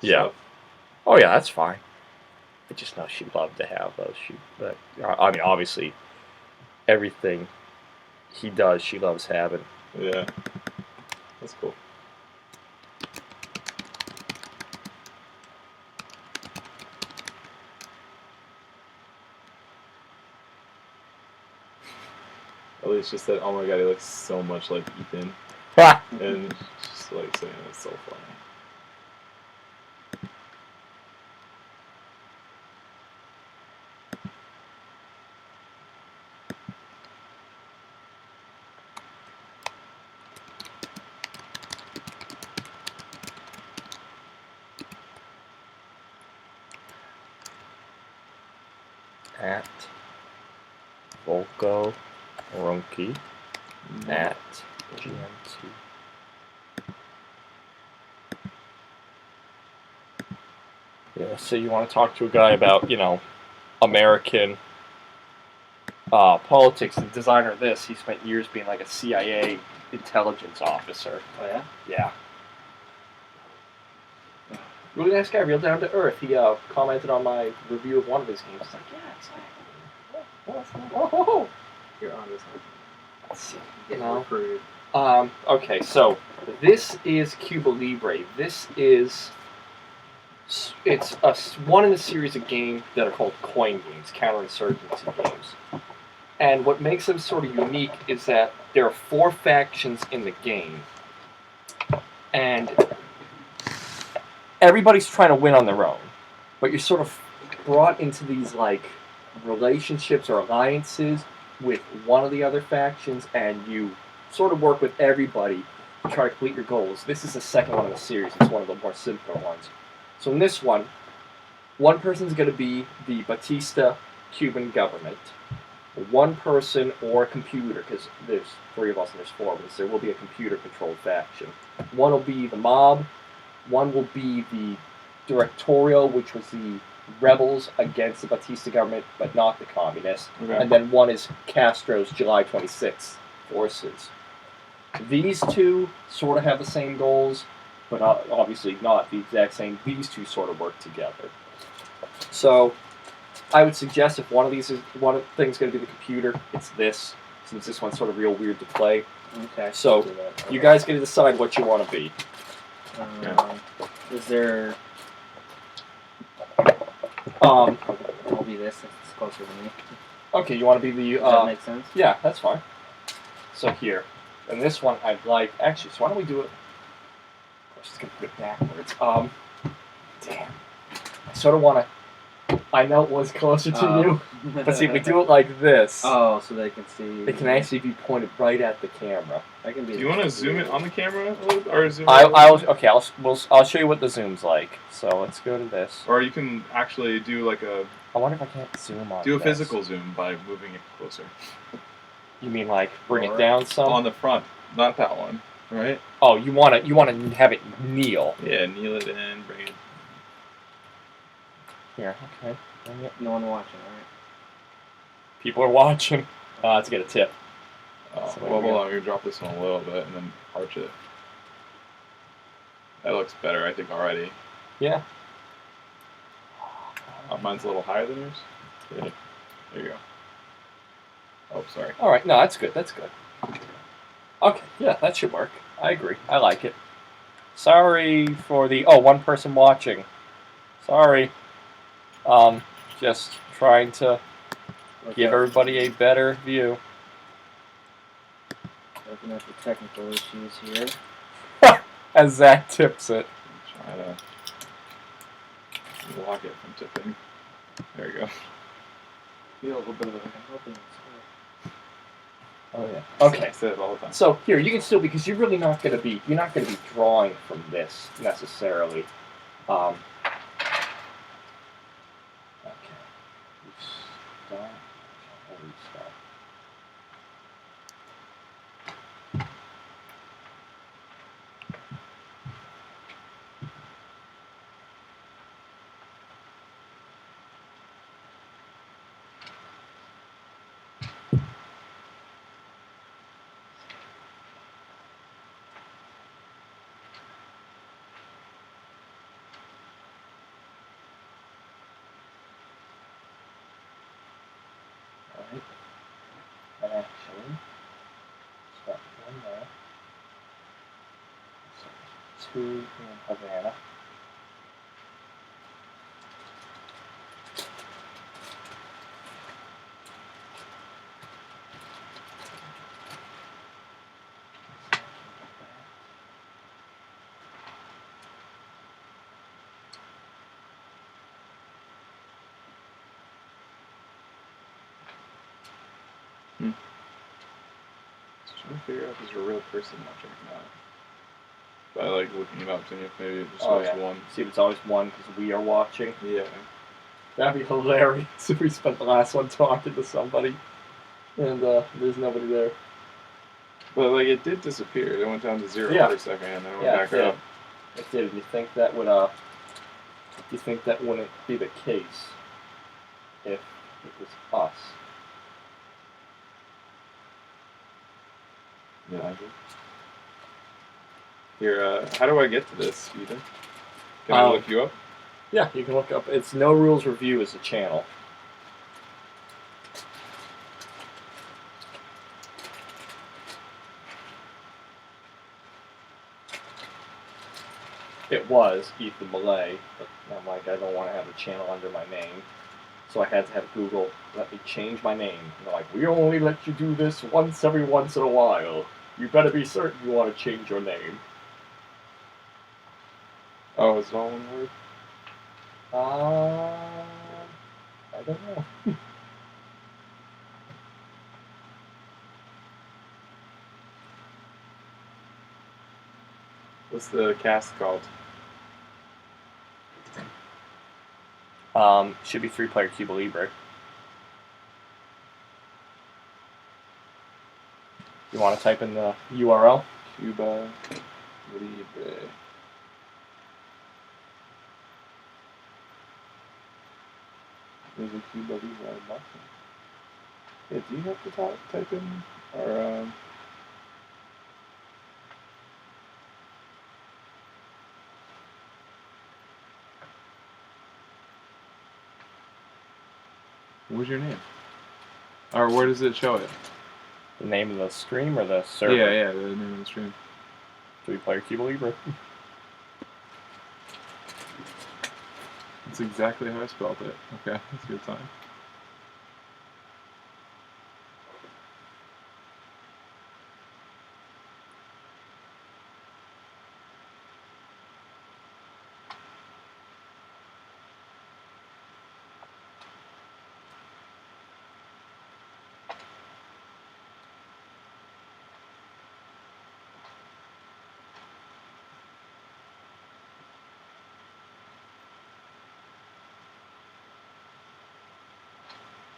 Yeah. stuff. Oh yeah, that's fine. I just know she'd love to have those. But I mean, obviously, everything he does, she loves having. Yeah, that's cool. At least just that. Oh my god, he looks so much like Ethan, and just like saying it's so funny. At Volko Ronki at GMT. Yeah, so you want to talk to a guy about, American politics. The designer of this, he spent years being like a CIA intelligence officer. Oh yeah? Yeah. Really nice guy, real down to earth. He commented on my review of one of his games. He's like, yeah, exactly. Oh. You're on this. You know. Okay, so this is Cuba Libre. This is it's one in a series of games that are called coin games, counterinsurgency games. And what makes them sort of unique is that there are 4 factions in the game, and everybody's trying to win on their own, but you're sort of brought into these like relationships or alliances with one of the other factions, and you sort of work with everybody to try to complete your goals. This is the second one in the series. It's one of the more simpler ones. So in this one person's going to be the Batista Cuban government. One person or a computer, because there's 3 of us and there's 4 of us, there will be a computer-controlled faction. One will be the mob, one will be the Directorial, which was the rebels against the Batista government, but not the communists. Okay. And then one is Castro's July 26th forces. These 2 sort of have the same goals, but obviously not the exact same. These 2 sort of work together. So I would suggest if one of the things going to be the computer, it's this, since this one's sort of real weird to play. Okay. So you guys get to decide what you want to be. Is there? I'll be this. It's closer to me. Okay, you want to be the. Does that make sense? Yeah, that's fine. So here, and this one I'd like. Actually, so why don't we do it? Of course, it's gonna put it backwards. Damn. I sort of want to. I know it was closer to you, but see, if we do it like this, oh, so they can see. It can actually be pointed right at the camera. I can be. Do you want to zoom it on the camera a little, or zoom? I'll show you what the zoom's like. So let's go to this. Or you can actually do like a. I wonder if I can't zoom on. Do a physical zoom by moving it closer. You mean like bring it down some? On the front, not that one, right? Oh, you want to have it kneel? Yeah, kneel it in, bring it. Here, okay. No one watching, right? People are watching. Let's get a tip. Oh, so well, hold on. We're going to drop this one a little bit and then arch it. That looks better, I think, already. Yeah. Mine's a little higher than yours. Yeah. There you go. Oh, sorry. All right. No, that's good. That's good. Okay. Yeah, that should work. I agree. I like it. Sorry for the... Oh, one person watching. Sorry. Just trying to give everybody a better view. Looking at the technical issues here. As Zach tips it. Try to block it from tipping. There you go. Feel a little bit of a... Oh yeah. Okay. I say it all the time. So here, you can still, because you're really not going to be, you're not going to be drawing from this necessarily. Okay. Restart. Restart. and Havana. Just trying to figure out if there's a real person watching or not. By like looking it up, seeing if maybe it just shows one. See if it's always one because we are watching. Yeah. That'd be hilarious if we spent the last one talking to somebody and there's nobody there. But like it did disappear. It went down to 0 Yeah. for a second and then it went Yeah, back it did. up. It did. You think that would you think that wouldn't be the case if it was us? Yeah, I do. Here, how do I get to this, Ethan? Can I look you up? Yeah, you can look up. It's No Rules Review as a channel. It was Ethan Malay, but I'm like, I don't want to have a channel under my name. So I had to have Google let me change my name. And they're like, we only let you do this every once in a while. You better be certain you want to change your name. Oh, it's all one word? I don't know. What's the cast called? Should be 3-player Cuba Libre. You want to type in the URL? Cuba Libre. There's a Cuba Libre button. Yeah, do you have to type in or what's your name? Or where does it show it? The name of the stream or the server? Yeah, the name of the stream. 3-player Cuba Libre. That's exactly how I spelled it. Okay, that's a good time.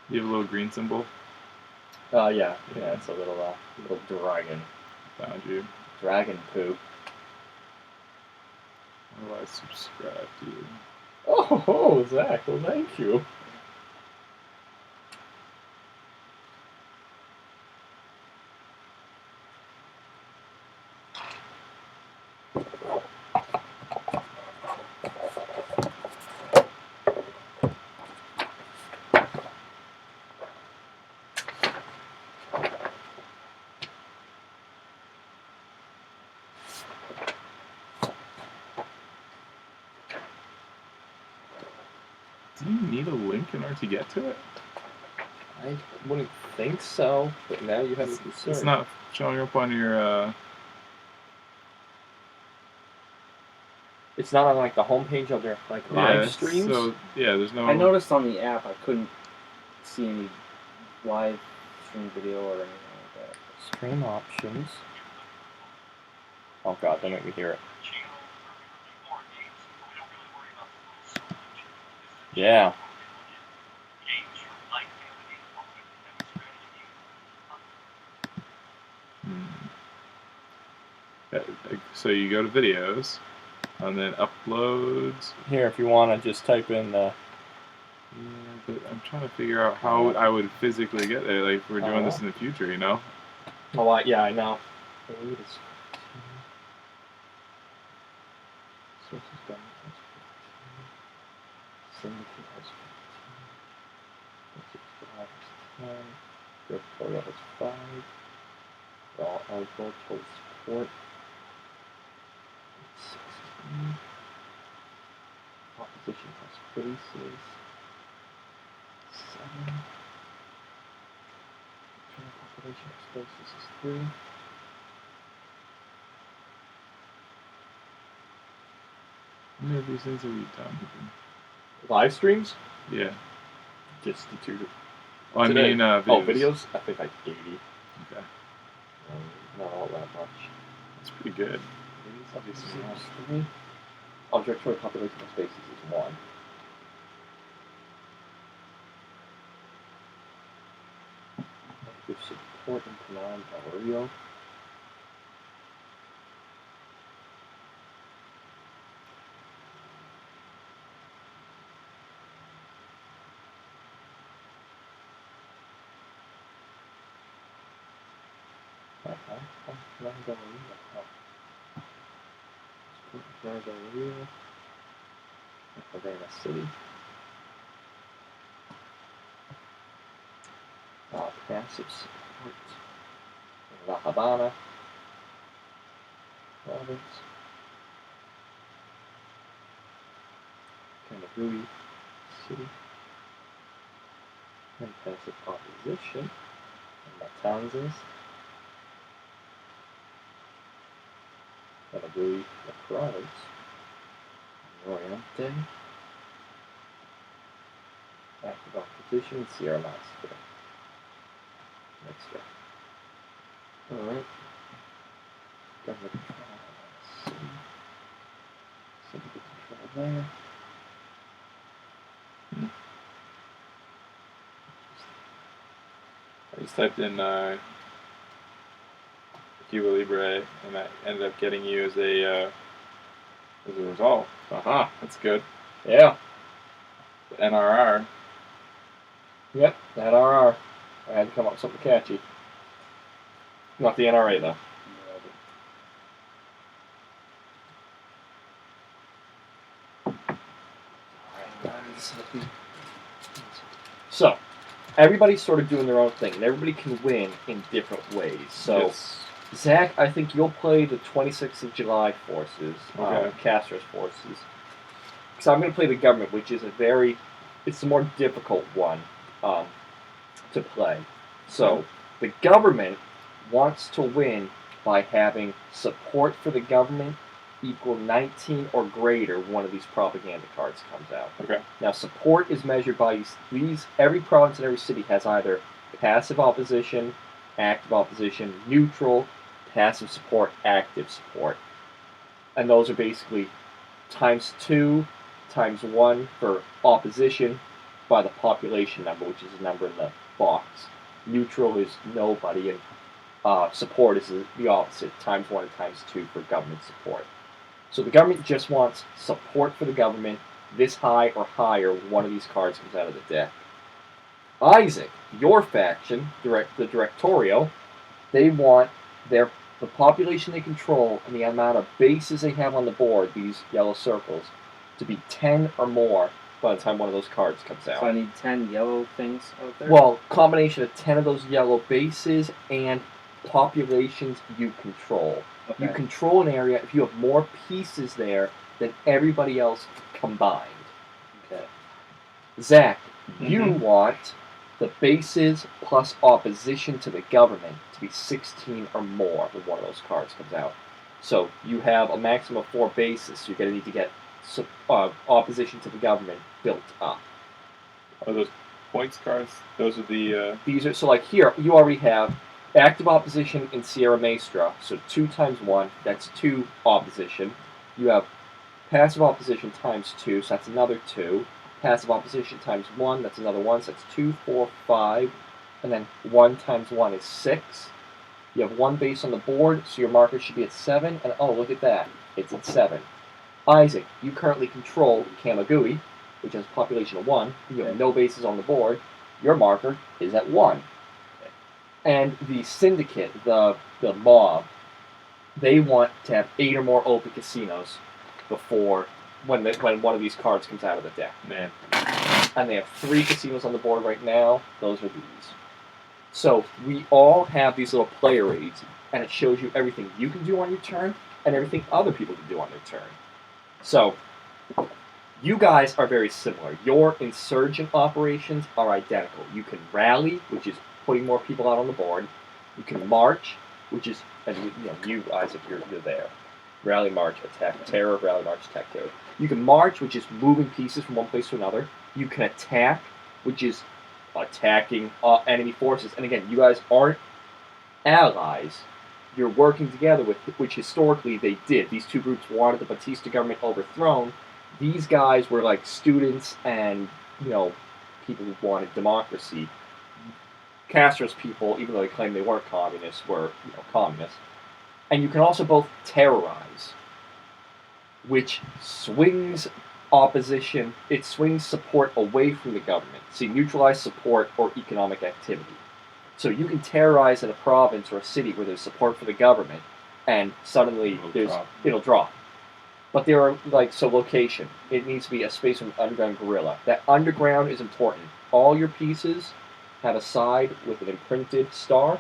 You have a little green symbol? Yeah, it's a little dragon. Found you. Dragon poop. How do I subscribe to you? Oh, Zach, well, thank you. Do you need a link in order to get to it? I wouldn't think so, but now you have a concern. It's not showing up on your. It's not on like the homepage of their like live streams. So there's no. I noticed on the app I couldn't see any live stream video or anything like that. Stream options. Oh god, don't make me hear it. Yeah. So you go to videos, and then uploads. Here, if you want to just type in the. Yeah, but I'm trying to figure out how I would physically get there. Like if we're doing this in the future, you know. Oh, yeah, I know. Sources done. Syndicate has 15. Your tutorial has 5. All eligible total support. 6. Opposition plus bases. 7. Total population plus bases is 3. How many of these things have we done? Live streams? Yeah. Just the 2. Well, I Today. mean, videos. Oh, videos? I think like 80. Okay. Not all that much. That's pretty good. Obviously, 3. Oh, total population plus bases is 1. Active support in Command Valerio. Command Valerio. Command Valerio. Havana City. Passive support. La Habana. Province. Camagüey City. And passive opposition. And Matanzas. Camagüey, the province. Oriente. Active opposition, Sierra Maestra. Next up. Alright. Government control. Syndicate control there. I just typed in Cuba Libre, and that ended up getting you as a result. Aha. That's good. Yeah. The NRR. Yep, the NRR. I had to come up with something catchy. Not the NRA, though. So, everybody's sort of doing their own thing, and everybody can win in different ways. So, Yes. Zach, I think you'll play the 26th of July forces, Okay. Castro's forces. So I'm going to play the government, which is it's the more difficult one to play. So the government wants to win by having support for the government equal 19 or greater when one of these propaganda cards comes out. Okay. Now support is measured by every province and every city has either passive opposition, active opposition, neutral, passive support, active support. And those are basically times 2 times 1 for opposition by the population number, which is the number in the box. Neutral is nobody, and support is the opposite, times 1 and times 2 for government support. So the government just wants support for the government this high or higher when one of these cards comes out of the deck. Isaac, your faction, the Directorio, they want the population they control and the amount of bases they have on the board, these yellow circles, to be 10 or more by the time one of those cards comes out. So I need 10 yellow things out there? Well, combination of 10 of those yellow bases and populations you control. Okay. You control an area if you have more pieces there than everybody else combined. Okay. Zach, you want the bases plus opposition to the government to be 16 or more when one of those cards comes out. So you have a maximum of 4 bases, so you're going to need to get opposition to the government built up. Are those points cards? Those are the. These are, so like here, you already have active opposition in Sierra Maestra, so 2 times 1, that's 2 opposition. You have passive opposition times 2, so that's another 2. Passive opposition times 1, that's another 1, so that's 2, 4, 5. And then 1 times 1 is 6. You have 1 base on the board, so your marker should be at 7. And oh, look at that, it's at 7. Isaac, you currently control Camagüey, which has a population of 1. You have no bases on the board. Your marker is at 1. And the syndicate, the mob, they want to have 8 or more open casinos before when one of these cards comes out of the deck. Man. And they have 3 casinos on the board right now. Those are these. So we all have these little player aids, and it shows you everything you can do on your turn and everything other people can do on their turn. So, you guys are very similar. Your insurgent operations are identical. You can rally, which is putting more people out on the board. You can march, which is, and you Isaac, you're there. Rally, march, attack, terror. Rally, march, attack, terror. You can march, which is moving pieces from one place to another. You can attack, which is attacking enemy forces. And again, you guys aren't allies. You're working together with, which historically they did. These two groups wanted the Batista government overthrown. These guys were like students and, people who wanted democracy. Castro's people, even though they claimed they weren't communists, were, communists. And you can also both terrorize, which swings opposition, it swings support away from the government. So you neutralize support or economic activity. So you can terrorize in a province or a city where there's support for the government, and suddenly it'll drop. But there are, location. It needs to be a space with an underground guerrilla. That underground is important. All your pieces have a side with an imprinted star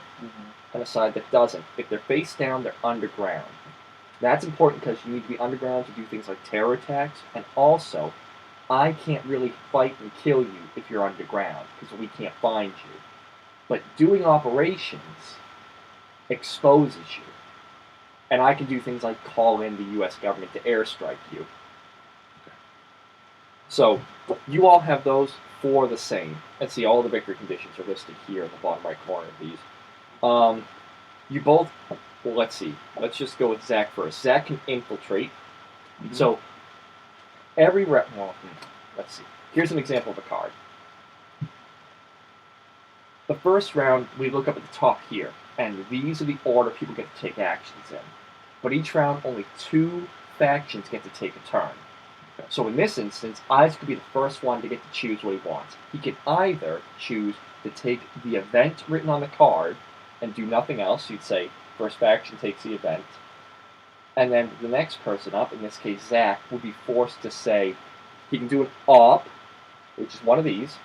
and a side that doesn't. If they're face down, they're underground. That's important because you need to be underground to do things like terror attacks, and also, I can't really fight and kill you if you're underground, because we can't find you. But doing operations exposes you. And I can do things like call in the U.S. government to airstrike you. So, you all have those for the same. And see, all the victory conditions are listed here in the bottom right corner of these. You both, well, let's see. Let's just go with Zach first. Zach can infiltrate. So, let's see. Here's an example of a card. The first round, we look up at the top here, and these are the order people get to take actions in. But each round, only 2 factions get to take a turn. So in this instance, Isaac could be the first one to get to choose what he wants. He can either choose to take the event written on the card and do nothing else. You'd say, first faction takes the event. And then the next person up, in this case Zach, will be forced to say, he can do an op, which is one of these,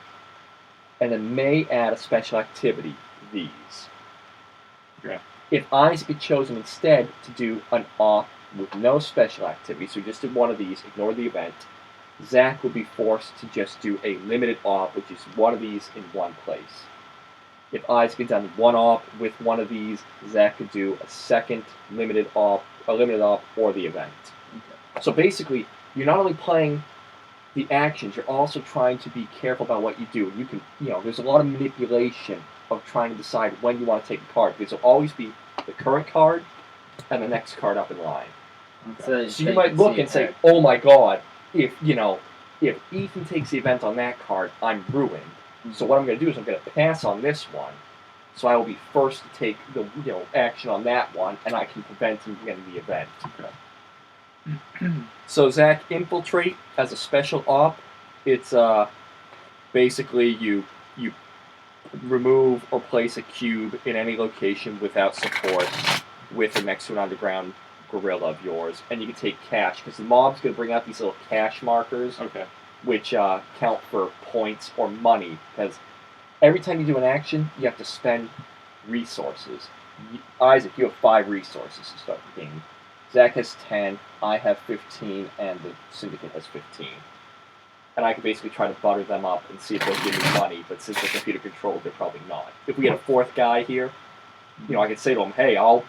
and then may add a special activity, these. Yeah. If Isaac had chosen instead to do an op with no special activity, so he just did one of these, ignore the event, Zach would be forced to just do a limited op, which is one of these in one place. If Isaac had done one op with one of these, Zach could do a second limited op or the event. Okay. So basically, you're not only playing the actions, you're also trying to be careful about what you do. You can, there's a lot of manipulation of trying to decide when you want to take a card, because there'll always be the current card and the next card up in line. Okay. So you might look and say, oh my god, if Ethan takes the event on that card, I'm ruined. So what I'm going to do is I'm going to pass on this one, so I will be first to take the action on that one, and I can prevent him from getting the event. Okay. So Zach, infiltrate as a special op. It's basically you remove or place a cube in any location without support with or next to an underground guerrilla of yours, and you can take cash because the mob's going to bring out these little cash markers, which count for points or money. Because every time you do an action, you have to spend resources. Isaac, you have 5 resources to start the game. Zach has 10, I have 15, and the Syndicate has 15. And I can basically try to butter them up and see if they'll give me money, but since they're computer controlled, they're probably not. If we get a 4th guy here, I could say to him, hey, I'll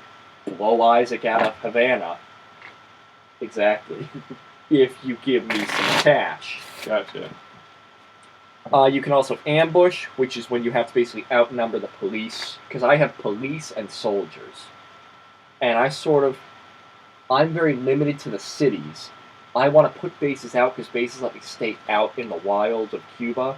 blow Isaac out of Havana. Exactly. If you give me some cash. Gotcha. You can also ambush, which is when you have to basically outnumber the police. Because I have police and soldiers. And I'm very limited to the cities. I want to put bases out because bases let me stay out in the wilds of Cuba.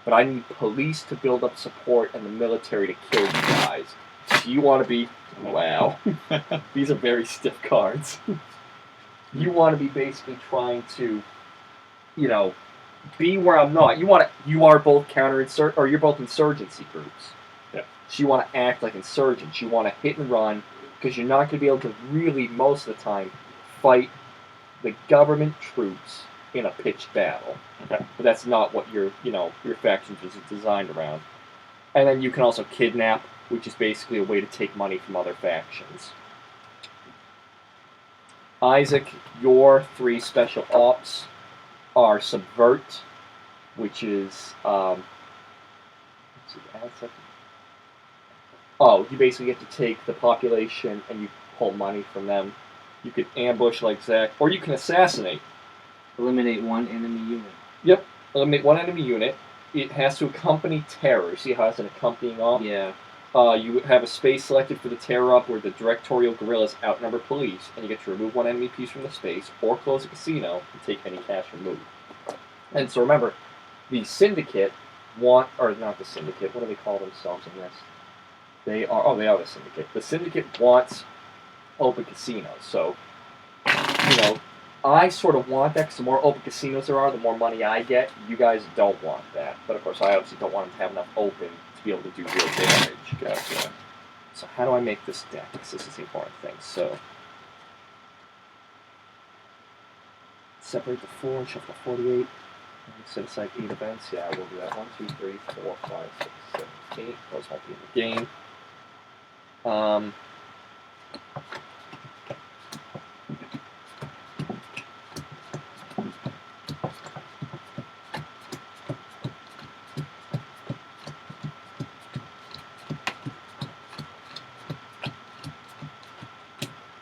But I need police to build up support and the military to kill you guys. So you want to be... Wow. These are very stiff cards. You want to be basically trying to, be where I'm not. You are both you're both insurgency groups. Yeah. So you want to act like insurgents. You want to hit and run, because you're not going to be able to really, most of the time, fight the government troops in a pitched battle. Okay. But that's not what your factions is designed around. And then you can also kidnap, which is basically a way to take money from other factions. Isaac, your 3 special ops are Subvert, which is let's see, add second. Oh, you basically get to take the population and you pull money from them. You can ambush like Zach, or you can assassinate. Eliminate one enemy unit. Yep, eliminate one enemy unit. It has to accompany terror. See how it's an accompanying op? Yeah. You have a space selected for the terror op where the directorial guerrillas outnumber police, and you get to remove one enemy piece from the space, or close a casino and take any cash removed. And so remember, the syndicate or not the syndicate, what do they call themselves in this? They are the syndicate. The syndicate wants open casinos, so, I sort of want that because the more open casinos there are, the more money I get. You guys don't want that. But of course, I obviously don't want them to have enough open to be able to do real damage. Gotcha. So how do I make this deck? Because this is the important thing. So separate the 4 and shuffle 48. Set aside 8 events. Yeah, we'll do that. 1, 2, 3, 4, 5, 6, 7, 8. Those won't be in the game.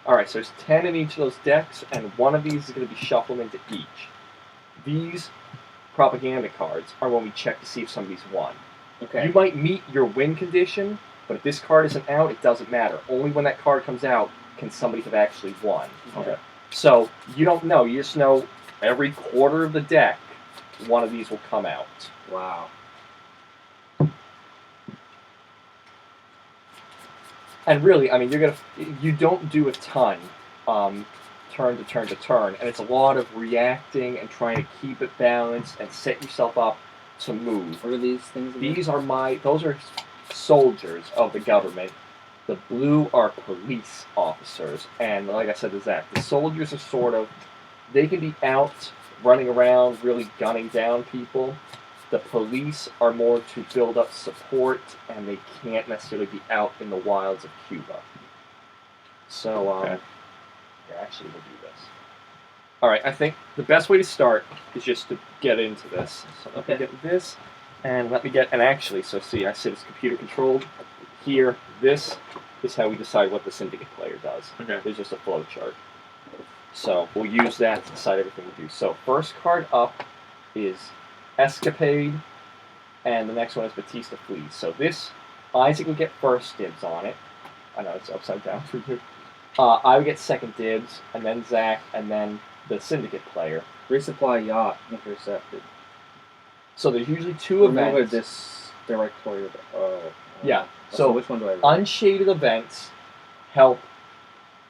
Alright, so there's 10 in each of those decks, and one of these is going to be shuffled into each. These propaganda cards are when we check to see if somebody's won. Okay. You might meet your win condition, but if this card isn't out, it doesn't matter. Only when that card comes out can somebody have actually won. Okay. So you don't know. You just know every quarter of the deck, one of these will come out. Wow. And really, I mean, you don't do a ton, turn to turn to turn, and it's a lot of reacting and trying to keep it balanced and set yourself up to move. What are these things again? Those are soldiers of the government. The blue are police officers, and like I said to Zach, the soldiers are they can be out running around, really gunning down people. The police are more to build up support, and they can't necessarily be out in the wilds of Cuba. So, Okay. actually, we'll do this. All right, I think the best way to start is just to get into this. So let me get this, and actually, so see, I said it's computer controlled. Here, this is how we decide what the syndicate player does. Okay. There's just a flow chart. So we'll use that to decide everything we do. So first card up is Escapade, and the next one is Batista Flees. So this, Isaac would get first dibs on it. I know it's upside down for you. I would get second dibs, and then Zach, and then the syndicate player. Resupply yacht intercepted. So there's usually 2 Remember events. this directorial. Yeah. So which one do I read? Unshaded events help.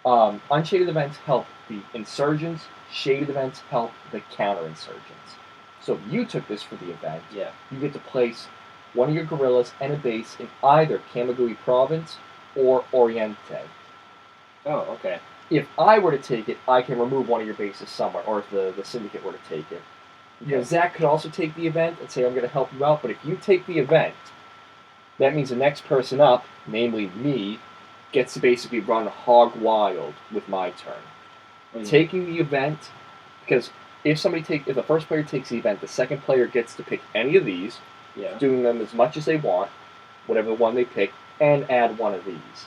Unshaded events help the insurgents. Shaded events help the counterinsurgents. So if you took this for the event, Yeah. you get to place one of your guerrillas and a base in either Camagüey Province or Oriente. Oh, okay. If I were to take it, I can remove one of your bases somewhere, or if the syndicate were to take it. Zach could also take the event and say, I'm going to help you out, but if you take the event, that means the next person up, namely me, gets to basically run hog wild with my turn. Taking the event, because if the first player takes the event, the second player gets to pick any of these, doing them as much as they want, whatever one they pick, and add one of these.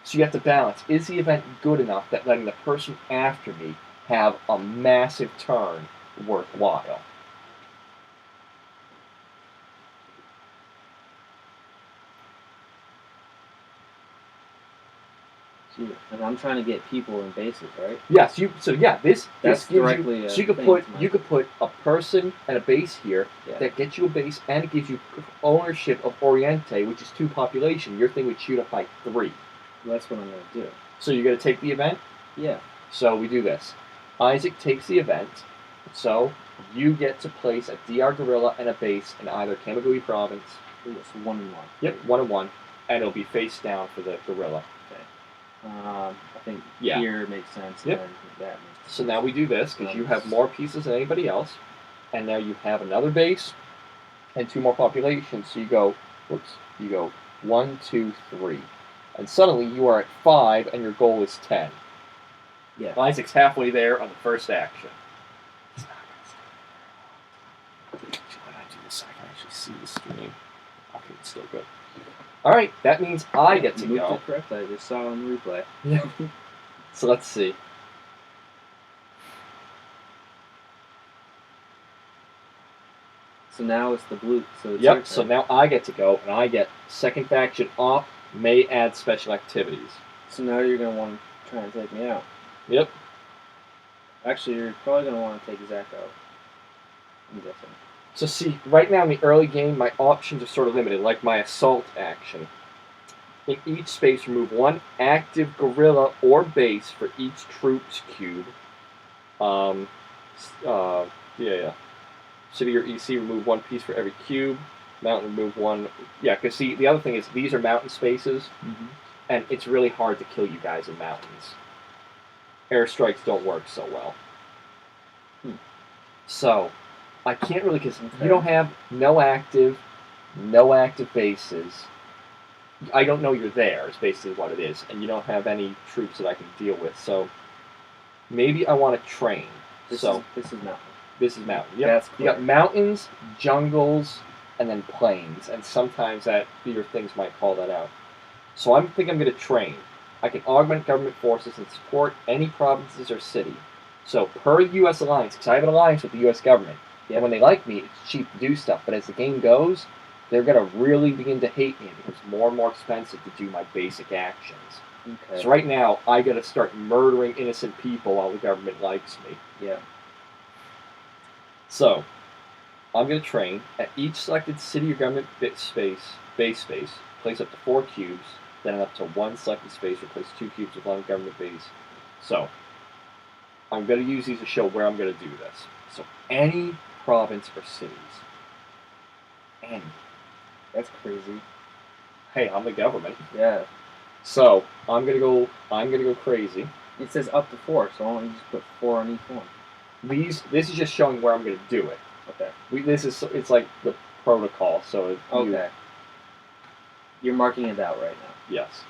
So you have to balance, is the event good enough that letting the person after me have a massive turn worthwhile? And I'm trying to get people in bases, right? Yes. This That's gives directly. you. So you could put a person and a base here that gets you a base, and it gives you ownership of Oriente, which is 2 population. Your thing would shoot up by 3. Well, that's what I'm going to do. So you're going to take the event. Yeah. So we do this. Isaac takes the event. So you get to place a DR Guerrilla and a base in either Camagüey Province. Ooh, it's 1 and 1. Yep, 1 and 1, and it'll be face down for the Guerrilla. I think here makes sense. Yep. And that makes sense. So now we do this because you have more pieces than anybody else, and now you have another base and 2 more populations. So you go 1, 2, 3, and suddenly you are at 5, and your goal is 10. Yeah. Isaac's halfway there on the first action. He's not gonna stay there. When I do this, I can actually see the stream. Okay, it's still good. Alright, that means I get to moved go. it correctly. I just saw it on the replay. Yeah. So let's see. So now it's the blue. So it's your Yep, turn. so now I get to go, and I get second faction op, may add special activities. So now you're gonna want to try and take me out. Yep. Actually, you're probably gonna want to take Zach out. I'm guessing. So see, right now in the early game, my options are sort of limited, like my assault action. In each space, remove one active guerrilla or base for each troops cube. Yeah. City or EC, remove one piece for every cube. Mountain, remove one. Yeah, because see, the other thing is these are mountain spaces, and it's really hard to kill you guys in mountains. Airstrikes don't work so well. So, I can't really, because you don't have no active bases. I don't know you're there, is basically what it is, and you don't have any troops that I can deal with, so maybe I want to train. This So is mountain. this is mountain. Yep. That's You got clear. mountains, jungles, and then plains, and sometimes that your things might call that out. So I think I'm going to train. I can augment government forces and support any provinces or city. So per U.S. alliance, because I have an alliance with the U.S. government, and when they like me, it's cheap to do stuff. But as the game goes, they're going to really begin to hate me because it's more and more expensive to do my basic actions. Okay. So right now, I got to start murdering innocent people while the government likes me. Yeah. So, I'm going to train. At each selected city or government base space, place up to 4 cubes, then up to 1 selected space, replace 2 cubes with 1 government base. So, I'm going to use these to show where I'm going to do this. So, any province or cities. Any. That's crazy. Hey, I'm the government. Yeah. So, I'm going to go crazy. It says up to 4, so why don't you just put 4 on each one? This is just showing where I'm going to do it. Okay. It's like the protocol, so Okay. You're marking it out right now. Yes.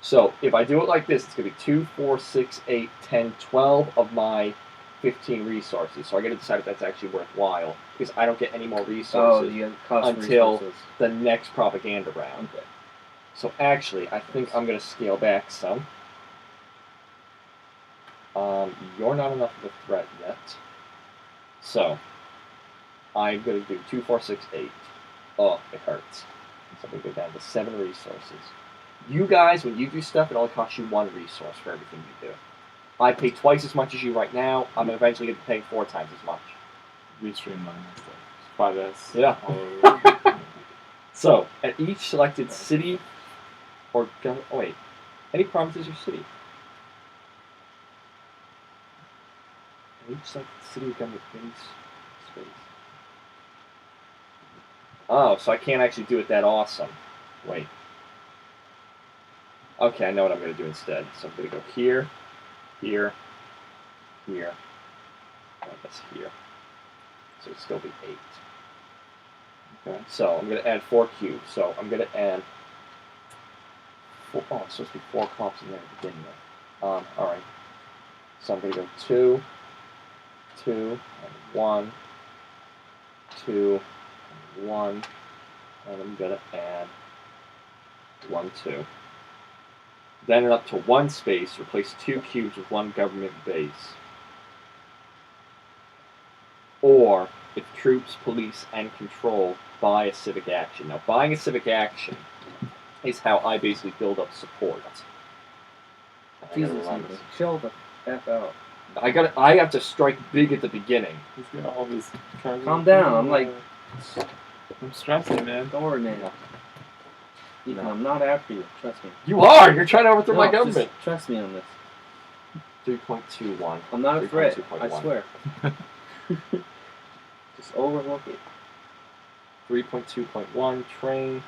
So if I do it like this, it's going to be 2, 4, 6, 8, 10, 12 of my 15 resources. So I got to decide if that's actually worthwhile because I don't get any more Oh, resources you cost until resources. the next propaganda round. Okay. So actually, I think I'm going to scale back some. You're not enough of a threat yet. So I'm going to do 2, 4, 6, 8. Oh, it hurts. So I'm going to go down to 7 resources. You guys, when you do stuff, it only costs you 1 resource for everything you do. I pay twice as much as you right now. I'm eventually going to pay 4 times as much. Restream mine and stuff. 5S. Yeah. All over. So, at each selected city or any provinces or city. At each selected city or government base space. Oh, so I can't actually do it that awesome. Wait. Okay, I know what I'm going to do instead. So I'm going to go here, here, here, and I guess here. So it'll still be 8. Okay, so I'm going to add 4 cubes. So I'm going to add 4. Oh, it's supposed to be 4 clumps in there to begin with. Alright. So I'm going to go 2, 2, and 1, 2, and 1, and I'm going to add 1, 2. Then up to 1 space, replace 2 cubes with 1 government base. Or, if troops, police, and control buy a civic action. Now, buying a civic action is how I basically build up support. Jesus, chill the F out. I have to strike big at the beginning. He's got all this. Calm down, I'm like- I'm stressing, man. Don't worry, man. Ethan, I'm not after you. Trust me. You are! You're trying to overthrow my No, government! just trust me on this. 3.21. I'm not a threat. 3.2.1. I swear. Just overlook it. 3.2.1, train.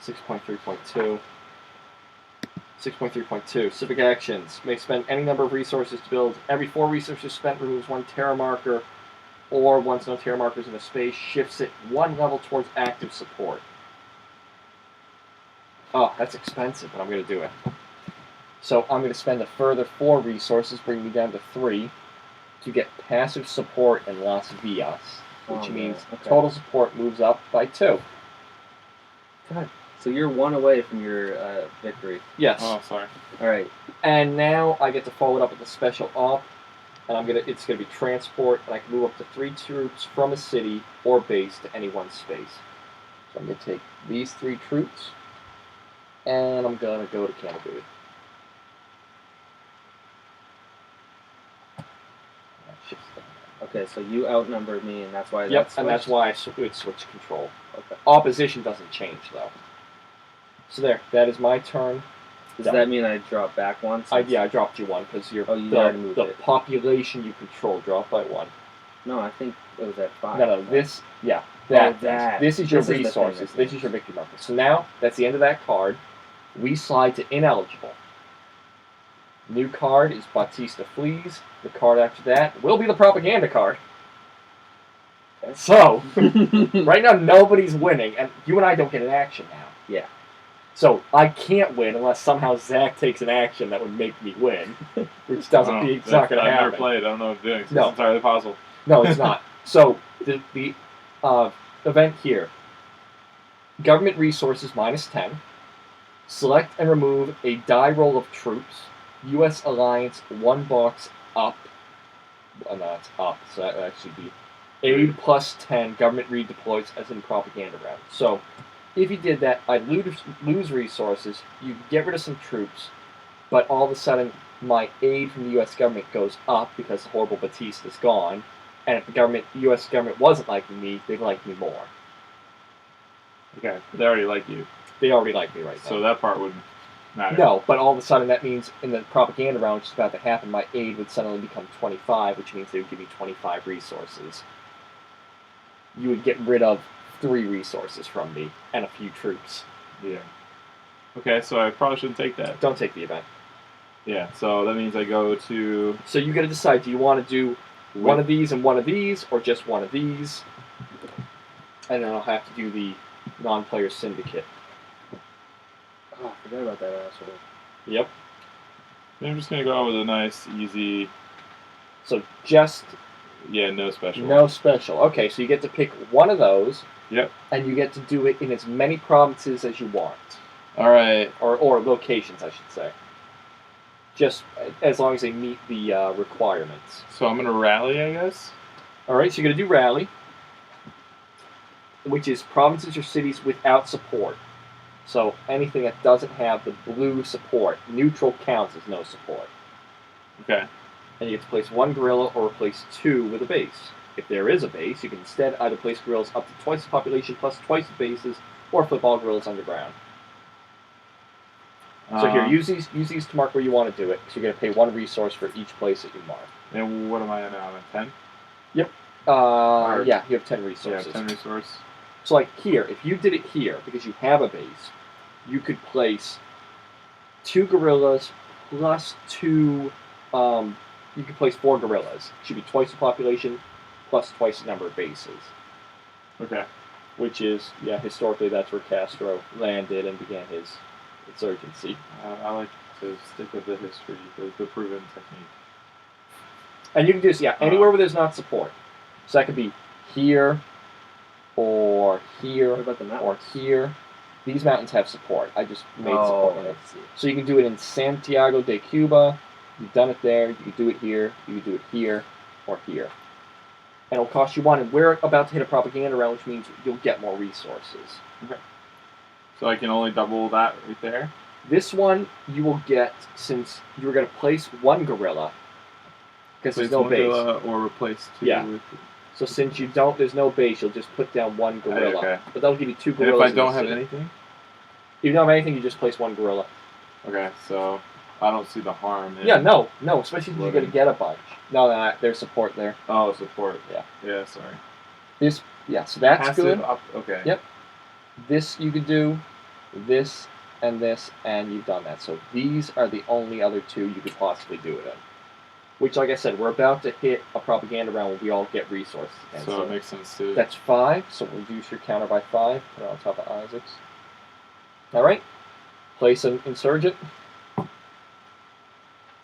Six point 3.2. 6.3.2. Civic actions. May spend any number of resources to build. Every 4 resources spent removes 1 terra marker, or once no terra markers in a space, shifts it 1 level towards active support. Oh, that's expensive, but I'm going to do it. So I'm going to spend a further 4 resources, bringing me down to 3, to get passive support in Las Villas, which means total support moves up by 2. God. So you're 1 away from your victory. Yes. Oh, sorry. All right. And now I get to follow it up with a special op, and it's gonna be transport, and I can move up to 3 troops from a city or base to any one space. So I'm gonna take these 3 troops, and I'm gonna go to Canterbury. Okay, so you outnumbered me, and that's why. Yep, and that's why it switched control. Okay. Opposition doesn't change though. So there, that is my turn. Does that mean I drop back once? I dropped you 1 because you already moved the it. population you control dropped by 1. No, I think it was at 5. No, this, that. This is your This is the resources. thing, This is your victory marker. So now, that's the end of that card. We slide to ineligible. New card is Batista Flees. The card after that will be the propaganda card. So, right now nobody's winning, and you and I don't get an action now. Yeah. So, I can't win unless somehow Zach takes an action that would make me win, which doesn't it's not going to happen. I've never played. I don't know what I'm doing. So No. It's entirely possible. No, it's not. So, the event here, government resources -10, select and remove a die roll of troops, U.S. alliance 1 box up, no, it's up, so that should be aid +10, government redeploys as in propaganda round. So, if you did that, I'd lose resources, you get rid of some troops, but all of a sudden my aid from the U.S. government goes up because the horrible Batista's gone, and if the U.S. government wasn't liking me, they'd like me more. Okay, they already like you. They already like me right now. So that part wouldn't matter. No, but all of a sudden that means in the propaganda round, which is about to happen, my aid would suddenly become 25, which means they would give me 25 resources. You would get rid of 3 resources from me and a few troops. Yeah. Okay, so I probably shouldn't take that. Don't take the event. Yeah, so that means I go to... So you got to decide, do you want to do one of these and one of these, or just one of these? And then I'll have to do the non-player syndicate. Oh, I forgot about that asshole. Yep. I'm just going to go out with a nice, easy... So just... Yeah, no special. No special. Okay, so you get to pick one of those. Yep. And you get to do it in as many provinces as you want. All right. Or locations, I should say. Just as long as they meet the requirements. So I'm going to rally, I guess? All right, so you're going to do rally, which is provinces or cities without support. So anything that doesn't have the blue support, neutral counts as no support. Okay. And you get to place 1 guerrilla or replace 2 with a base. If there is a base, you can instead either place guerrillas up to twice the population plus twice the bases, or flip all guerrillas underground. So here, use these to mark where you want to do it. So you're going to pay 1 resource for each place that you mark. And what am I now? I'm at 10? Yep. Yeah, you have 10 resources. Yeah, 10 resource. So like here, if you did it here, because you have a base, you could place 2 guerrillas plus 2, you could place 4 guerrillas. It should be twice the population plus twice the number of bases. Okay. Which is, yeah, historically that's where Castro landed and began his insurgency. I like to stick with the history, the proven technique. And you can do this, yeah, anywhere where there's not support. So that could be here, or here, What about the mountains? or here. These mountains have support. I just made support in it. I see. So you can do it in Santiago de Cuba. You've done it there. You can do it here. You can do it here, or here. And it'll cost you 1. And we're about to hit a propaganda round, which means you'll get more resources. Okay. So I can only double that right there? This one you will get, since you were going to place 1 guerrilla, because there's no base. Or replace 2 Yeah. with... So since there's no base, you'll just put down 1 guerrilla. Okay. But that'll give you 2 And guerrillas. if I don't in the have city. anything? If you don't have anything, you just place 1 guerrilla. Okay, so I don't see the harm in... Yeah, no, especially if you're going to Loading. get a bunch. No, there's support there. Oh, support. Yeah. Yeah, sorry. So that's Passive good. Up, okay. Yep. This you could do, this, and you've done that. So these are the only other 2 you could possibly do it in. Which, like I said, we're about to hit a propaganda round where we all get resources again. So it makes sense to... That's 5, so reduce your counter by 5, put it on top of Isaac's. Alright? Place an insurgent,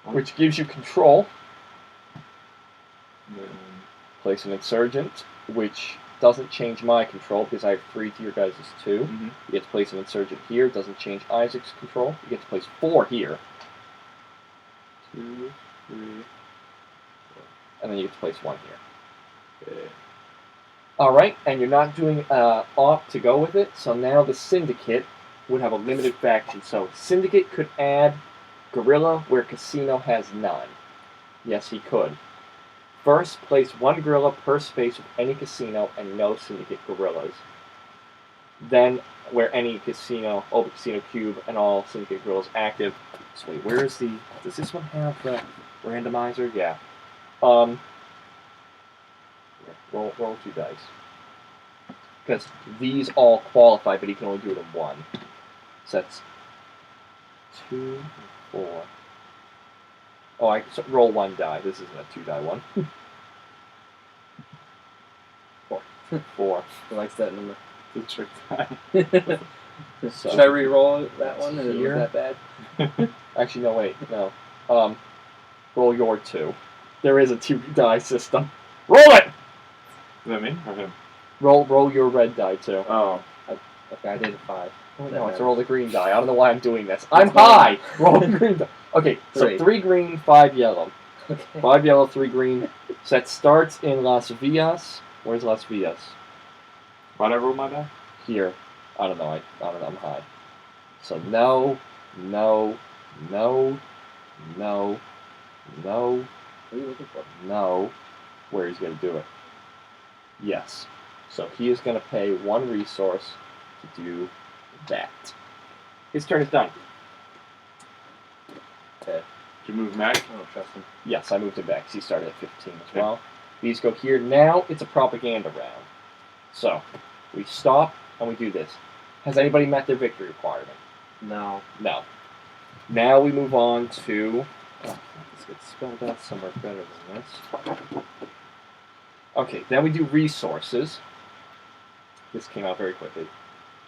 which gives you control. And then Place an insurgent, which doesn't change my control because I have 3 to your guys' 2. mhm. You get to place an insurgent here, doesn't change Isaac's control. You get to place 4 here, 2, 3. and then you get to place 1 here. Okay. Alright, and you're not doing op to go with it, so now the Syndicate would have a limited faction. So Syndicate could add Guerrilla where Casino has none. Yes, he could. First, place 1 Guerrilla per space with any casino and no Syndicate Guerrillas. Then, where any casino, open casino cube, and all Syndicate Guerrillas active. So wait, where is the... Does this one have the randomizer? Yeah. Roll 2 dice. Because these all qualify, but he can only do it in 1. So that's 2 and 4. Oh, so roll 1 die. This isn't a 2 die one. 4. He likes that number. The trick die. So Should I re-roll that one? Is here. it that bad? Actually, no, wait, no. Roll your 2. There is a 2 die system. Roll it. Is that me or him? Roll your red die too. Oh. Okay, I did a 5. Oh, That no, it's matters. roll the green die. I don't know why I'm doing this. I'm That's fine. high. Roll the green die. Okay, so 3. 3 green, 5 yellow. Okay. 5 yellow, 3 green. So that starts in Las Villas. Where's Las Villas? Why'd I roll my die? Here. I don't know. I don't know. I'm high. So no, no, no, no, no, What are you looking for? no. Where he's going to do it. Yes. So he is going to pay 1 resource to do that. His turn is done. Okay. Did you move Mac? I don't trust him. Yes, I moved him back. 'Cause he started at 15 as Okay. well. These go here. Now it's a propaganda round. So we stop and we do this. Has anybody met their victory requirement? No. No. Now we move on to... Oh, this gets spelled out somewhere better than this. Okay, then we do resources. This came out very quickly.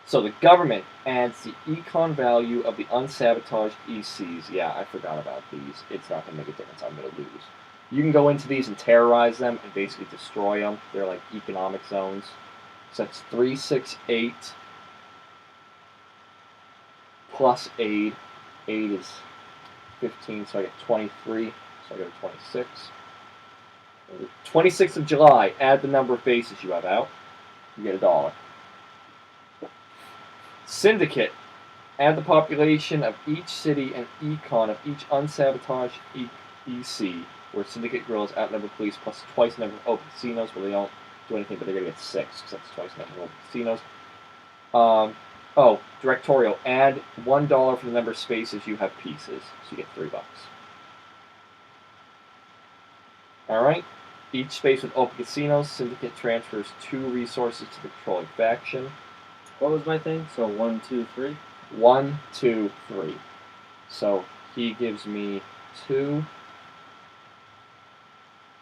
So the government adds the econ value of the unsabotaged ECs. Yeah, I forgot about these. It's not going to make a difference. I'm going to lose. You can go into these and terrorize them and basically destroy them. They're like economic zones. So that's 3, 6, 8 plus aid. Aid is 15, so I get 23. So I get a 26. 26th of July, add the number of bases you have out. You get $1. Syndicate, add the population of each city and econ of each unsabotaged EC, where Syndicate Guerrillas outnumber police plus twice the number of open casinos, where they don't do anything, but they're going to get 6, because that's twice the number of open casinos. Directorial, add $1 for the number of spaces you have pieces, so you get $3. Alright, each space with open casinos, Syndicate transfers 2 resources to the controlling faction. What was my thing? So 1, 2, 3? 1, 2, 3. So he gives me 2.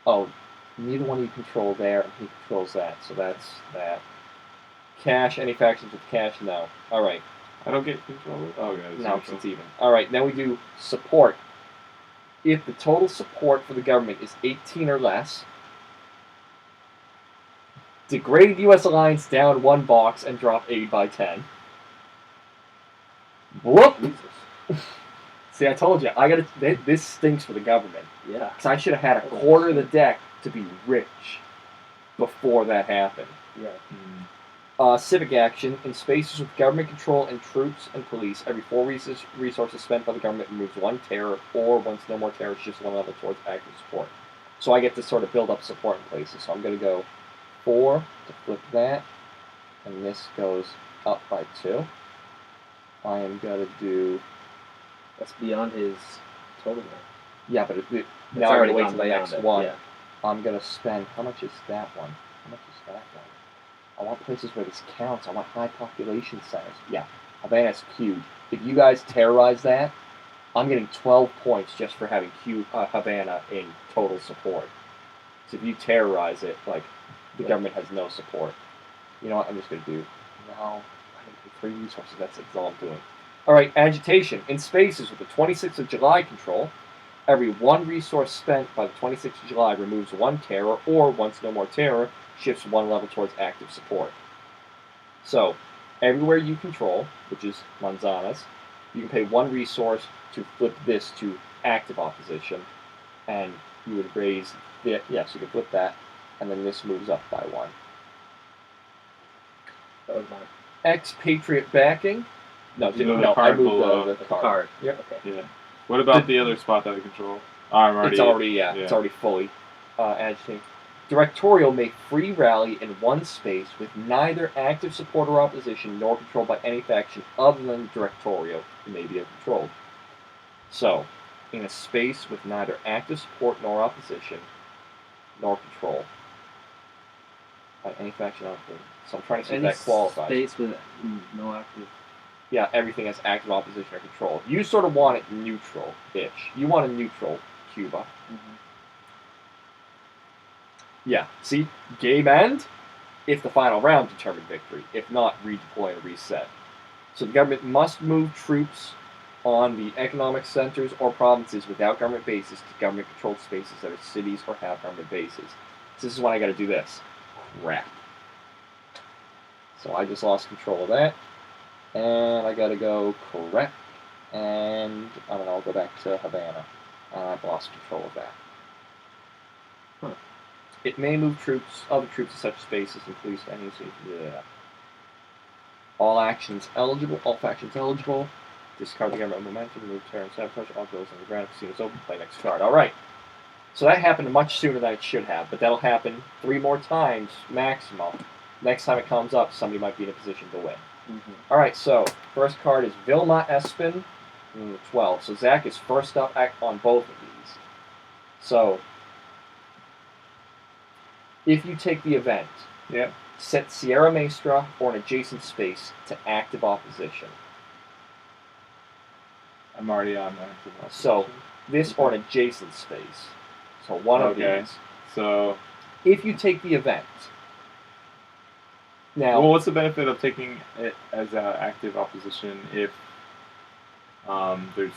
Oh, neither one you control there, and he controls that. So that's that. Cash, any factions with cash? No. Alright. I don't get control of it. Oh, yeah. No, it's even. Alright, now we do support. If the total support for the government is 18 or less, degrade U.S. alliance down 1 box and drop aid by 10. Whoop! Jesus. See, I told you, this stinks for the government. Yeah. Because I should have had a quarter of the deck to be rich before that happened. Yeah. Civic action. In spaces with government control and troops and police, every 4 resources spent by the government removes 1 terror, or once no more terror, it's just 1 level towards active support. So I get to sort of build up support in places. So I'm going to go 4 to flip that, and this goes up by 2. I am going to do... That's beyond his total now. Yeah, but now It's I'm going already to wait gone till the beyond next it, one. yeah. I'm going to spend... How much is that one? How much is that one? I want places where this counts. I want high population centers. Yeah, Havana's huge. If you guys terrorize that, I'm getting 12 points just for having Havana in total support. So if you terrorize it, like, the government has no support. You know what? I'm just going to do... No, I need 3 resources. That's all I'm doing. Alright, agitation. In spaces with the 26th of July control, every one resource spent by the 26th of July removes one terror, or once no more terror, shifts one level towards active support. So, everywhere you control, which is manzanas, you can pay one resource to flip this to active opposition, and you would raise the, yes, you could flip that, and then this moves up by one. That was mine. Expatriate backing. No, You know the no, I card moved below. the card. Yep. Okay. Yeah. What about the other spot that I control? Oh, I'm already. It's already it's already fully agitating. Directorial may free rally in one space with neither active support or opposition nor controlled by any faction other than Directorial, who may be controlled. So, in a space with neither active support nor opposition nor control by any faction other than. So I'm trying to see if that qualifies. Space with no active. Yeah, everything has active opposition or control. You sort of want it neutral-ish. You want a neutral Cuba. Mm-hmm. Yeah, see? Game end, if the final round determined victory. If not, redeploy and reset. So the government must move troops on the economic centers or provinces without government bases to government-controlled spaces that are cities or have government bases. So this is when I gotta do this. Crap. So I just lost control of that. And I gotta go correct. And I don't know, I'll go back to Havana. And I've lost control of that. Huh. It may move other troops to such spaces, including any. Yeah. All actions eligible. All factions eligible. Discard the government momentum. Remove terror and sabotage. All goes on the ground. Casinos open. Play next card. All right. So that happened much sooner than it should have, but that'll happen 3 more times maximum. Next time it comes up, somebody might be in a position to win. Mm-hmm. All right. So first card is Vilma Espin, 12. So Zach is first up on both of these. So if you take the event, set Sierra Maestra or an adjacent space to active opposition. I'm already on active opposition. So this or an adjacent space. So one of these. So if you take the event. Now, well, what's the benefit of taking it as active opposition if there's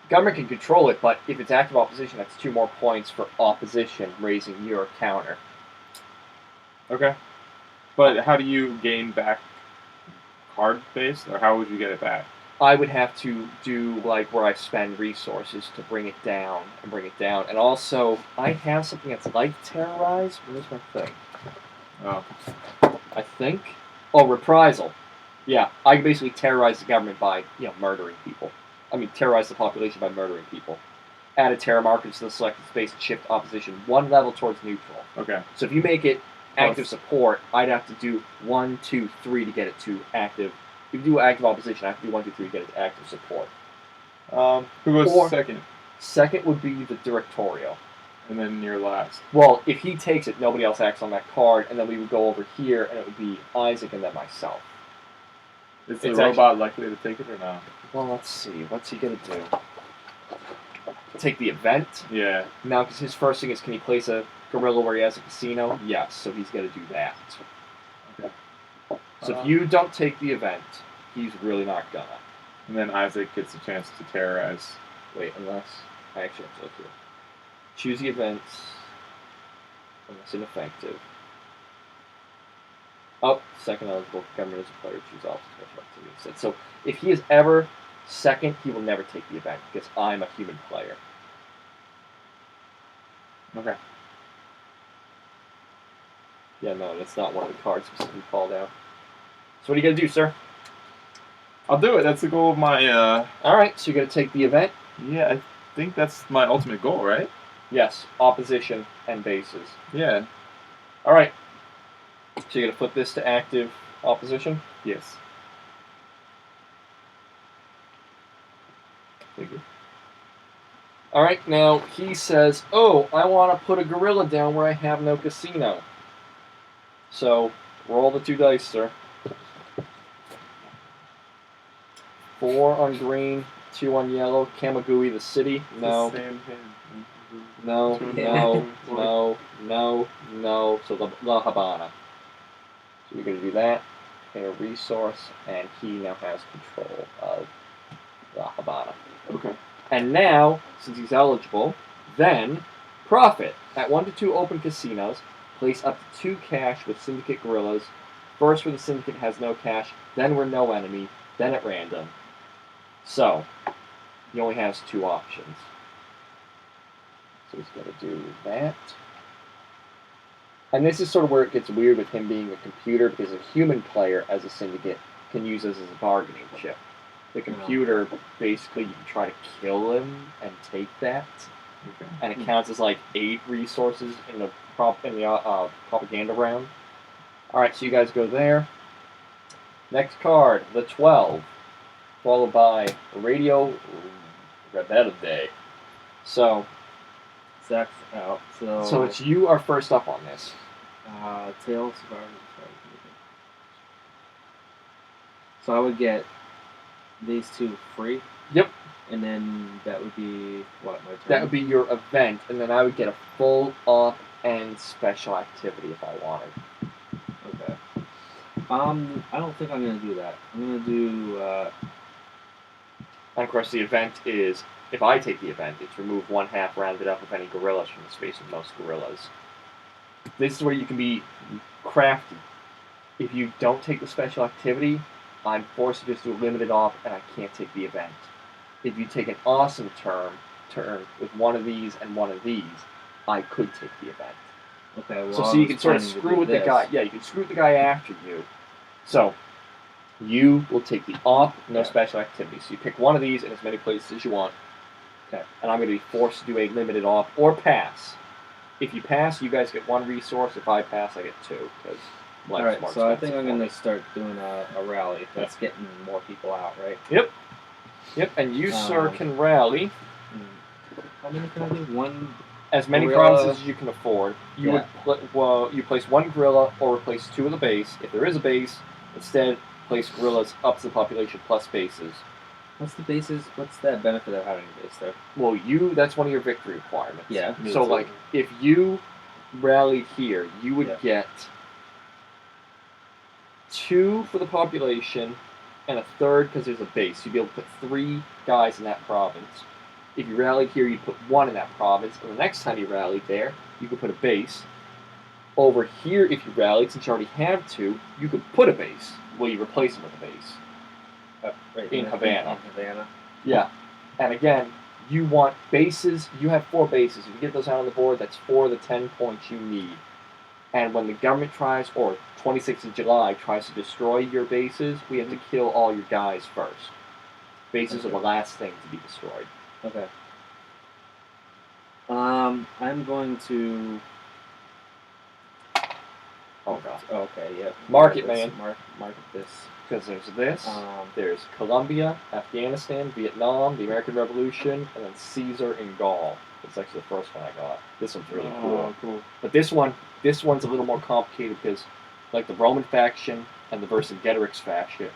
government can control it, but if it's active opposition, that's 2 more points for opposition, raising your counter. Okay. But how do you gain back card base, or how would you get it back? I would have to do like where I spend resources to bring it down and bring it down. And also, I have something that's like terrorize. Where's my thing? Oh. I think. Oh, reprisal. Yeah, I can basically terrorize the government by, murdering people. I mean, terrorize the population by murdering people. Add a terror marker to the selected space and shift opposition 1 level towards neutral. Okay. So if you make it active support, I'd have to do 1, 2, 3 to get it to active. If you do active opposition, I have to do 1, 2, 3 to get it to active support. Who goes second? Second would be the Directorial. And then your last. Well, if he takes it, nobody else acts on that card, and then we would go over here, and it would be Isaac and then myself. Is the robot likely to take it or not? Well, let's see. What's he going to do? Take the event? Yeah. Now, because his first thing is, can he place a gorilla where he has a casino? Yes, so he's going to do that. Okay. So if you don't take the event, he's really not gonna. And then Isaac gets a chance to terrorize. Wait, unless I actually have to look here. Choose the events. Unless ineffective. Oh, second eligible. Government as a player. Choose opposite special activity instead. So if he is ever second, he will never take the event because I'm a human player. Okay. Yeah, no, that's not one of the cards specifically called out. So what are you going to do, sir? I'll do it. That's the goal of my... Alright, so you're going to take the event? Yeah, I think that's my ultimate goal, right? Yes, opposition and bases. Yeah. Alright. So you're going to flip this to active opposition? Yes. Figure. Alright, now he says, oh, I want to put a gorilla down where I have no casino. So, roll the 2 dice, sir. 4 on green, 2 on yellow. Kamagui, the city. No. No, no, no, no, no. So La Habana. So you're going to do that. a resource, and he now has control of the Havana. Okay. And now, since he's eligible, then profit. At 1 to 2 open casinos, place up to 2 cash with syndicate guerrillas. First where the syndicate has no cash, then where no enemy, then at random. So, he only has 2 options. So he's going to do that. And this is sort of where it gets weird with him being a computer, because a human player as a syndicate can use this as a bargaining chip. The computer, basically, you can try to kill him and take that, Okay. and it counts as like 8 resources in the propaganda round. All right, so you guys go there. Next card, the 12, followed by Radio Rebelde. So Zach's out. so it's you are first up on this. Tails. So I would get these 2 free. Yep. And then that would be what, my turn? That would be your event, and then I would get a full up and special activity if I wanted. Okay. I don't think I'm gonna do that. I'm gonna do. And of course, the event is, if I take the event, it's remove 1/2 rounded up of any gorillas from the space of most gorillas. This is where you can be crafty. If you don't take the special activity, I'm forced to just do a limited off, and I can't take the event. If you take an awesome turn with one of these and one of these, I could take the event. Okay. Well, So you can sort of screw with the guy. Yeah, you can screw with the guy after you. So you will take the op, no special activity. So you pick one of these in as many places as you want. Okay. And I'm going to be forced to do a limited op or pass. If you pass, you guys get 1 resource. If I pass, I get 2 because life's Alright, more so I expensive think I'm for gonna me. start doing a rally. That's getting more people out, right? Yep, and you, sir, can rally How many can I do? 1. as many gorilla. provinces as you can afford. You would you place 1 gorilla or replace 2 of the base. If there is a base, instead place gorillas up to the population plus bases. What's the basis? What's that benefit of having a base there? Well, that's one of your victory requirements. Yeah. So, like, if you rallied here, you would get 2 for the population and a 3rd because there's a base. You'd be able to put 3 guys in that province. If you rallied here, you'd put 1 in that province. And the next time you rallied there, you could put a base. Over here, if you rallied, since you already have 2, you could put a base. Well, you replace them with a base. Right In Havana. In Havana. Yeah. And again, you want bases. You have 4 bases. If you get those out on the board, that's 4 of the 10 points you need. And when the government tries, or 26th of July, tries to destroy your bases, we have to kill all your guys first. Bases are the last thing to be destroyed. Okay. I'm going to. Oh, God. Okay, yep. Market, man. Market this. Because there's this, there's Colombia, Afghanistan, Vietnam, the American Revolution, and then Caesar in Gaul. It's actually the first one I got. This one's really cool. Cool. But this one's a little more complicated because, like, the Roman faction and the Vercingetorix faction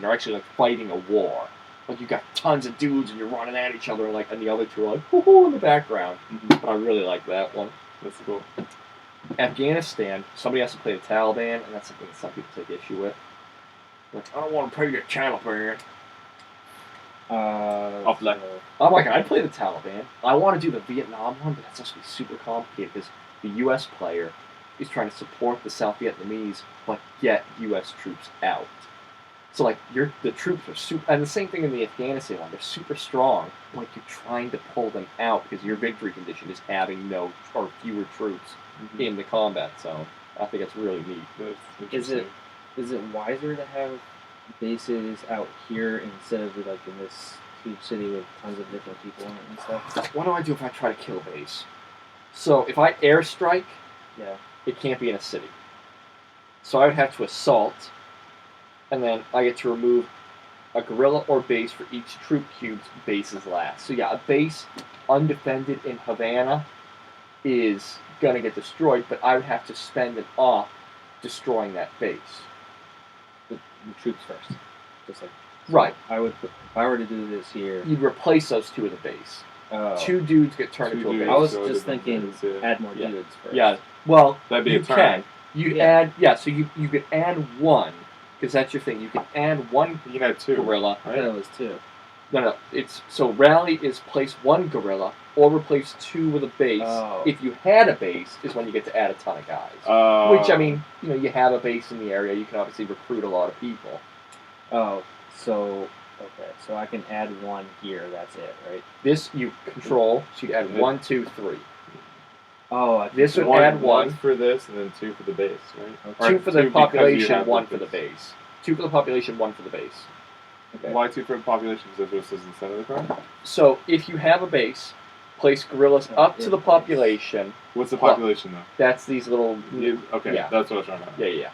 are actually like fighting a war. Like, you got tons of dudes and you're running at each other, and the other two are like, woohoo, in the background. But I really like that one. That's cool. Afghanistan, somebody has to play the Taliban, and that's something that some people take issue with. Like, I don't want to play the Taliban. I'm like, I'd play the Taliban. I want to do the Vietnam one, but that's supposed to be super complicated because the U.S. player is trying to support the South Vietnamese, but get U.S. troops out. So, like, the troops are super, and the same thing in the Afghanistan one. They're super strong. Like, you're trying to pull them out because your victory condition is having no or fewer troops in the combat zone. I think it's really neat. That's Is interesting. it wiser to have bases out here instead of like in this huge city with tons of different people in it and stuff? What do I do if I try to kill a base? So, if I airstrike, Yeah. it can't be in a city. So I would have to assault, and then I get to remove a guerrilla or base for each troop cube's bases last. So yeah, a base undefended in Havana is gonna get destroyed, but I would have to spend an op destroying that base. The troops first. Just like Right. if I were to do this here. You'd replace those 2 with a base. Oh. 2 dudes get turned 2 into a dudes. base. I was So just different thinking things, yeah. add more Yeah. dudes first. Yeah. Well, That'd be you a turn. can. You Yeah. add, so you could add 1, because that's your thing. You can add one You can have two. guerrilla. I thought it was two. No. It's so rally is place one guerrilla or replace two with a base. Oh. If you had a base, is when you get to add a ton of guys. Which I mean, you have a base in the area. You can obviously recruit a lot of people. Oh, so okay, so I can add one here. That's it, right? This you control. So you add 1, 2, 3. Oh, I can This would do add one one. for this, and then two for the base, right? Two Or for the two because you population, have one for the base. Two for the population, one for the base. Okay. Why two for the population? Because that's what says in the center of the card. So if you have a base, place guerrillas up to the population. What's the population though? That's these little. Okay, Yeah. that's what I was talking about. Yeah.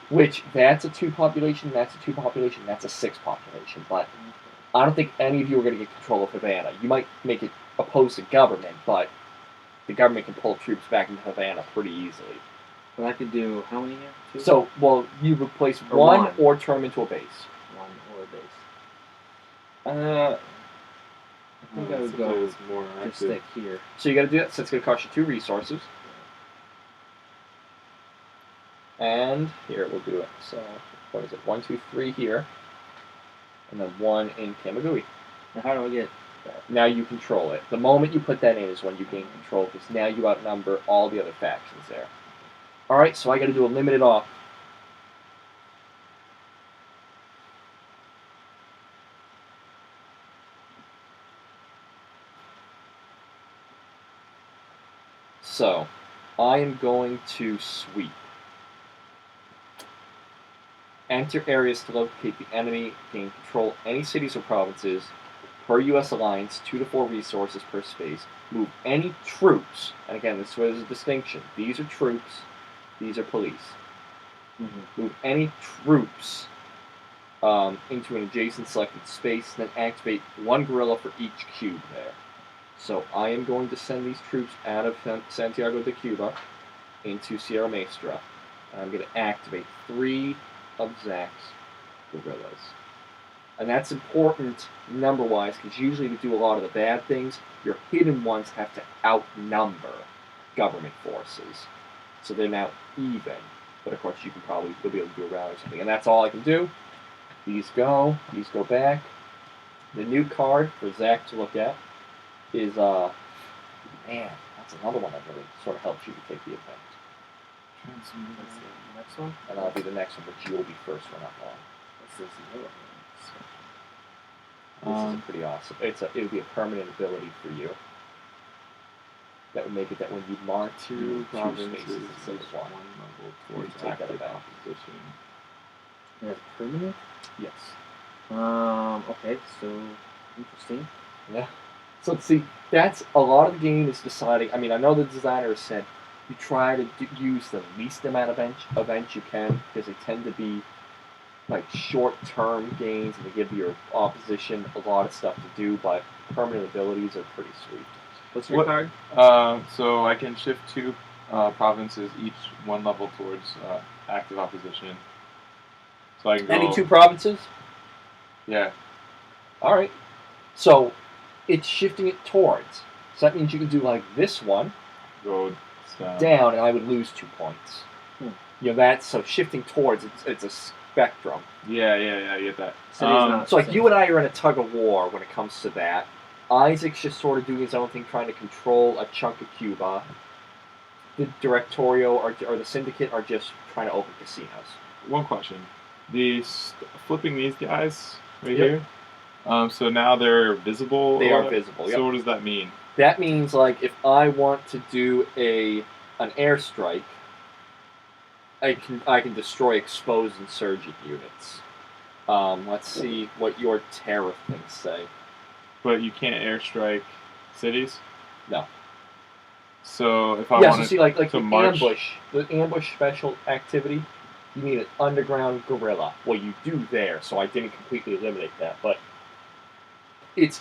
Which that's a 2 population. That's a 2 population. That's a 6 population. But I don't think any of you are going to get control of Havana. You might make it opposed to government, but the government can pull troops back into Havana pretty easily. But I could do how many here? Two? So, well, you replace Or one one. or turn them into a base. One or a base. I think I would go more just active. stick here. So you got to do that. So it's going to cost you 2 resources. And here we'll do it. So what is it? 1, 2, 3 here, and then 1 in Kamagui. Now how do I get that? Now you control it. The moment you put that in is when you gain control, because now you outnumber all the other factions there. All right, so I got to do a limited off. So I am going to sweep. Enter areas to locate the enemy, gain control any cities or provinces per U.S. alliance, 2 to 4 resources per space. Move any troops, and again, this was a distinction. These are troops, these are police. Mm-hmm. Move any troops into an adjacent selected space, then activate 1 guerrilla for each cube there. So I am going to send these troops out of Santiago de Cuba into Sierra Maestra. And I'm going to activate 3 of Zach's guerrillas. And that's important number-wise, because usually to do a lot of the bad things, your hidden ones have to outnumber government forces. So they're now even. But of course you'll be able to do a rally or something. And that's all I can do. These go back. The new card for Zach to look at is, man, that's another one that really sort of helps you to take the event. That's the next one? And I'll be the next one, but you will be first one up on. This is the other one. This is pretty awesome. It would be a permanent ability for you. That would make it that when you mark Two spaces provinces instead of one. level You towards take that active back. opposition. That's permanent? Yes. Okay, so interesting. Yeah. So see, that's a lot of the game is deciding. I mean, I know the designer has said you try to use the least amount of events you can, because they tend to be like short-term games and they give your opposition a lot of stuff to do, but permanent abilities are pretty sweet. What's your card? So I can shift 2 provinces, each 1 level towards active opposition. So I can go. Any 2 provinces? Yeah. All right. So it's shifting it towards. So that means you can do like this one Go down, and I would lose 2 points. Hmm. That's so shifting towards. It's a spectrum. Yeah, I get that. So he's not So like you and I are in a tug of war when it comes to that. Isaac's just sort of doing his own thing, trying to control a chunk of Cuba. The Directorio or the Syndicate are just trying to open casinos. One question: flipping these guys right Yep. here. So now they're visible. They are visible. So Yep. what does that mean? That means like if I want to do an airstrike, I can destroy exposed insurgent units. Let's see what your terror things say. But you can't airstrike cities. No. So if I Yeah, wanted so see, like to the march, ambush special activity, you need an underground guerrilla. Well, you do there, so I didn't completely eliminate that, but it's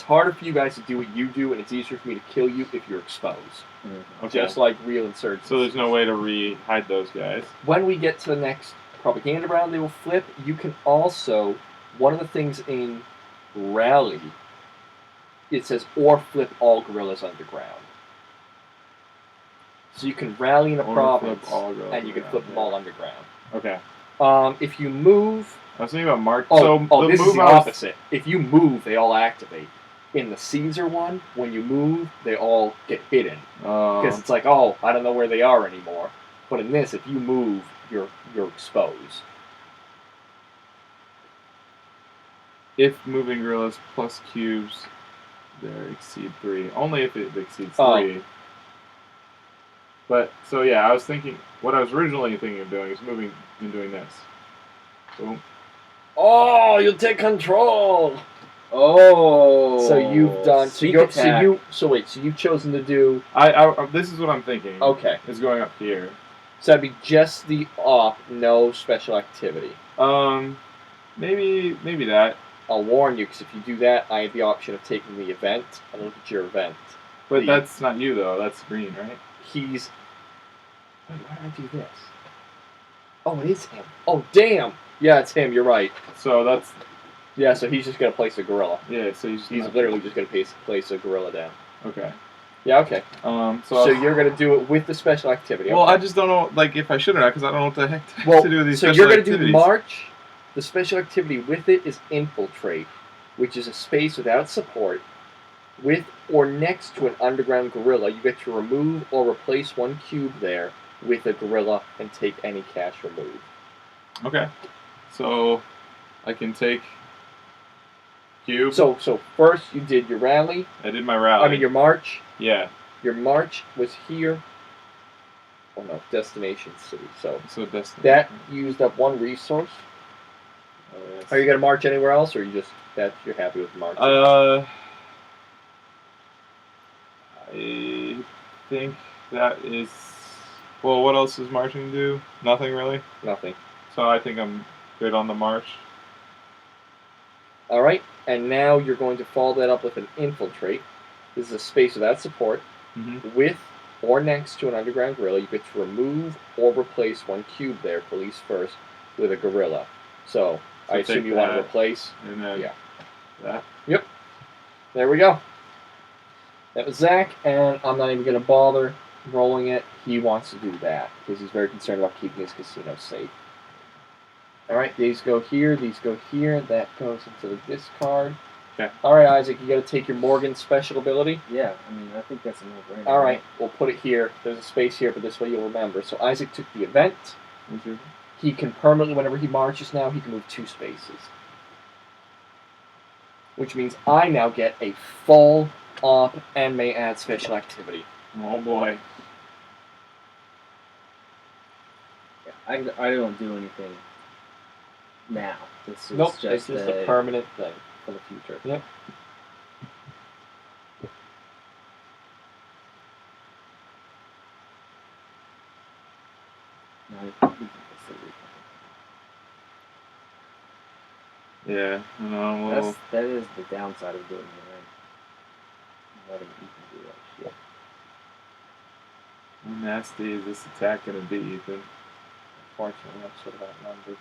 harder for you guys to do what you do, and it's easier for me to kill you if you're exposed. Mm-hmm. okay. Just like real insurgents. So there's no way to hide those guys. When we get to the next propaganda round, they will flip. You can also, one of the things in Rally, it says, or flip all guerrillas underground. So you can rally in a Or province, flip all guerrillas and you can flip them all underground. Okay. If you move, I was thinking about March. oh, so this is move the I was- opposite. If you move, they all activate. In the Caesar one, when you move, they all get hidden because it's like, oh, I don't know where they are anymore. But in this, if you move, you're exposed. if moving gorillas plus cubes there exceed 3. Only if it exceeds 3. Oh. But, so yeah, I was thinking, what I was originally thinking of doing is moving and doing this. Boom. Oh, you take control. Oh. So you've done. So sneak you're. attack. So wait. So you've chosen to do. This is what I'm thinking. Okay. Is going up here. So that'd be just the op, no special activity. Maybe that. I'll warn you, because if you do that, I have the option of taking the event and look at your event. But that's not you though. That's green, right? He's. Wait, why did I do this? Oh, it is him. Oh, damn. Yeah, it's him. You're right. So that's. Yeah, so he's just gonna place a gorilla. Yeah. So he's literally just gonna place a gorilla down. Okay. Yeah. Okay. So you're gonna do it with the special activity. Well, okay. I just don't know, like, if I should or not, because I don't know what the heck Well, to do with these so special you're gonna activities. do March. The special activity with it is infiltrate, which is a space without support, with or next to an underground gorilla. You get to remove or replace one cube there with a gorilla and take any cash removed. Okay. So I can take cube. So first you did your rally. I did my rally. I mean your march. Yeah. Your march was here. Oh no, destination city. So that's that used up one resource. Oh, yes. Are you gonna march anywhere else, or you're happy with the march? I think that is. Well, what else does marching do? Nothing really. Nothing. So I think I'm good on the march. All right, and now you're going to follow that up with an infiltrate. This is a space without support, with or next to an underground gorilla. You get to remove or replace one cube there, police first, with a gorilla. So I assume you want to replace. And then that. Yep. There we go. That was Zach, and I'm not even going to bother rolling it. He wants to do that because he's very concerned about keeping his casino safe. All right, these go here, these go here. That goes into the discard. Okay. All right, Isaac, you got to take your Morgan special ability. Yeah, I mean, I think that's a no-brainer. All right, we'll put it here. There's a space here, but this way you'll remember. So Isaac took the event. He can permanently, whenever he marches now, he can move 2 spaces. Which means I now get a full op and may add special activity. Oh boy. Yeah, I don't do anything now. This is Nope, just it's just a permanent thing for the future. Yep. Yeah, no, well, that is the downside of doing it, right? Letting Ethan do that shit. how nasty is this attack gonna be, Ethan? Unfortunately, I'm sort of outnumbered.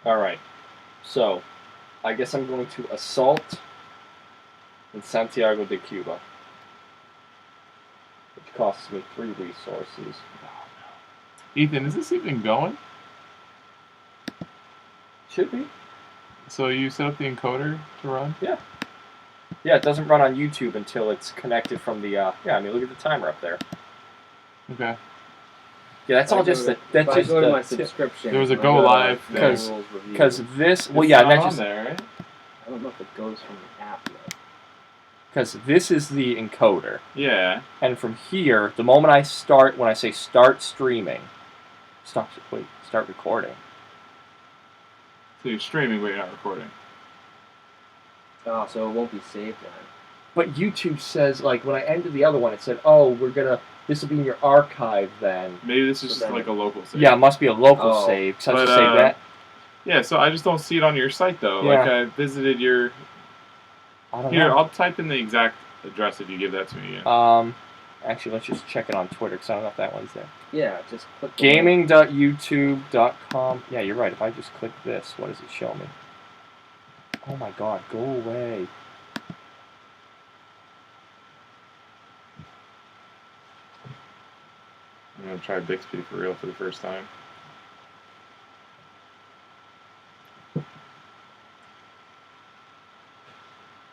All right, so I guess I'm going to assault in Santiago de Cuba, which costs me 3 resources. Ethan, is this even going? Should be. So you set up the encoder to run? Yeah. Yeah, it doesn't run on YouTube until it's connected from the. Yeah, I mean, look at the timer up there. Okay. Yeah, that's all just the. That's If just I go to my the. subscription. There was a I go go to live Final thing. Rules Review. Because this. Well, It's yeah, not that's on just. there, right? I don't know if it goes from the app yet. Because this is the encoder. Yeah. And from here, the moment I start, when I say start streaming, start recording. So you're streaming, but you're not recording. Oh, so it won't be saved then. But YouTube says, like, when I ended the other one, it said, oh, this will be in your archive then. Maybe this is So just then- like a local save. Yeah, it must be a local Oh. save, because I have But, to save that. Yeah, so I just don't see it on your site though. Yeah. Like I visited your. I don't Here, know. I'll type in the exact address if you give that to me again. Actually, let's just check it on Twitter because I don't know if that one's there. Yeah, just click the link. Gaming.youtube.com. Yeah, you're right. If I just click this, what does it show me? Oh my god, go away. I'm gonna try Bixby for real for the first time.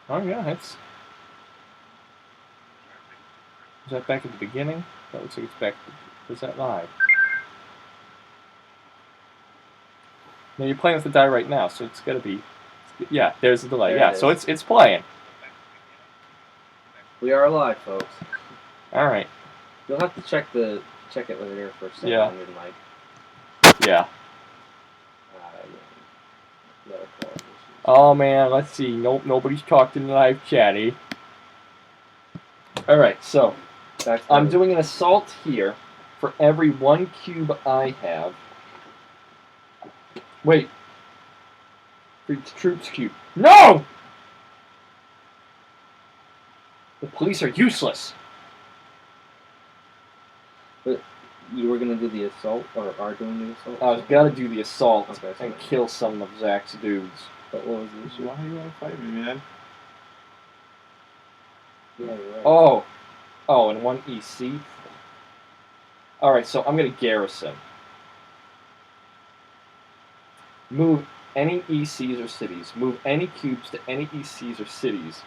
Oh yeah, it's. Is that back at the beginning? That looks like it's back. Is that live? No, you're playing with the die right now, so it's gotta be. Yeah, there's the delay. There Yeah, it so is. it's playing. We are live, folks. All right. You'll have to check it later for a second Yeah. on your mic. Yeah. Yeah, quality issues. Oh man, let's see. Nope, nobody's talked in the live chatty. All right, so Back to I'm the- doing an assault here for every 1 cube I have. Wait. For each troops cube. No! The police are useless. You were gonna do the assault, or are doing the assault? I was gonna do the assault Okay, and sorry. kill some of Zach's dudes. But what was the issue? Why do you want to fight me, man? Yeah, you're right. Oh, and 1 EC. Alright, so I'm gonna garrison. Move any ECs or cities. Move any cubes to any ECs or cities.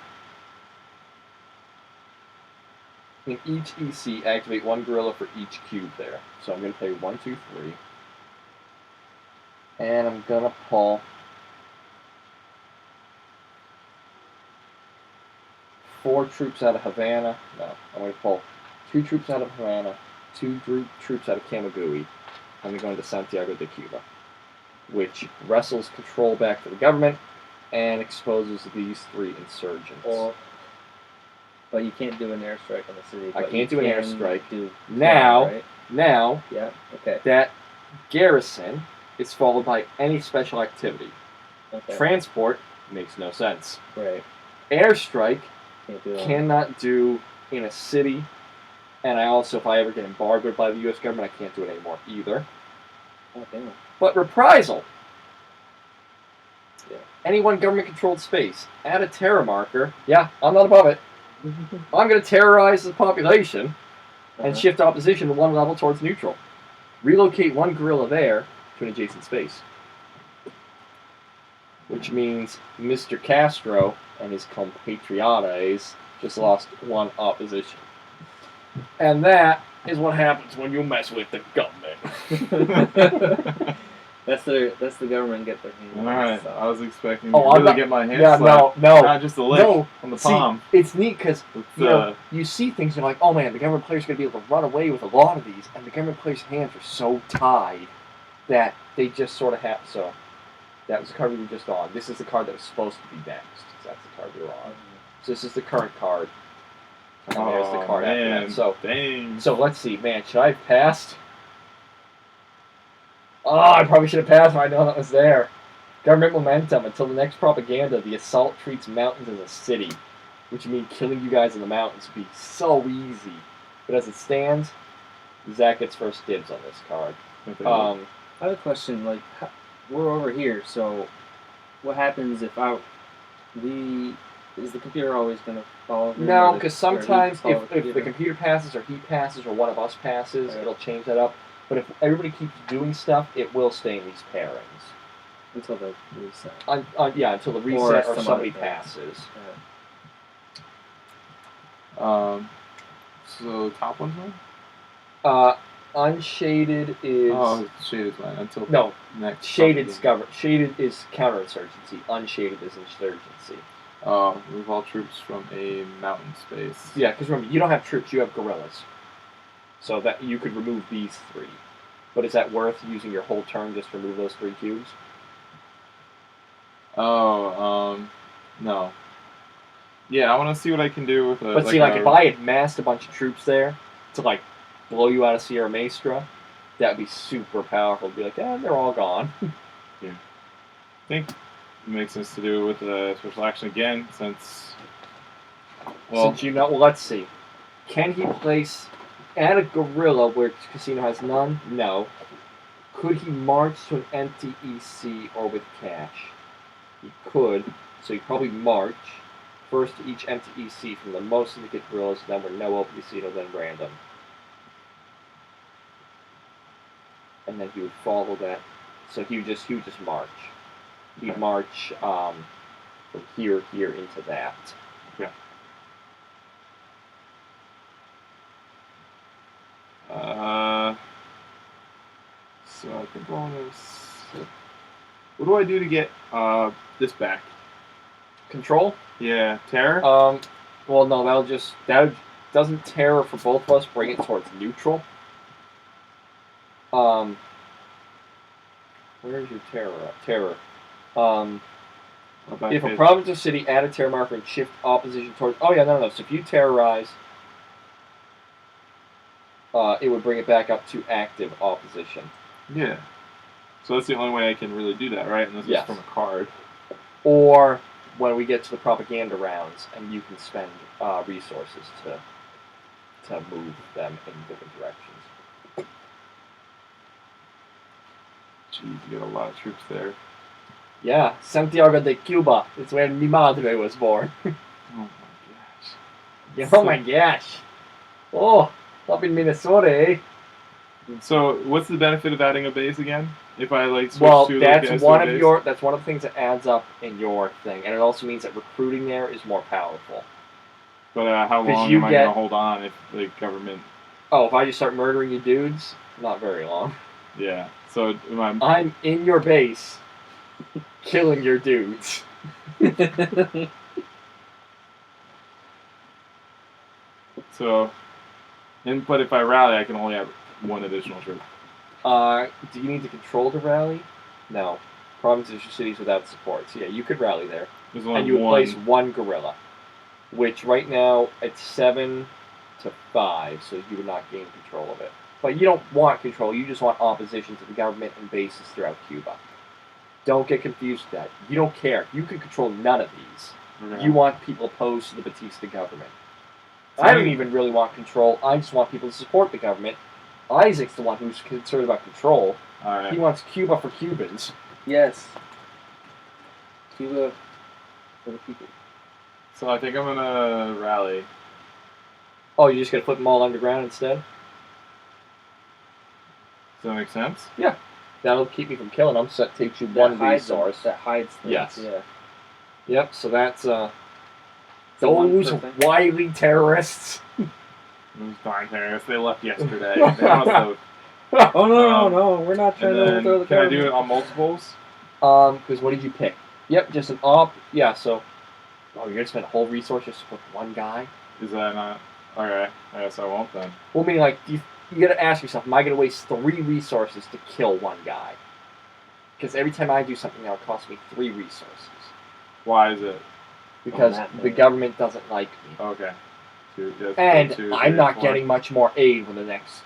In each EC, activate 1 gorilla for each cube there. So I'm going to play 1, 2, 3. And I'm going to pull 4 troops out of Havana. No, I'm going to pull 2 troops out of Havana, 2 troops out of Camagüey. I'm going to go into Santiago de Cuba, which wrestles control back to the government and exposes these 3 insurgents. But you can't do an airstrike on the city. I but can't you do an can airstrike. Do Now, right? Now, Yeah. Okay. that garrison is followed by any special activity. Okay. Transport makes no sense. Right. Airstrike Can't do that. cannot do in a city, and I also, if I ever get embargoed by the U.S. government, I can't do it anymore either. Oh, damn. But reprisal. Yeah. Any one government-controlled space. Add a terror marker. Yeah, I'm not above it. I'm going to terrorize the population and shift opposition to 1 level towards neutral. Relocate 1 guerrilla there to an adjacent space. Which means Mr. Castro and his compatriots just lost 1 opposition. And that is what happens when you mess with the government. That's the government get their hands. Alright, So. I was expecting Oh, to I'm really not- get my hands yeah, slapped. no. Not just a lick No. on the See, palm. it's neat because It's, you see things, you're like, oh man, the government player's going to be able to run away with a lot of these, and the government player's hands are so tied that they just sort of have. So, that was the card we were just on. This is the card that was supposed to be next. So that's the card we were on. So this is the current card. And there's the card after man. that. So, Dang. so let's see, man, should I have passed? Oh, I probably should have passed when I know that was there. Government momentum. Until the next propaganda, the assault treats mountains as a city, which means killing you guys in the mountains would be so easy. But as it stands, Zach gets first dibs on this card. I have a question. Like, we're over here, so what happens if is the computer always going to follow him? No, or because he sometimes follow if the computer passes or he passes or one of us passes, Right. it'll change that up. But if everybody keeps doing stuff, it will stay in these pairings. until the reset. Yeah, until the reset or some somebody other thing. passes. So top one's mine? Unshaded is Oh, shaded's mine. Until no. next. Shaded propaganda. Shaded is counterinsurgency. Unshaded is insurgency. Move all troops from a mountain space. Yeah, because remember, you don't have troops; you have guerrillas. So that you could remove these 3. But is that worth using your whole turn just to remove those 3 cubes? No. Yeah, I want to see what I can do with a. But see, like if I had massed a bunch of troops there to like blow you out of Sierra Maestra, that would be super powerful. It'd be like, they're all gone. think it makes sense to do it with a special action again, since. Since you know, well, let's see. Can he place at a gorilla where casino has none? No. Could he march to an empty EC or with cash? He could. So he'd probably march first to each empty EC from the most syndicate gorillas, then with no open casino, then random. And then he would follow that. So he would just march. He'd march from here into that. Yeah. So I can bonus. What do I do to get this back? Control? Yeah, terror. Well, no, that doesn't terror for both of us bring it towards neutral. Where's your terror? Terror. If a province or city add a terror marker and shift opposition towards. Oh yeah, no. So if you terrorize, it would bring it back up to active opposition. Yeah. So that's the only way I can really do that, right? And this is from a card. Or when we get to the propaganda rounds, and you can spend resources to move them in different directions. Jeez, you got a lot of troops there. Yeah, Santiago de Cuba is where mi madre was born. Oh my gosh. Yeah, oh my gosh. Oh, up in Minnesota, eh? So, what's the benefit of adding a base again? If I switch to that's one of the things that adds up in your thing, and it also means that recruiting there is more powerful. But how long am I going to hold on if the government? Oh, if I just start murdering you dudes, not very long. Yeah. So I'm in your base, killing your dudes. So, but if I rally, I can only have one additional troop. Do you need to control the rally? No. Provinces or cities without support. So yeah, you could rally there. And you would place one guerrilla. Which right now, it's 7 to 5, so you would not gain control of it. But you don't want control, you just want opposition to the government and bases throughout Cuba. Don't get confused with that. You don't care. You can control none of these. Okay. You want people opposed to the Batista government. I don't even really want control. I just want people to support the government. Isaac's the one who's concerned about control. All right. He wants Cuba for Cubans. Yes. Cuba for the people. So I think I'm going to rally. Oh, you're just going to put them all underground instead? Does that make sense? Yeah. That'll keep me from killing them, so that takes you one resource. That hides things. Yes. Yeah. Yep, so that's those wily terrorists. Those darn terrorists, they left yesterday. They must have. Oh, no, we're not trying to overthrow the government. Can I do it on multiples? Because what did you pick? Yep, just an op. Yeah, so. Oh, you're going to spend a whole resource just to put one guy? Is that not. Okay, I guess I won't then. Well, I mean, like, you got to ask yourself, am I going to waste 3 resources to kill one guy? Because every time I do something now, it costs me 3 resources. Why is it? Because the government doesn't like me. Okay. I'm not getting much more aid when the next,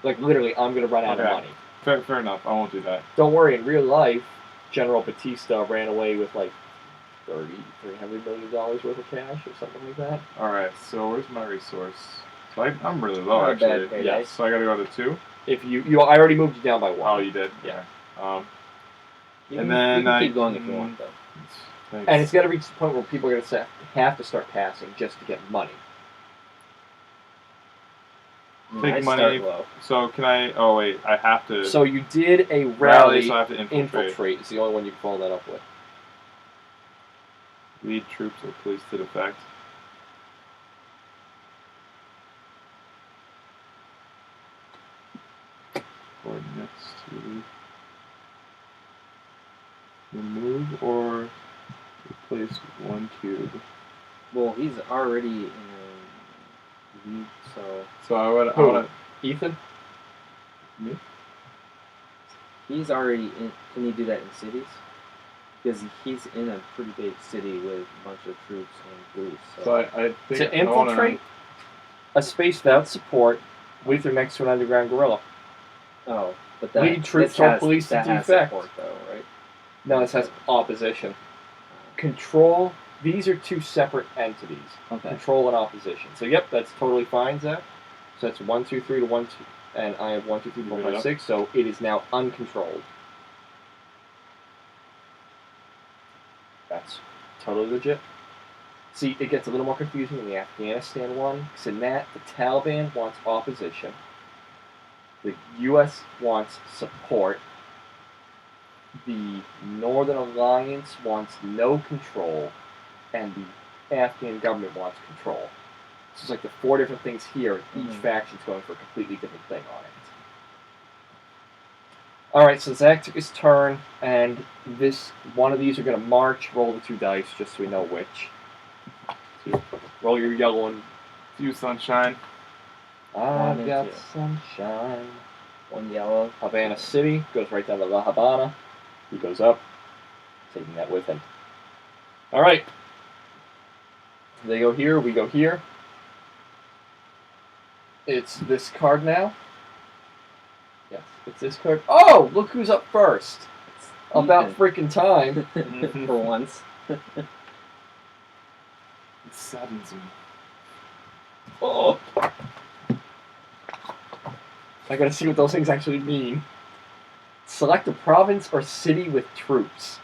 literally, I'm going to run out of money. Fair enough. I won't do that. Don't worry. In real life, General Batista ran away with $300 million worth of cash or something like that. All right. So where's my resource? So I'm really low actually. Yeah. So I got to go to 2. If I already moved you down by 1. Oh, you did. Yeah. You can keep going if you want, though. Thanks. And it's got to reach the point where people are going to have to start passing just to get money. Take money. So can I? Oh wait, I have to. So you did a rally. So I have to infiltrate. It's the only one you can follow that up with. Lead troops or police to defect. Coordinates to remove or replace 1 cube. Well, he's already in a lead, so. So I want to. Ethan? Me? He's already in. Can you do that in cities? Because he's in a pretty big city with a bunch of troops and police. So I think to infiltrate a space without support with or next to an underground gorilla. Oh, but that lead troops or police to defect. Support, though, right? No, this has opposition. Control. These are two separate entities. Okay. Control and opposition. So yep, that's totally fine, Zach. So that's 1, 2, 3 to 1, 2, and I have 1, 2, 3, 4, 5, 6. So it is now uncontrolled. That's totally legit. See, it gets a little more confusing in the Afghanistan one, because in that, the Taliban wants opposition, the U.S. wants support, the Northern Alliance wants no control, and the Afghan government wants control. So it's like the 4 different things here, and each faction's going for a completely different thing on it. Alright, so Zach took his turn, and one of these are going to march. Roll the 2 dice, just so we know which. Roll your yellow one. You sunshine. I've got sunshine. 1 yellow. Havana City goes right down to La Habana. He goes up, taking that with him. Alright. They go here, we go here. It's this card now. Yes, it's this card. Oh, look who's up first. About freaking time. For once. It saddens me. Oh. I gotta see what those things actually mean. Select a province or city with troops.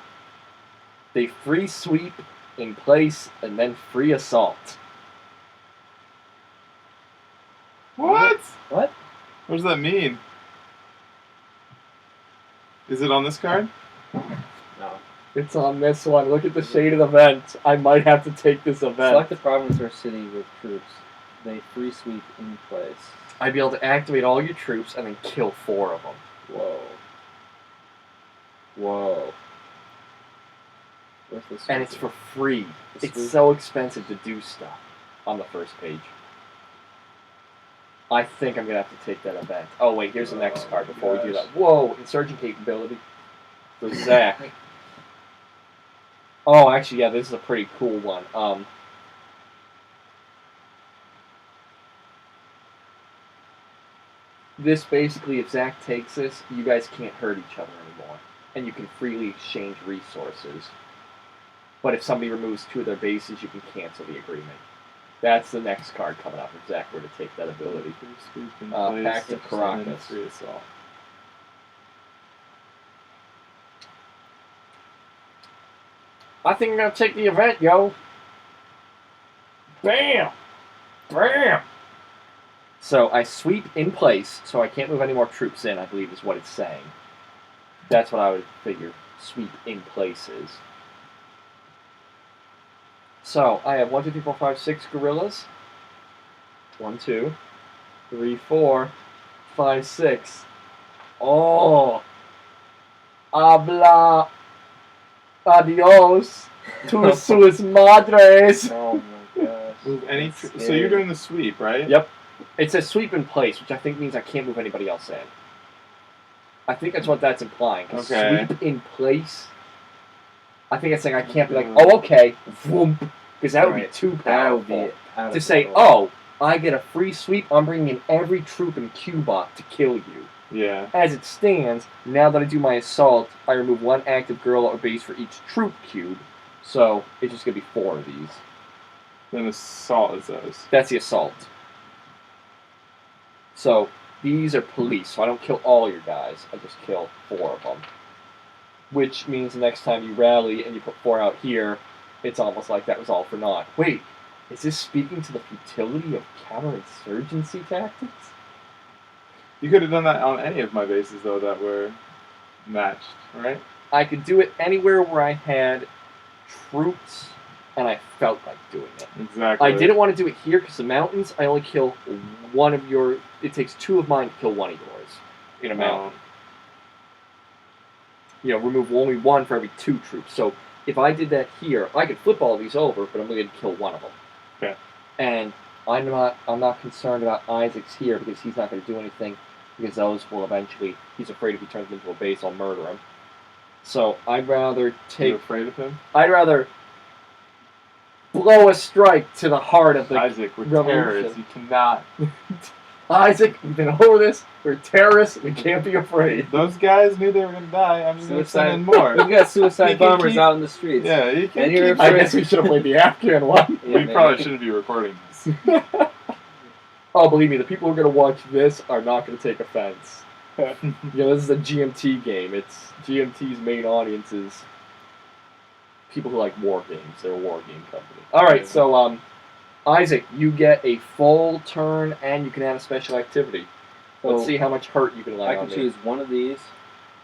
They free sweep in place and then free assault. What? What? What does that mean? Is it on this card? No. It's on this one. Look at the shaded event. I might have to take this event. Select a province or city with troops. They free sweep in place. I'd be able to activate all your troops and then kill 4 of them. Whoa. Whoa. Where's this And one? it's for free. The It's sweep? so expensive to do stuff on the first page. I think I'm going to have to take that event. Oh, wait, here's the next card before we do that. Whoa, insurgent capability for Zach. Oh, actually, yeah, this is a pretty cool one. This basically, if Zach takes this, you guys can't hurt each other anymore. And you can freely exchange resources. But if somebody removes 2 of their bases, you can cancel the agreement. That's the next card coming up if Zach were to take that ability. Pact of Caracas. Free assault. I think I'm going to take the event, yo. Bam! Bam! So I sweep in place, so I can't move any more troops in, I believe is what it's saying. That's what I would figure sweep in place is. So I have 1, 2, 3, 4, 5, 6 guerrillas. 1, 2, 3, 4, 5, 6. Oh! Habla. Adios. To sus madres. Oh my gosh. Move any. That's So you're scary. doing the sweep, right? Yep. It says sweep in place, which I think means I can't move anybody else in. I think that's what that's implying. 'Cause Okay. sweep in place. I think it's saying I can't be like, oh, okay, vroom, because that would be Right. too That would powerful. be out of To say, control. oh, I get a free sweep, I'm bringing in every troop in Cuba to kill you. Yeah. As it stands, now that I do my assault, I remove 1 active guerrilla or base for each troop cube, so it's just going to be 4 of these. Then assault is those. That's the assault. So these are police, so I don't kill all your guys, I just kill 4 of them. Which means the next time you rally and you put 4 out here, it's almost like that was all for naught. Wait, is this speaking to the futility of counterinsurgency tactics? You could have done that on any of my bases though that were matched, right? I could do it anywhere where I had troops and I felt like doing it. Exactly. I didn't want to do it here because the mountains, I only kill 1 of your... It takes 2 of mine to kill 1 of yours in a mountain. You know, remove only 1 for every 2 troops. So if I did that here, I could flip all these over, but I'm going to kill 1 of them. Okay. And I'm not concerned about Isaac's here because he's not going to do anything because those will eventually... He's afraid if he turns them into a base, I'll murder him. So I'd rather take... You're afraid of him? I'd rather blow a strike to the heart of the Isaac, we're revolution. terrorists. You cannot. Isaac, we've been over this. We're terrorists. We can't be afraid. Those guys knew they were gonna die. I'm just gonna send in Suicide. more. We've got You suicide can bombers keep- out in the streets. Yeah, you can And you're keep- I guess we should have played the Afghan one. Yeah, we man. probably shouldn't be recording this. Oh, believe me, the people who are going to watch this are not going to take offense. This is a GMT game. It's GMT's main audience is people who like war games. They're a war game company. All right, so Isaac, you get a full turn, and you can add a special activity. Let's So see how much hurt you can lay I on can me. choose one of these.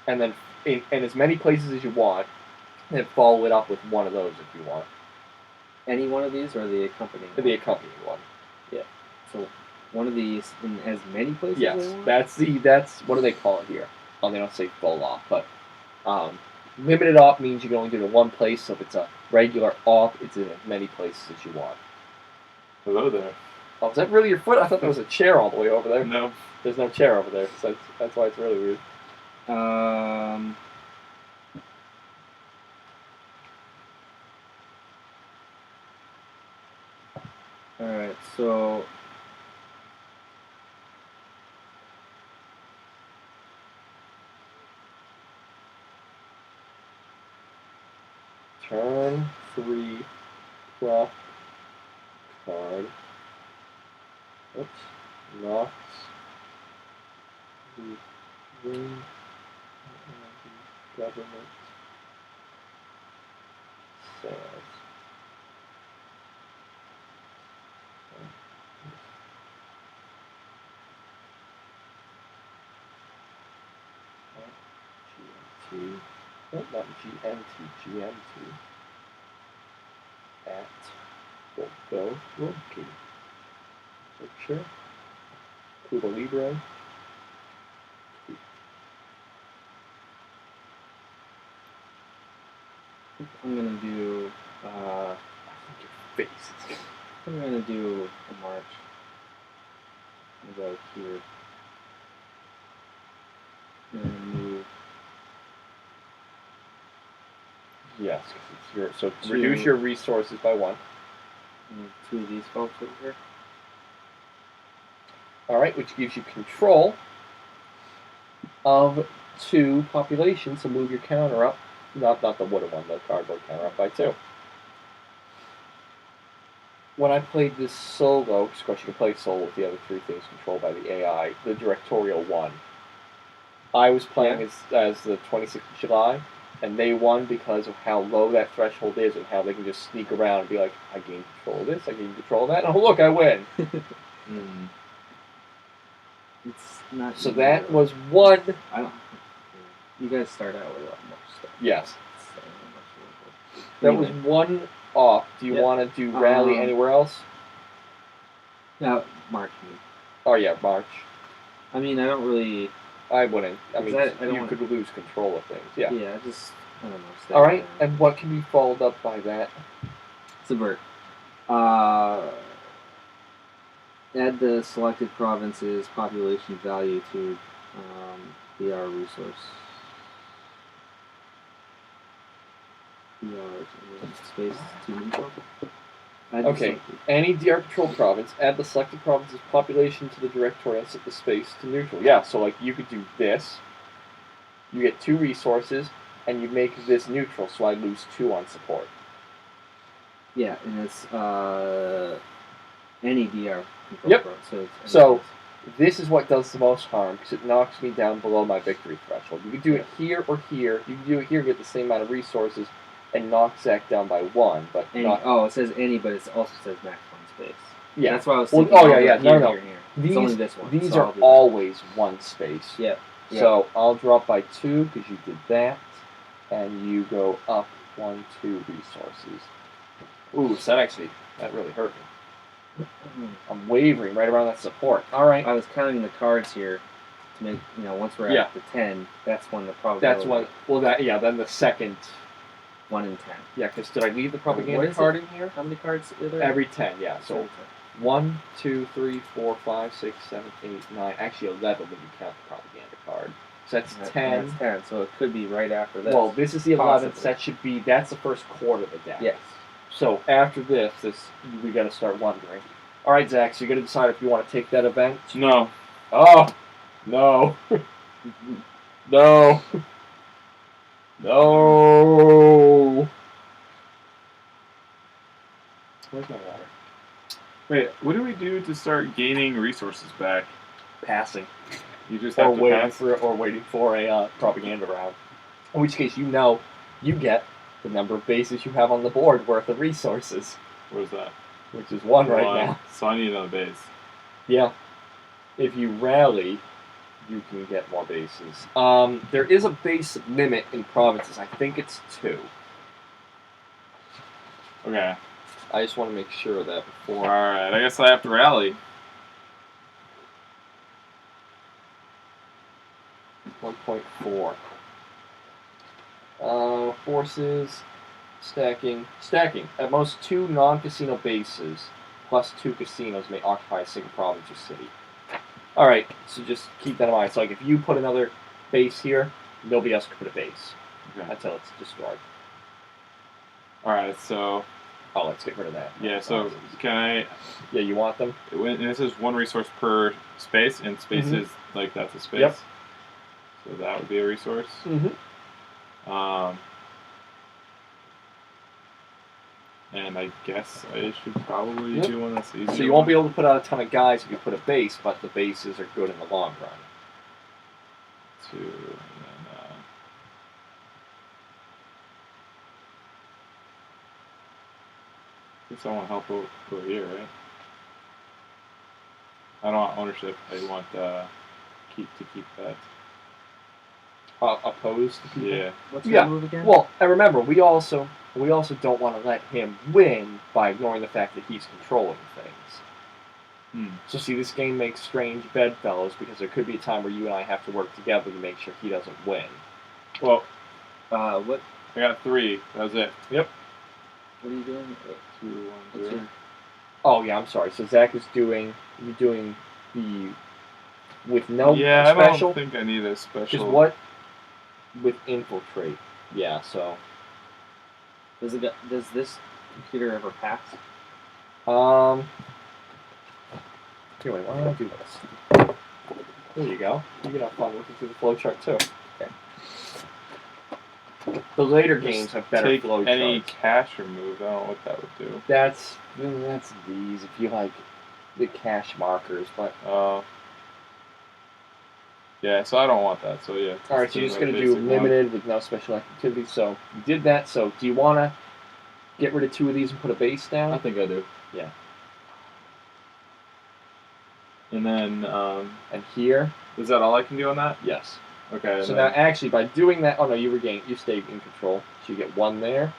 And then in as many places as you want, and follow it up with one of those if you want. Any one of these or the accompanying The one? accompanying one. So one of these in as many places Yes, as I want? that's what do they call it here? Oh, they don't say full op, but limited op means you can only do it in one place. So if it's a regular op, it's in as many places as you want. Hello there. Oh, is that really your foot? I thought there was a chair all the way over there. No. There's no chair over there, so that's why it's really weird. Alright, so Turn 3, drop card. Oops, knocks the ring the government says. GMT. Oh, not GMT, GMT. At Go Roadkey. Picture. Cuba Libre. I'm gonna do Face. I'm gonna do a march. I'm gonna go here. And move Yes, 'cause it's your so Two. reduce your resources by 1. two of these folks over here. All right, which gives you control of 2 populations. So move your counter up, not the wooden one, the cardboard counter up by 2. When I played this solo, because of course you can play solo with the other 3 things controlled by the AI, the directorial one. I was playing as the 26th of July, and they won because of how low that threshold is and how they can just sneak around and be like, I gained control of this, I gained control of that, and oh look, I win. It's not. So easy, that really. was 1. I don't. You guys start out with a lot more stuff. Yes. So much That was Anyway. 1 off. Do you Yep. want to do rally anywhere else? Now, March me. Oh yeah, March. I mean, I don't really. I wouldn't. I mean, I don't you want- could lose control of things. Yeah. Yeah, just I don't know. Stay All right. there. And what can be followed up by that? Subvert. Add the selected province's population value to BR resource. BR space to neutral. Add the Okay. selected- Any DR controlled province, add the selected province's population to the directory and set the space to neutral. Yeah. So like you could do this. You get 2 resources, and you make this neutral. So I lose 2 on support. Yeah, and it's any DR control Yep. province. So, it's So, this is what does the most harm because it knocks me down below my victory threshold. You could do it here or here. You can do it here and get the same amount of resources and knock Zach down by 1, but any, not. oh, it says any, but it also says max one space. Yeah. That's why I was Well, thinking. oh, I'll yeah, do yeah. it No, here, no. here, here. It's only this one. These so are I'll do that. always 1 space. Yep. Yep. So I'll drop by 2 because you did that, and you go up 1, 2 resources. Ooh, so that really hurt me. I'm wavering right around that support. All right. I was counting the cards here to make, once we're Yeah. at the 10, that's when the probability. That's one. Well, then the second. 1 in 10. Yeah, because did I leave the What propaganda is card it? in here? How many cards are there? Every 10, yeah. So Every 1, 2, 3, 4, 5, 6, 7, 8, 9. Actually 11 when you count the propaganda card. So that's 10. 10. That's 10, so it could be right after this. Well, this is the 11th. Possibly. That should be. That's the first quarter of the deck. Yes. So after this we got to start wondering. All right, Zach. So you're gonna decide if you want to take that event. No. Oh, no, no, no. Where's my water? Wait, what do we do to start gaining resources back? Passing. You just Or have to waiting pass? for a propaganda round. In which case, you know, you get the number of bases you have on the board worth of resources, What is that? which is one right One. now. So I need another base. Yeah. If you rally, you can get more bases. There is a base limit in provinces. I think it's 2. Okay. I just want to make sure of that before. Alright, I guess I have to rally. 1.4. Forces, stacking. At most 2 non-casino bases plus 2 casinos may occupy a single province or city. Alright, so just keep that in mind. So like if you put another base here, nobody else can put a base Okay. until it's destroyed. Alright, so Oh, let's get rid of that. yeah, so can I? Yeah, you want them? And this is 1 resource per space, and space is like that's a space. Yep. So that would be a resource. Mm-hmm. And I guess I should probably Yep. do one that's easier. So you won't be able to put out a ton of guys if you put a base, but the bases are good in the long run. 2, and then I guess I want help over here, right? I don't want ownership. I want keep that. Opposed to people. Yeah. What's Yeah. your move again? Well, and remember, we also don't want to let him win by ignoring the fact that he's controlling things. So see, this game makes strange bedfellows because there could be a time where you and I have to work together to make sure he doesn't win. Well, what I got 3. That was it. Yep. what are you doing? 2, 1, What's 0. your Oh yeah, I'm sorry. So Zach is doing the with no Yeah, I special. don't think I need a special. Because what with infiltrate? Yeah. So does this computer ever pass? Here, wait, why don't I do this? There you go. You can have fun looking through the flowchart too. Okay. The later games have better Take flowcharts. any cache removed. I don't know what that would do. That's these. If you like the cache markers, but yeah. So I don't want that. So yeah. all right. So you're just gonna do limited with no special activity. So you did that. So do you want to get rid of 2 of these and put a base down? I think I do. Yeah. And then And here, is that all I can do on that? yes. Okay. So now, actually, by doing that, oh no, you stay in control. So you get 1 there,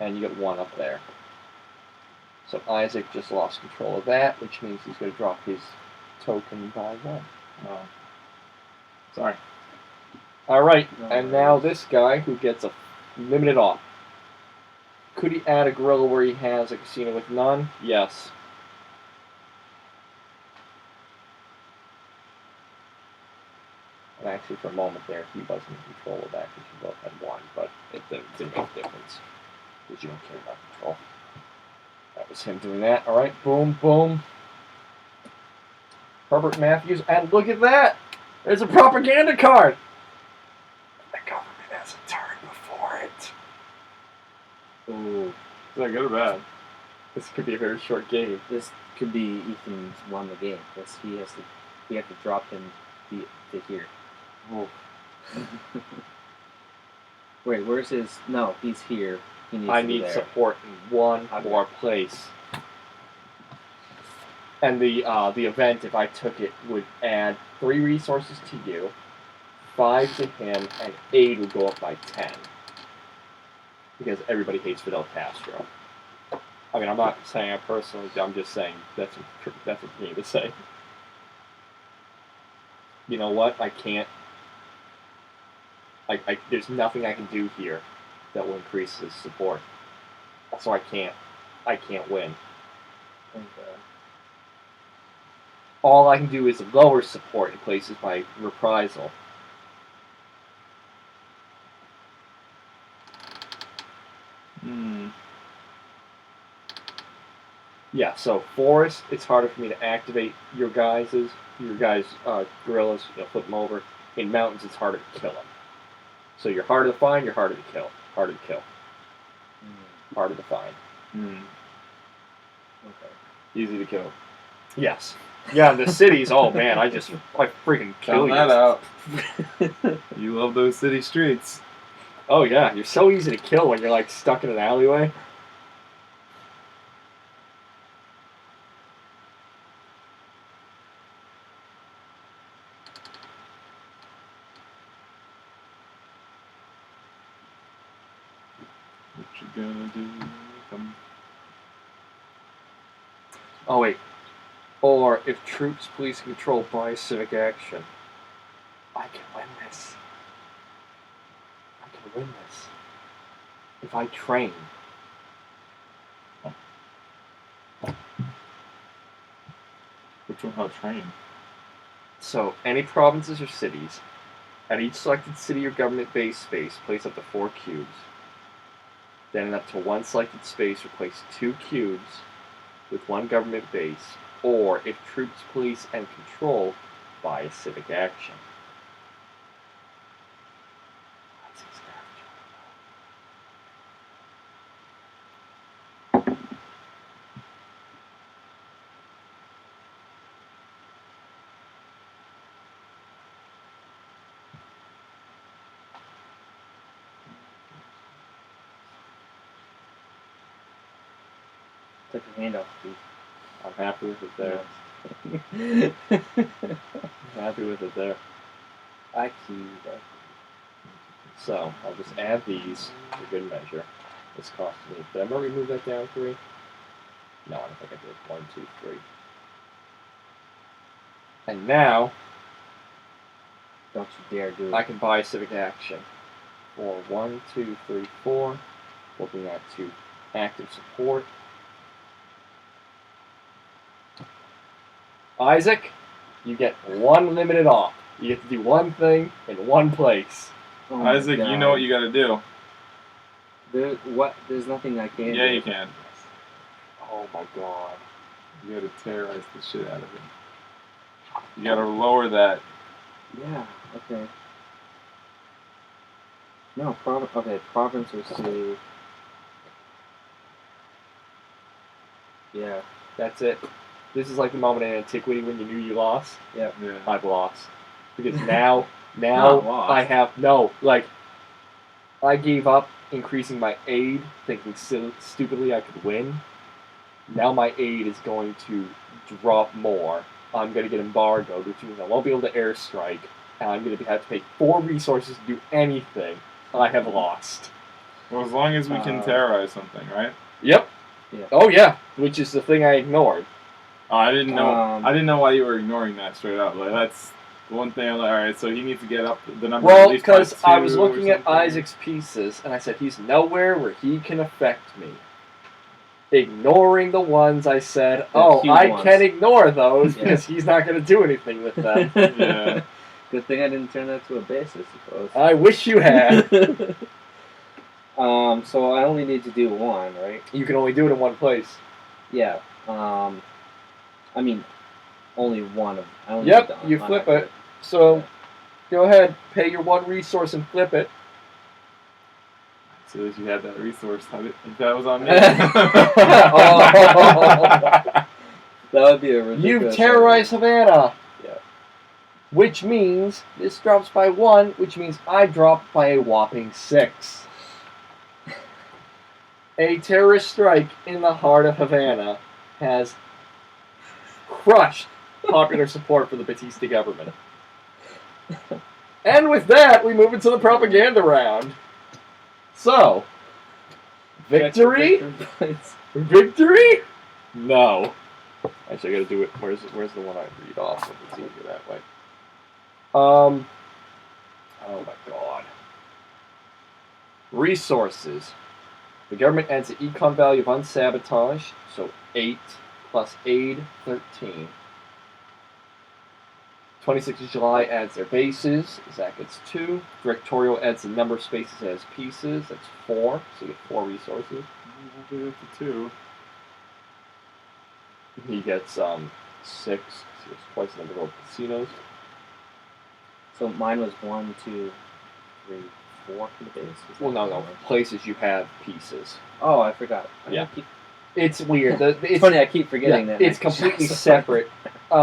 and you get 1 up there. So Isaac just lost control of that, which means he's going to drop his token by 1. Oh. Sorry. All right, No and worries. now this guy who gets a limited off. Could he add a gorilla where he has a casino with none? Yes. And actually, for a moment there, he wasn't in control of that because you both had 1, but it didn't make a difference because you don't care about control. That was him doing that. All right, boom, boom. Herbert Matthews, and look at that! There's a propaganda card! The government has a turn before it. Oh, Is that good or bad? This could be a very short game. this could be Ethan's won the game because we have to drop him to here. Oh. Wait, where's his? No, he's here. He needs I to be need there. support in 1 Okay. more place. And the event, if I took it, would add 3 resources to you, 5 to him, and aid would go up by 10. Because everybody hates Fidel Castro. I mean, I'm not saying I personally. I'm just saying that's what the game would say. You know what? I can't. There's nothing I can do here that will increase his support. So I can't win. And, All I can do is lower support in places by reprisal. Yeah, so forest, it's harder for me to activate your guys' guerrillas, flip them over. In mountains, it's harder to kill them. So you're harder to find, you're harder to kill. Harder to kill. Harder to find. Okay. Easy to kill. Yes. Yeah, in the cities, oh man, I freaking kill Found you. that out. You love those city streets. Oh yeah, you're so easy to kill when you're like stuck in an alleyway. What you gonna do? Come. Oh wait. Or if troops, police control by civic action. I can win this. I can win this. If I train. Which one? How to train? So, any provinces or cities, at each selected city or government base space, place up to 4 cubes. Then in up to one selected space, replace 2 cubes with one government base, or if troops, police, and control by a civic action. Take your hand off, please. I'm happy with it there. I'm happy with it there. I keyed. So, I'll just add these for good measure. This cost me. Did I already move that down 3? No, I don't think I did. 1, 2, 3. And now, Don't you dare do it. I can buy civic action for 1, 2, 3, 4. Looking at 2 active support. Isaac, you get 1 limited off. You get to do one thing in one place. Oh Isaac, you know what you gotta do. There's nothing I can do. Yeah, you can. Oh my god. You gotta terrorize the shit out of it. You gotta lower that. Yeah, okay. No, province or city. Yeah. That's it. This is like the moment in antiquity when you knew you lost. Yep. Yeah. I've lost. Because now Not lost. I have, I gave up increasing my aid, thinking stupidly I could win. Now my aid is going to drop more. I'm going to get embargoed, which means I won't be able to airstrike, and I'm going to have to pay 4 resources to do anything. I have lost. Well, as long as we can terrorize something, right? Yep. Yeah. Oh yeah, which is the thing I ignored. Oh, I didn't know. Um, I didn't know why you were ignoring that straight up. Like that's the one thing. I'm like, all right, so he needs to get up the number. Well, at least by because I was 2 or looking at something. Isaac's pieces, and I said, he's nowhere where he can affect me. Ignoring the ones I said, The cute I ones. can ignore those Yeah. because he's not going to do anything with them. Yeah. Good thing I didn't turn that to a base, I suppose. I wish you had. So I only need to do 1, right? You can only do it in one place. Yeah. I mean, only one of. I only Yep, need to you flip unactivate. it. So, go ahead, pay your 1 resource and flip it. So that you had that resource. If that was on me. Oh. That would be a ridiculous. You've terrorized Havana. Yeah. Which means this drops by 1, which means I drop by a whopping 6. A terrorist strike in the heart of Havana has crushed popular support for the Batista government. And with that, we move into the propaganda round. So, victory? Victory? No. Actually, I gotta do it. Where's the one I read off? It's easier that way. Oh my god. Resources. The government adds an econ value of unsabotaged, so 8 plus aid, 13. 26th of July adds their bases. Zach gets 2. Directorial adds the number of spaces it has pieces. That's 4. So you get 4 resources. I'll do it for 2. He gets 6. He has twice the number of casinos. So mine was 1, 2, 3, 4 for the base. Is Well, that no. right? Places you have pieces. Oh, I forgot. Yeah. It's weird. It's funny, I keep forgetting that. It's completely separate.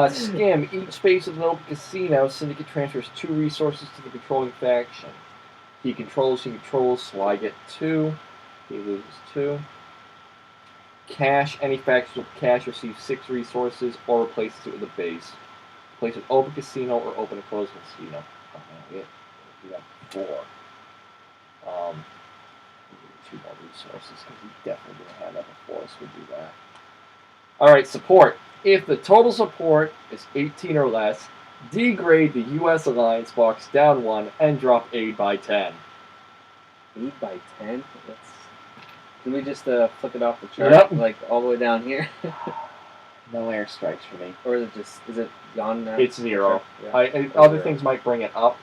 Skim. Each space of an open casino, Syndicate transfers 2 resources to the controlling faction. He controls, so I get 2. He loses 2. Cash. Any faction with cash receives 6 resources or replaces it with a base. Place an open casino or open and closed casino. Okay, we got 4. 2 more resources because we definitely didn't have that before, so we'll do that. Alright, support. If the total support is 18 or less, degrade the U.S. Alliance box down 1 and drop aid by 10. 8 by 10? Can we just flip it off the chart? Yep. Like all the way down here? No airstrikes for me. Or is it gone now? It's 0. Yeah. Other 0. things might bring it up.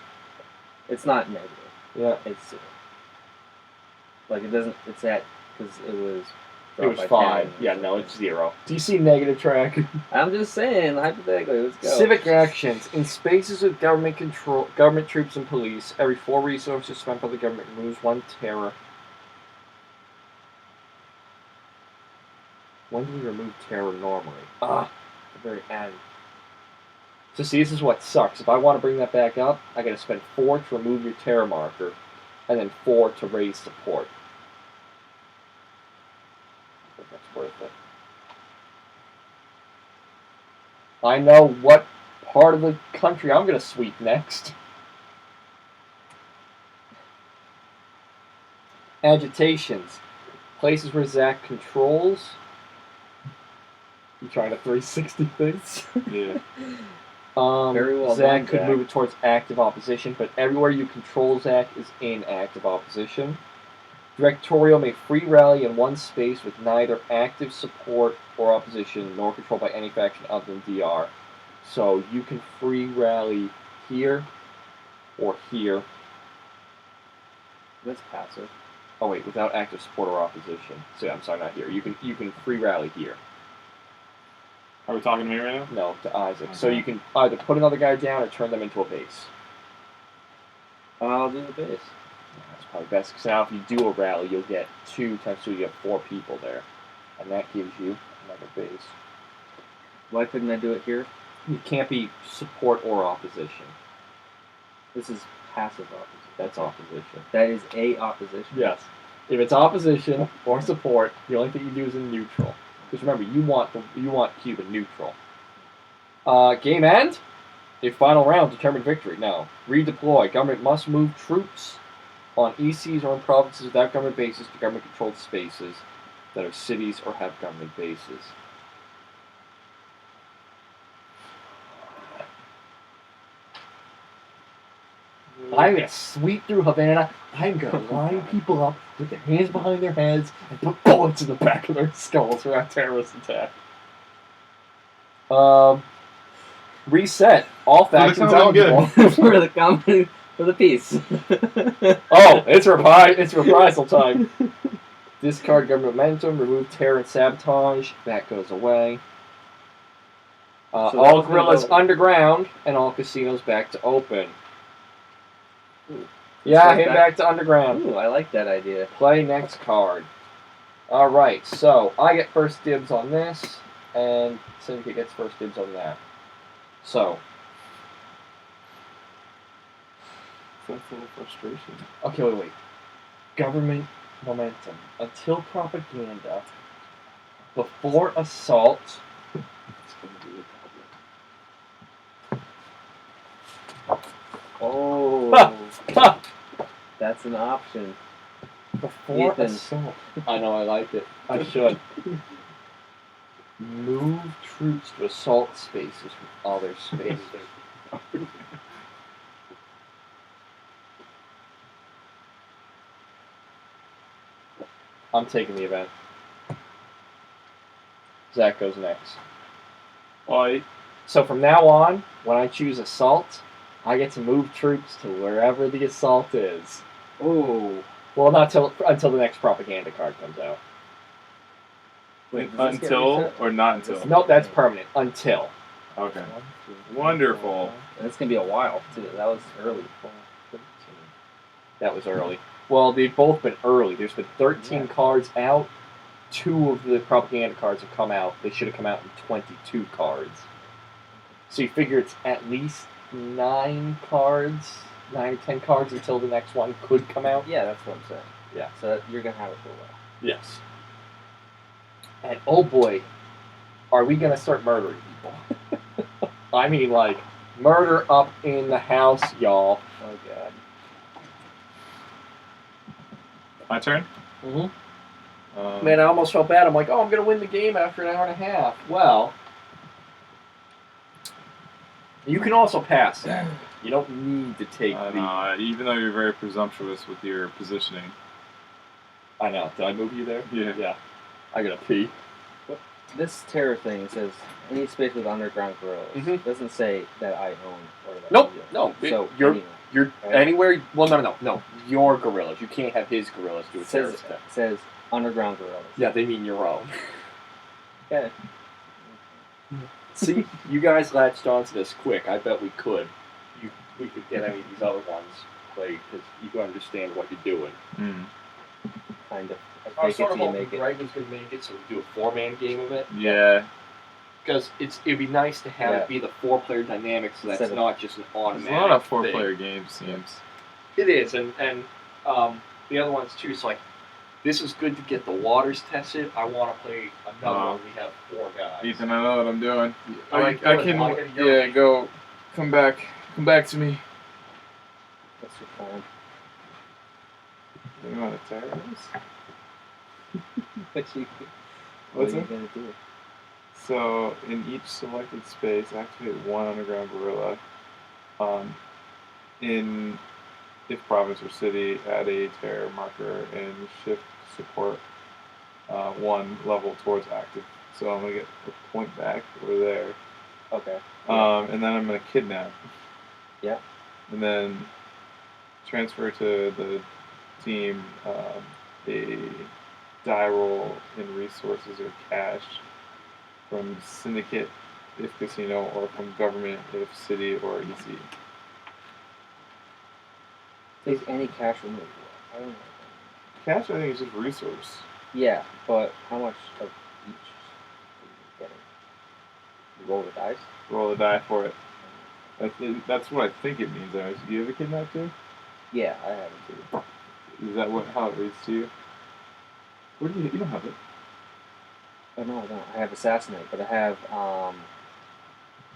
It's not negative. Yeah. It's 0. Like it doesn't, it's at, because it was It was 5. Yeah, no, it's 0. Do you see negative track? I'm just saying, hypothetically, let's go. Civic actions. In spaces with government control, government troops and police, every 4 resources spent by the government removes 1 terror. When do we remove terror normally? At the very end. So see, this is what sucks. If I want to bring that back up, I gotta spend 4 to remove your terror marker, and then 4 to raise support. I think that's worth it. I know what part of the country I'm gonna sweep next. Agitations. Places where Zach controls. You trying to 360 things? Yeah. Very well Zach done, could Zach. move it towards active opposition, but everywhere you control Zach is in active opposition. Directorial may free rally in one space with neither active support or opposition, nor controlled by any faction other than DR. So you can free rally here or here. That's passive. Oh wait, without active support or opposition. So I'm sorry, not here. You can free rally here. Are we talking to me right now? No, to Isaac. Okay. So you can either put another guy down or turn them into a base. I'll do the base. That's probably best, because now if you do a rally, you'll get 2 times 2, you get 4 people there. And that gives you another base. Why couldn't I do it here? You can't be support or opposition. This is passive opposition. That's opposition. That is a opposition. Yes. If it's opposition or support, the only thing you do is in neutral. Because remember, you want Cuba neutral. Game end? If final round determined victory. No. Redeploy. Government must move troops on ECs or in provinces without government bases to government-controlled spaces that are cities or have government bases. I'm going to sweep through Havana. I'm going to line people up with their hands behind their heads and put bullets in the back of their skulls for that terrorist attack. Reset. All factions common eligible. for the common, for the peace. Oh, it's reprisal time. Discard government momentum. Remove terror and sabotage. That goes away. So all that was gonna guerrillas go- underground and all casinos back to open. Ooh. Yeah, So hit back to underground. Ooh, I like that idea. Play next card. Alright, so I get first dibs on this, and Syndicate gets first dibs on that. So, That's a little frustration. okay, wait. Government momentum. Until propaganda. Before assault. It's going to be a Oh, Ha! that's an option. Before Ethan. assault. I know, I like it. I should. Move troops to assault spaces with other spaces. I'm taking the event. Zach goes next. Alright. So from now on, when I choose assault, I get to move troops to wherever the assault is. Oh, Well, not until the next propaganda card comes out. Wait, does this get Until reset? or not until? Nope, that's permanent. Until. Okay. 1, 2, 3, Wonderful. 4, 5. That's gonna be a while too. That was early. That was early. Well, they've both been early. There's been 13 Yeah. cards out. 2 of the propaganda cards have come out. They should have come out in 22 cards. So you figure it's at least 9 cards, 9 or 10 cards until the next one could come out. Yeah, that's what I'm saying. Yeah. So that, you're gonna have it for a while. Yes. And oh boy, are we gonna start murdering people? I mean, like, murder up in the house, y'all. Oh god. My turn. Mm-hmm. Man, I almost felt bad. I'm like, oh, I'm gonna win the game after an hour and a half. Well, you can also pass that. You don't need to take the. Even though you're very presumptuous with your positioning. I know. Did I move you there? Yeah. Yeah. I gotta pee. This terror thing says any space with underground gorillas. Mhm. Doesn't say that I own or that Nope. you own. No. So You're anyway, you're right? anywhere. Well, no. Your gorillas. You can't have his gorillas do a terrorist thing. says underground gorillas. Yeah, they mean your own. Okay. See, you guys latched onto this quick. I bet we could. We could get any of these other ones played because you understand what you're doing. Kind of. I was Fake sort it of till you hoping make it. Greg was going to make it so we do a 4-man game of it. Yeah. Because it'd be nice to have Yeah. it be the 4-player dynamic so that's Instead of- not just an There's automatic a lot of thing. 4-player games, seems. It is, and the other ones too. So like, this is good to get the waters tested. I want to play another one. We have 4 guys. Ethan, I know what I'm doing. Oh, I you can. good. I'll get your Yeah, way. go. Come back to me. What's your plan? You want to tear this? What are What's you it? gonna do? So, in each selected space, activate 1 underground gorilla. If province or city, add a terror marker and shift support 1 level towards active. So I'm gonna get a point back over there. Okay. And then I'm gonna kidnap. Yeah. And then transfer to the team a die roll in resources or cash from syndicate if casino or from government if city or EC. Take any cash removed. I don't know. Cash, I think, is just resource. Yeah, but how much of each are you getting? You roll the dice? Roll a die for it. That's what I think it means. Do you have a kidnap too? Yeah, I have it too. Is that how it reads to you? Where do you don't have it? Oh no, I don't. I have assassinate, but I have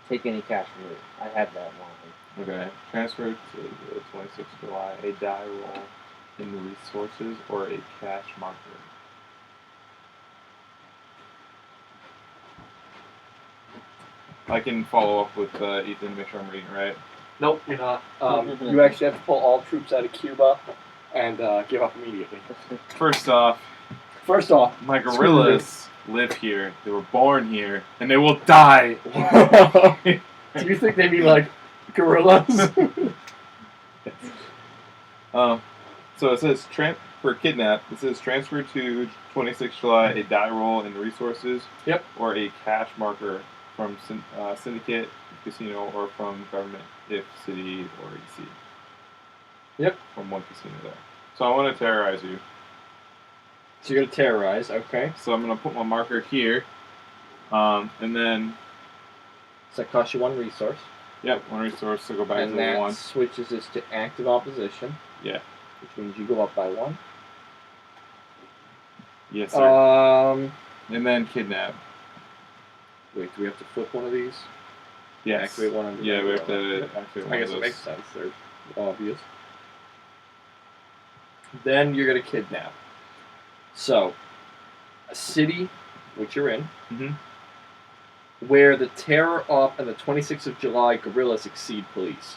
take any cash removed. I have that line. Okay. Transfer to the 26th July a die roll in the resources or a cash marker. I can follow up with Ethan, make sure I'm reading right. Nope, you're not. You actually have to pull all troops out of Cuba and give up immediately. First off, My my gorillas live here. They were born here, and they will die. Do you think they mean like gorillas? So it says for kidnap. It says transfer to 26 July a die roll in resources. Yep. Or a cash marker from syndicate, casino, or from government if city or EC. Yep. From 1 casino there. So I want to terrorize you. So you're gonna terrorize, okay? So I'm gonna put my marker here, and then So that costs you 1 resource. yep, 1 resource to go back And to that 1. switches this to active opposition. Yeah. Which means you go up by 1. Yes, sir. Wait, And then kidnap. do we have to flip one of these? Yes. Activate one under Yeah, we have the- to activate one I of guess it those. makes sense. They're obvious. Then you're gonna kidnap. So, a city, which you're in, Mhm. where the Terror Op and the 26th of July guerrillas exceed police.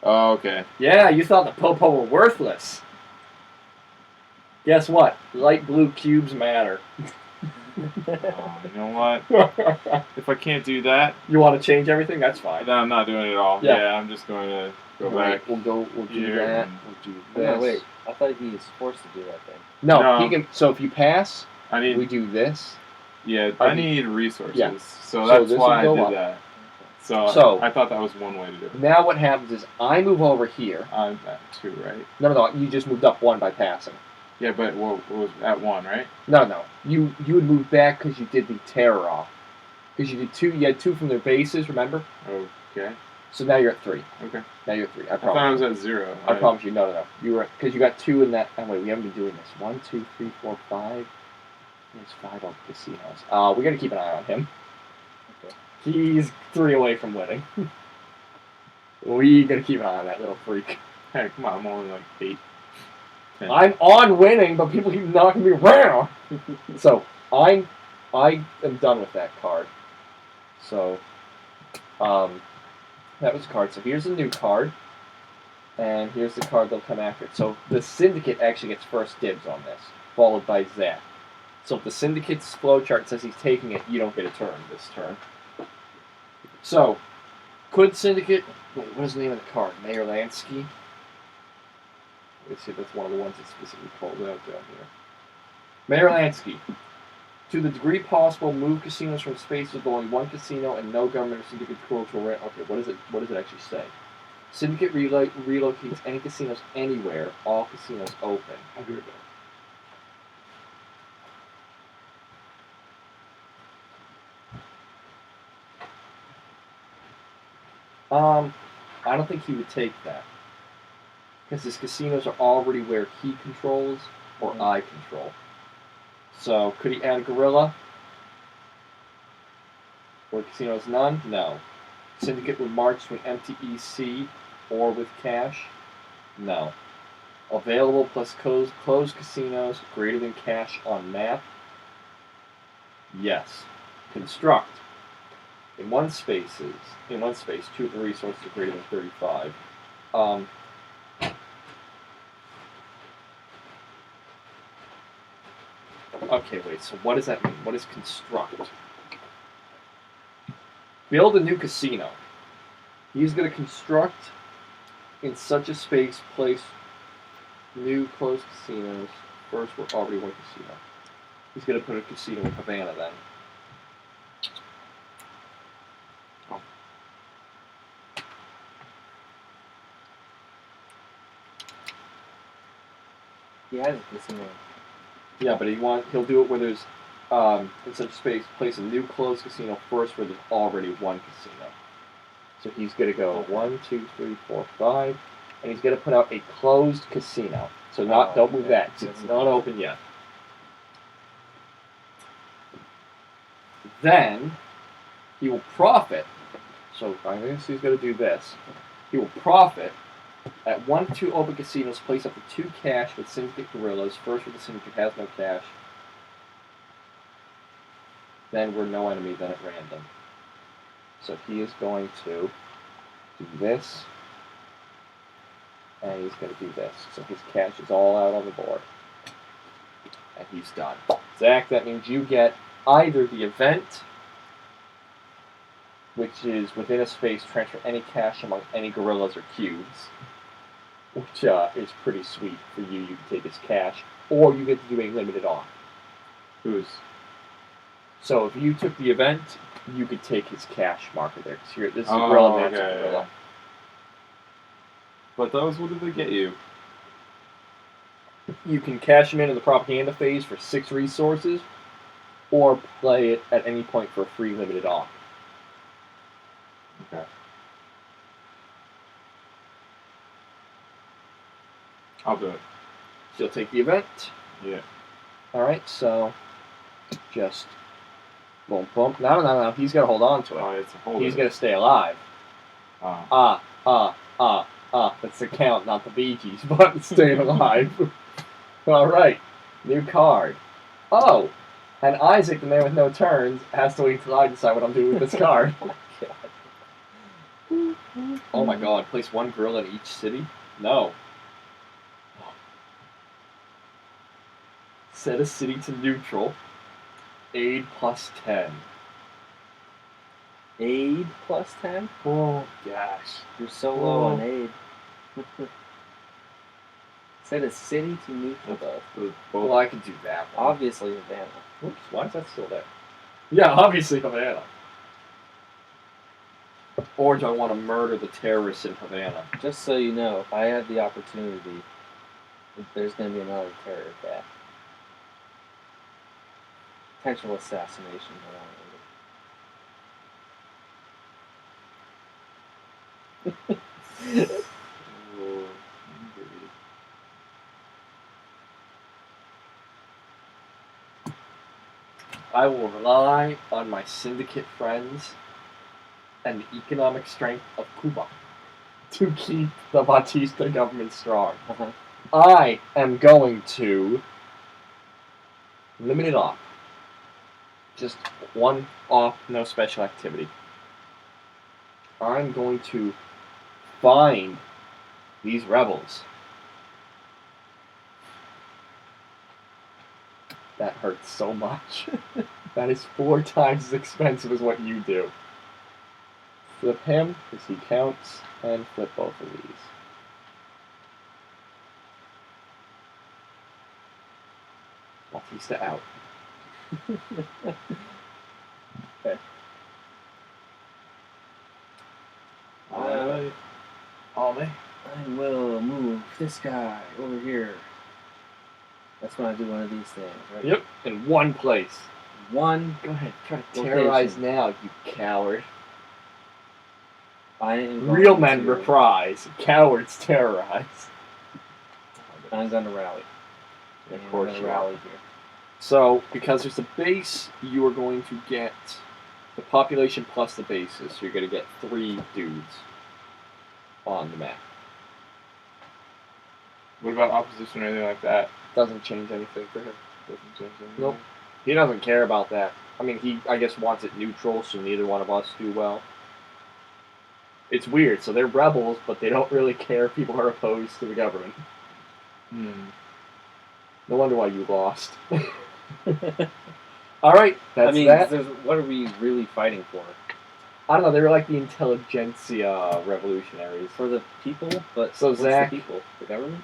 Oh, okay. Yeah, you thought the Popo were worthless. Guess what? Light blue cubes matter. Oh, you know what? If I can't do that, You want to change everything? That's fine. then I'm not doing it at all. Yeah. Yeah, I'm just going to go Alright, back. We'll do here that. and- We'll do No, this. wait. I thought he was forced to do that thing. No, No. he can. So if you pass, I need. we do this. Yeah, Are I you- need resources. Yeah. So So that's this why I will did go up. that. So, So- I thought that was one way to do it. Now what happens is I move over here. I'm at 2, right? No, you just moved up 1 by passing. Yeah, but what was at 1, right? No. You would move back because you did the terror off. Because you did 2. You had 2 from their bases, remember? Okay. So now you're at 3. Okay. Now you're at 3. I I thought I promise. was at 0. I promise you. No. You were because you got 2 in that. Oh wait, we haven't been doing this. 1, 2, 3, 4, 5. There's 5 on casinos. We gotta keep an eye on him. Okay. He's 3 away from winning. We gotta keep an eye on that little freak. Hey, come on, I'm only like 8. 10. I'm on winning, but people keep knocking me around. So I am done with that card. So that was a card. So here's a new card, and here's the card that'll come after it. So the syndicate actually gets first dibs on this, followed by Zach. So if the syndicate's flowchart says he's taking it, you don't get a turn this turn. So could syndicate? Wait, what is the name of the card? Mayor Lansky. Let's see if that's one of the ones that's specifically called out down here. Mayor Lansky. To the degree possible, move casinos from spaces with only 1 casino and no government or syndicate control to rent. Okay, what does it actually say? Syndicate relocates any casinos anywhere. All casinos open. I don't think he would take that. Because his casinos are already where he controls or I control. So, could he add a gorilla? Where casino has none? No. Syndicate would march to an empty EC or with cash? No. Available plus closed casinos greater than cash on map? Yes. Construct. In one space, 2 of the resources are greater than 35. Okay, wait, so what does that mean? What is construct? Build a new casino. He's going to construct in such a space, place new closed casinos. First, we're already 1 casino. He's going to put a casino in Havana then. He has a casino. Yeah, but he'll do it where there's in such a space, place a new closed casino first where there's already 1 casino. So he's gonna go 1, 2, 3, 4, 5, and he's gonna put out a closed casino. So don't move that. It's not open yet. Then he will profit. So I guess he's gonna do this. He will profit. At 1, 2 open casinos, place up to 2 cash with syndicate gorillas. First, where the syndicate has no cash. Then we're no enemy. Then at random. So he is going to do this, and he's going to do this. So his cash is all out on the board, and he's done. Zach, that means you get either the event, which is within a space, transfer any cash among any gorillas or cubes, which is pretty sweet for you. You can take his cash, or you get to do a limited off. Who's? So if you took the event, you could take his cash marker there. Because this is a gorilla, that's a gorilla. Yeah. But those, what did they get you? You can cash him in the propaganda phase for 6 resources, or play it at any point for a free limited off. Okay. I'll do it. So you'll take the event. Yeah. Alright, so just boom, boom. No. He's got to hold on to it. Oh, it's a hold. He's going to stay alive. That's the count, not the Bee Gees, but staying alive. Alright, new card. Oh, and Isaac, the man with no turns, has to wait until I decide what I'm doing with this card. Oh my god, place 1 gorilla in each city? No. Set a city to neutral. Aid plus 10. Aid plus 10? Oh, gosh. You're so low on aid. Said a city to neutral, though. Well, I can do that one. Obviously, Havana. Oops, why is that still there? Yeah, obviously Havana. Or do I want to murder the terrorists in Havana? Just so you know, if I had the opportunity, there's going to be another terror attack. Potential assassination. Oh, I will rely on my syndicate friends and the economic strength of Cuba to keep the Batista government strong. Uh-huh. I am going to limit it off. Just one off, no special activity. I'm going to find these rebels. That hurts so much. That is 4 times as expensive as what you do. Flip him, because he counts, and flip both of these. Batista out. Okay. Alright. Ollie. I will move this guy over here. That's when I do one of these things, right? Yep, in one place. One. Go ahead, try to Location. terrorize now, you coward. I am Real going men to- reprise, cowards terrorize. I'm going to rally. Of And course I'm you gonna are. rally here. So, because there's a base, you are going to get the population plus the bases. So you're going to get 3 dudes on the map. What about opposition or anything like that? Doesn't change anything for him. Doesn't change anything. Nope. He doesn't care about that. I mean, he, I guess, wants it neutral, so neither one of us do well. It's weird. So they're rebels, but they don't really care if people are opposed to the government. No wonder why you lost. All right, that's I mean, that. what are we really fighting for? I don't know. They were like the intelligentsia revolutionaries. For the people? But So, what's Zach- the people? The government?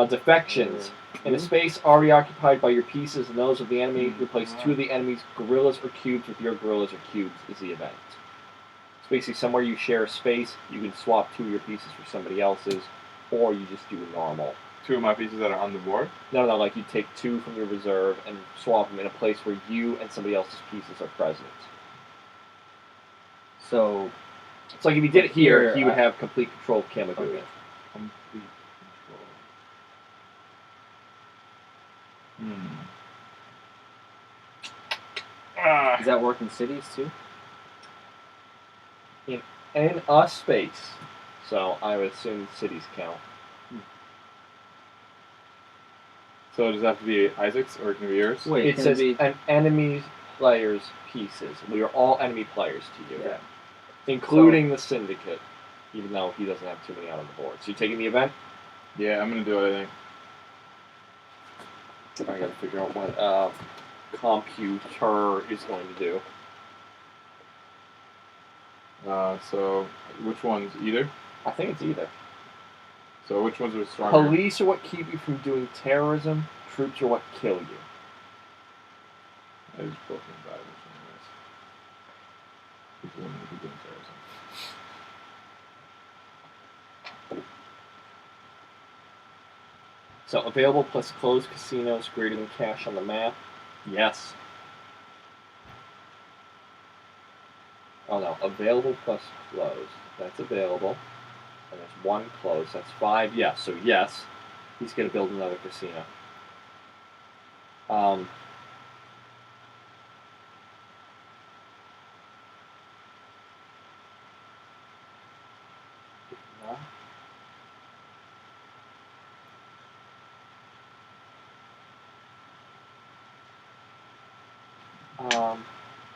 Defections. In a space already occupied by your pieces and those of the enemy, replace 2 of the enemy's guerrillas or cubes with your guerrillas or cubes is the event. It's basically somewhere you share a space, you can swap 2 of your pieces for somebody else's, or you just do normal. 2 of my pieces that are on the board? No, like you take 2 from your reserve and swap them in a place where you and somebody else's pieces are present. So, It's like if you did it here, Here, he would I- have complete control of Kamigoya. Okay. Complete control. does that work in cities too? In a space. So I would assume cities count. So does it have to be Isaac's or can it be yours? Wait, It can says it be? an enemy player's pieces. We are all enemy players to you. Yeah. Including the syndicate. Even though he doesn't have too many out on the board. So you taking the event? Yeah, I'm gonna do it, I think. I gotta figure out what computer is going to do. So which ones? Either? I think it's either. So which ones are stronger? Police are what keep you from doing terrorism. Troops are what kill you. I just both in bad which one it is. People wouldn't be doing terrorism. So available plus closed casinos greater than cash on the map. Yes. Oh no, available plus closed. That's available. And there's 1 closed. That's 5. Yes. So yes, he's gonna build another casino.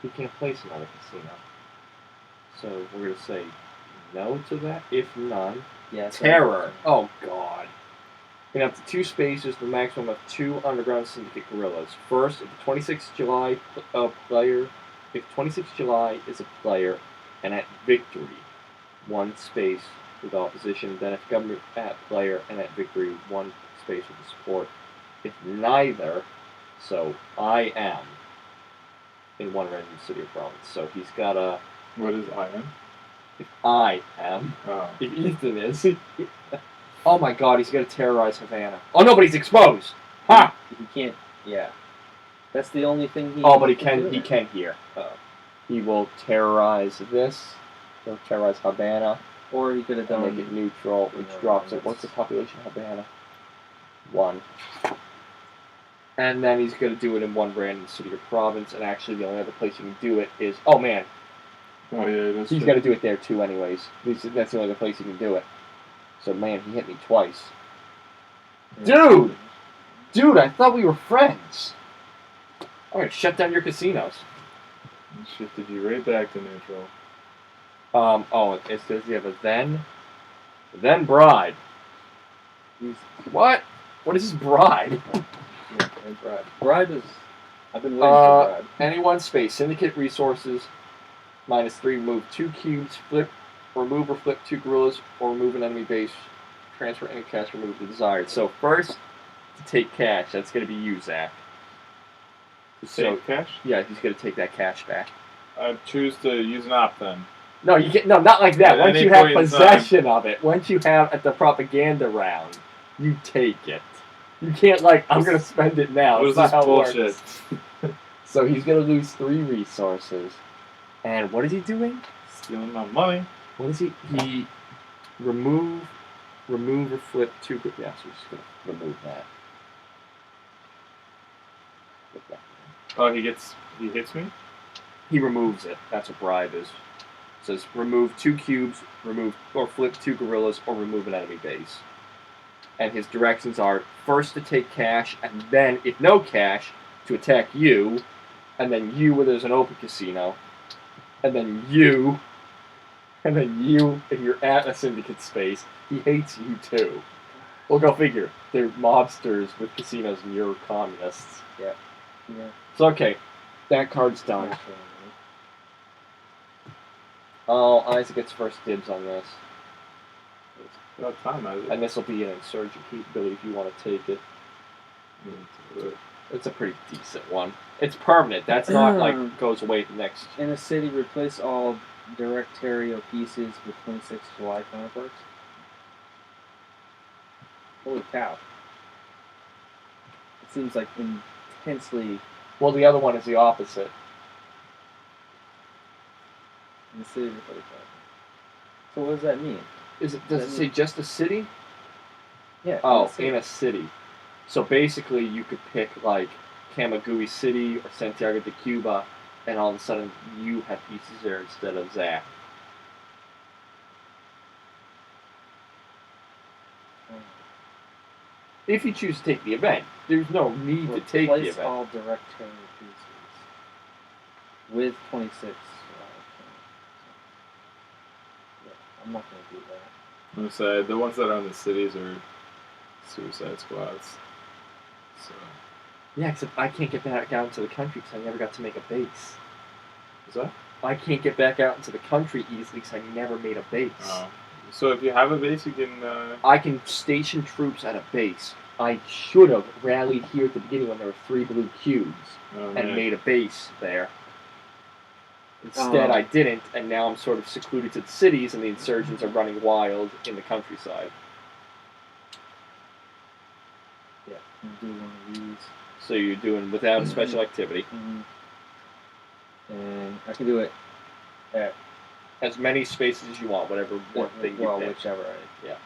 He can't place another casino. So we're gonna say no to that. If none, Yeah. so- terror. Oh God. in up to 2 spaces with a maximum of 2 underground syndicate guerrillas. First, if the 26th July player, if 26th July is a player, and at victory, 1 space with opposition. Then if government at player and at victory, 1 space with the support. If neither, so I am in 1 random city or province. So he's got a. What is IM? If I am. Oh. If Ethan is. Oh my god, he's gonna terrorize Havana. Oh no, but he's exposed! Ha! He can't. Yeah. That's the only thing he. Oh, but he do can it. hear. He will terrorize this. He'll terrorize Havana. Or he could have And done. make it neutral, which drops it. What's the population of Havana? 1. And then he's gonna do it in 1 random city or province, and actually the only other place you can do it is. Oh man, Oh yeah, that's he's true. gonna do it there too anyways. That's the only other place you can do it. So man, he hit me twice. Dude! Dude, I thought we were friends. I'm gonna shut down your casinos. It shifted you right back to neutral. It says you have a then bride. What? What is this bride? Yeah, and bribe. Bribe is. I've been waiting for bribe. Any 1 space. Syndicate resources. -3. Remove 2 cubes. Remove or flip 2 guerrillas, or remove an enemy base. Transfer any cash. Remove the desired. So first, to take cash. That's going to be you, Zach. Save cash? Yeah, he's going to take that cash back. I choose to use an op then. No, you get not like that. At Once any you have point in possession of it, once you have at the propaganda round, you take it. You can't I'm gonna spend it now. What is That's this not how it bullshit? works. So he's gonna lose 3 resources. And what is he doing? Stealing my money. What is he? He remove or flip 2. Yeah, so he's just gonna remove that. Flip that. Oh, he hits me? He removes it. That's what bribe is. It says remove 2 cubes, remove or flip 2 guerrillas, or remove an enemy base. And his directions are first to take cash, and then, if no cash, to attack you, and then you where there's an open casino, and then you if you're at a syndicate space. He hates you too. Well, go figure. They're mobsters with casinos, and you're communists. Yeah. So okay, that card's done. Oh, Isaac gets first dibs on this. It's about time, Isaac. And this will be an insurgent capability if you want to take it. It's a pretty decent one. It's permanent. That's not goes away the next. In a city, replace all directorial pieces with 26th July counterparts. Holy cow. It seems like intensely. Well, the other one is the opposite. In the city, replace all. So what does that mean? Does it say just a city? Yeah. Oh, in a city. So basically, you could pick Camagüey City or Santiago de Cuba, and all of a sudden you have pieces there instead of Zach. If you choose to take the event, there's no need to take the Replace event. all directorial pieces with 26. Yeah, I'm not going to do that. I'm gonna say the ones that are in the cities are suicide squads. So Yeah, except I can't get back out into the country because I never got to make a base. is that? I can't get back out into the country easily because I never made a base. Oh. So if you have a base, you can. I can station troops at a base. I should have rallied here at the beginning when there were 3 blue cubes and made a base there. Instead, I didn't, and now I'm sort of secluded to the cities, and the insurgents are running wild in the countryside. Yeah, I'll do one of these. So you're doing without a special activity. And I can do it at As many spaces as you want, whatever one thing you pick. whichever Yeah.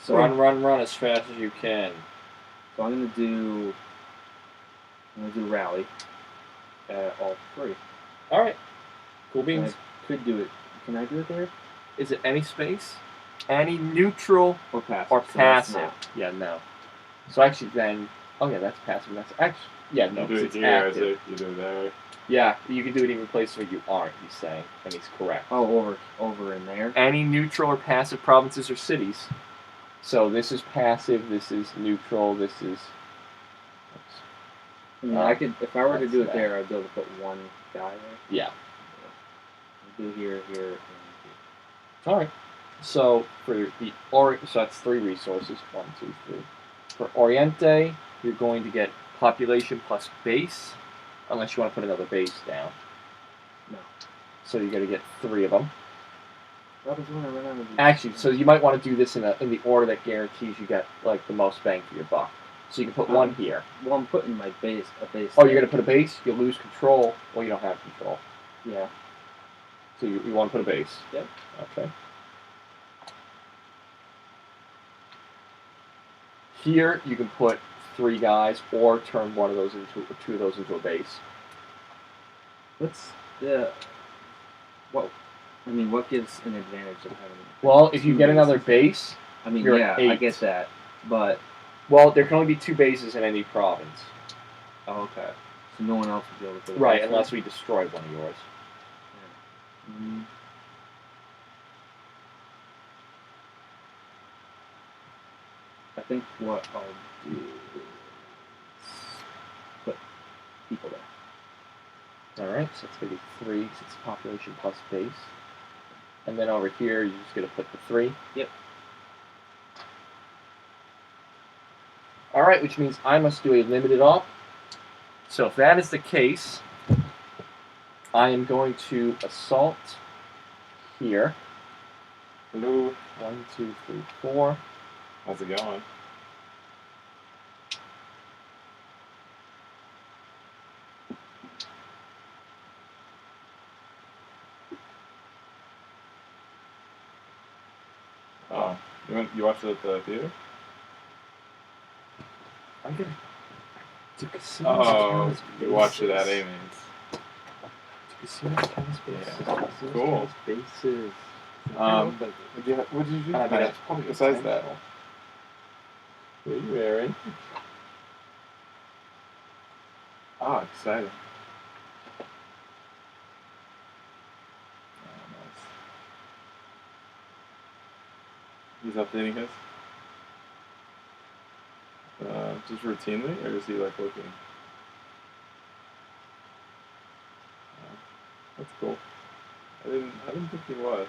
So Run as fast as you can. So I'm gonna do rally at all 3. All right. Cool beans. I could do it. Can I do it there? Is it any space? Any neutral Or passive? or So that's passive? not. Yeah, no. So actually then, oh yeah, that's passive. That's actually, yeah, no, you do 'cause it it's here, active. Isaac. You do it there. Yeah, you can do it even places where you aren't, he's saying, and he's correct. Oh, over in there. Any neutral or passive provinces or cities. So this is passive. This is neutral. This is. I mean, I could, if I were to do it that's there, I'd be able to put one guy there. Yeah. Do here, and here. All right. So for the so that's 3 resources. 1, 2, 3. For Oriente, you're going to get population plus base, unless you want to put another base down. No. So you're going to get 3 of them. What happens when I run out of these? Actually, so you might want to do this in the order that guarantees you get like the most bang for your buck. So you can put 1 here. Well, I'm putting my base, a base. Oh, you're going to put a base? You'll lose control. Well, you don't have control. Yeah. So you want to put a base? Yep. Okay. Here you can put 3 guys, or turn 1 of those into, or 2 of those into a base. What's the? What? I mean, what gives an advantage of having? Well, if you 2 get another bases? base, I mean, you're yeah, at I 8. get that, but Well, there can only be 2 bases in any province. oh, okay. So no one else would be able to put a Right, base unless there? we destroy one of yours. Yeah. I think what I'll do is put people there. Alright, so it's going to be 3, because it's population plus base. And then over here, you're just going to put the 3. Yep. Alright, which means I must do a limited op. So if that is the case, I am going to assault here. Hello. 1, 2, 3, 4. How's it going? Oh, you watched it at the theater? I'm going to casino. Oh, you watched it at Amy's. Casino tennis bases. Yeah. Casino Cool. tennis bases. What did you do? I mean, that's probably besides that. essential. What are you wearing? Ah, exciting. Oh, nice. He's updating his? Just routinely, or is he like looking? That's cool. I didn't think he was.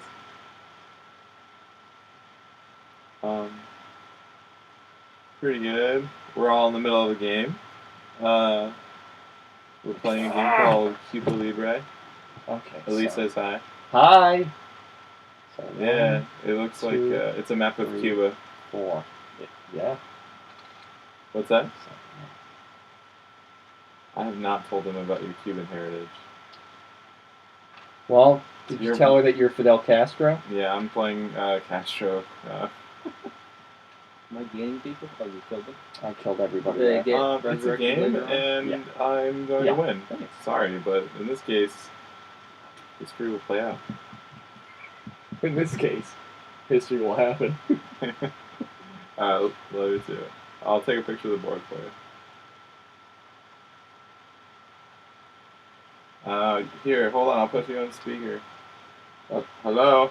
Pretty good. We're all in the middle of a game. We're playing a game called Cuba Libre. Okay. Elise so- says hi. Hi. So Yeah, 1, it looks like 2, it's a map of 3. Cuba. 4. Yeah. What's that? I have not told him about your Cuban heritage. Well, did you You're- tell her that you're Fidel Castro? Yeah, I'm playing Castro. Am I gaining people? Oh, you killed them? I killed everybody They there. get It's a resurrected game, later on? and Yeah. I'm going Yeah. to win. Thanks. Sorry, but in this case, history will play out. In this case, history will happen. Let me do it. I'll take a picture of the board for you. Here, hold on. I'll put you on speaker. Hello. Hello.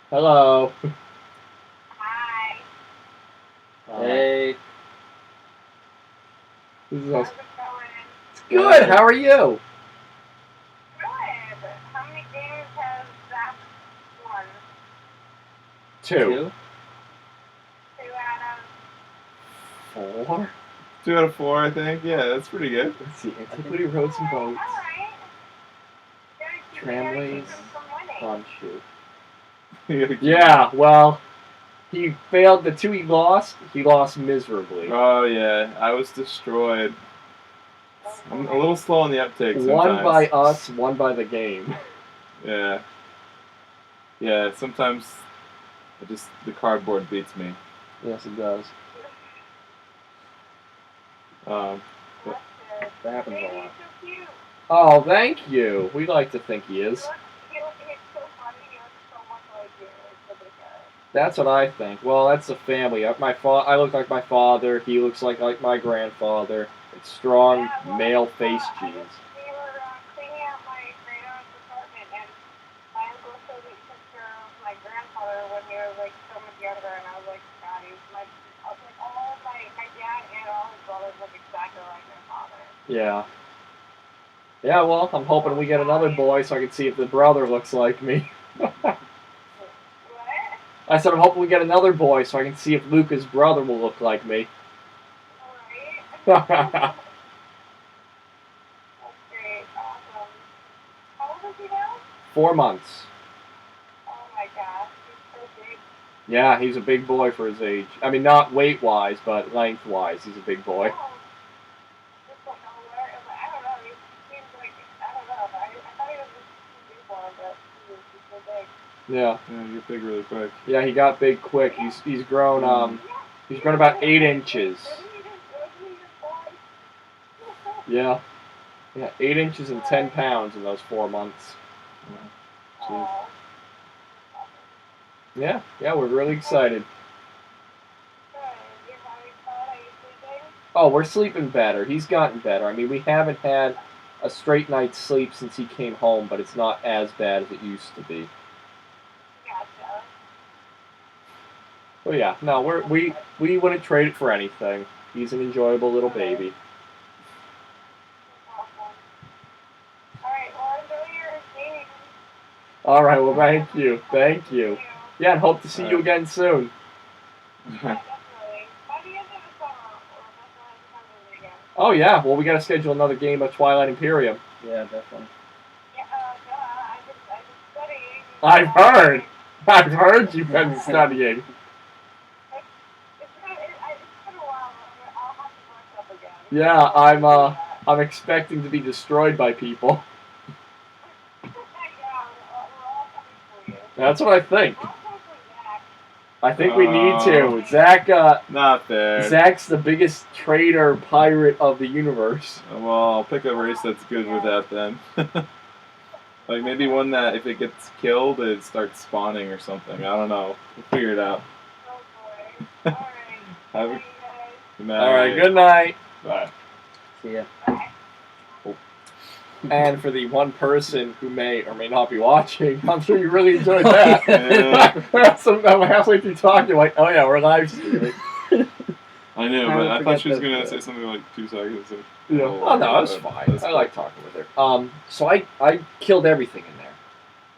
Hello. Hi. Hey, This is How's us. it going? Good. How are you? Good. How many games has Zach won? 2. 2? 2 out of... 4. 2 out of 4, I think. Yeah, that's pretty good. Let's see. Antiquity, roads, and boats. Alright. Tramways. From winning. On shoot. You gotta keep- Yeah. Well, he failed. The 2 he lost miserably. Oh yeah, I was destroyed. I'm a little slow on the uptake sometimes. 1 by us, 1 by the game. Yeah. Yeah, sometimes the cardboard beats me. Yes, it does. Um, That's good. That happens a Baby's lot. so cute. Oh, thank you. We like to think he is. He looks so funny. He looks so much like you. It's so good. That's what I think. Well, that's a family. I look like my father. He looks like my grandfather. It's strong male face genes. We were cleaning out my great-aunt's apartment, and my uncle showed me a picture of my grandfather when he was like Yeah. Yeah, well, I'm hoping we get another boy so I can see if the brother looks like me. What? I said I'm hoping we get another boy so I can see if Luca's brother will look like me. Alright. Yeah, That's great. Awesome. How old is he now? 4 months. Oh my gosh, he's so big. Yeah, he's a big boy for his age. I mean, not weight-wise, but length-wise, he's a big boy. Oh. Just like I don't know, he seems like, I don't know, I thought he was just too big for him, but he's so big. Yeah, Yeah, you get big really quick. yeah, he got big quick. He's grown he's grown about 8 inches. Yeah, yeah, 8 inches and 10 pounds in those 4 months. Oh. Yeah, yeah, we're really excited. Good. You're having fun? Are you sleeping? Oh, we're sleeping better. He's gotten better. I mean, we haven't had a straight night's sleep since he came home, but it's not as bad as it used to be. Gotcha. Well, yeah, no, we wouldn't trade it for anything. He's an enjoyable little baby. Awesome. Alright, well, enjoy your game. All right, well, thank you, thank you. Yeah, and hope to see you again soon. Yeah, definitely. By the end of the summer, or that's when I'm coming again. Oh yeah, well, we got to schedule another game of Twilight Imperium. Yeah, definitely. Yeah, I've been studying. I've heard you've been studying. It's been a while. I'll have to brush up again. Yeah, I'm expecting to be destroyed by people. Yeah, we're all coming for you. That's what I think. Also for Zach. I think we need to. Zach, Not fair. Zach's the biggest traitor pirate of the universe. Well, I'll pick a race that's good with that then. Like maybe one that if it gets killed, it starts spawning or something. I don't know. We'll figure it out. Oh boy. Alright. Have a Bye, you guys. good night. All right, good night. Bye. See ya. And for the one person who may or may not be watching, I'm sure you really enjoyed that. Yeah. So I'm halfway through talking, like, oh yeah, we're live streaming. I know, I but would I forget thought she was that, gonna say something like 2 seconds. Like, Yeah. Oh no, it was fine. I like talking with her. So I killed everything in there.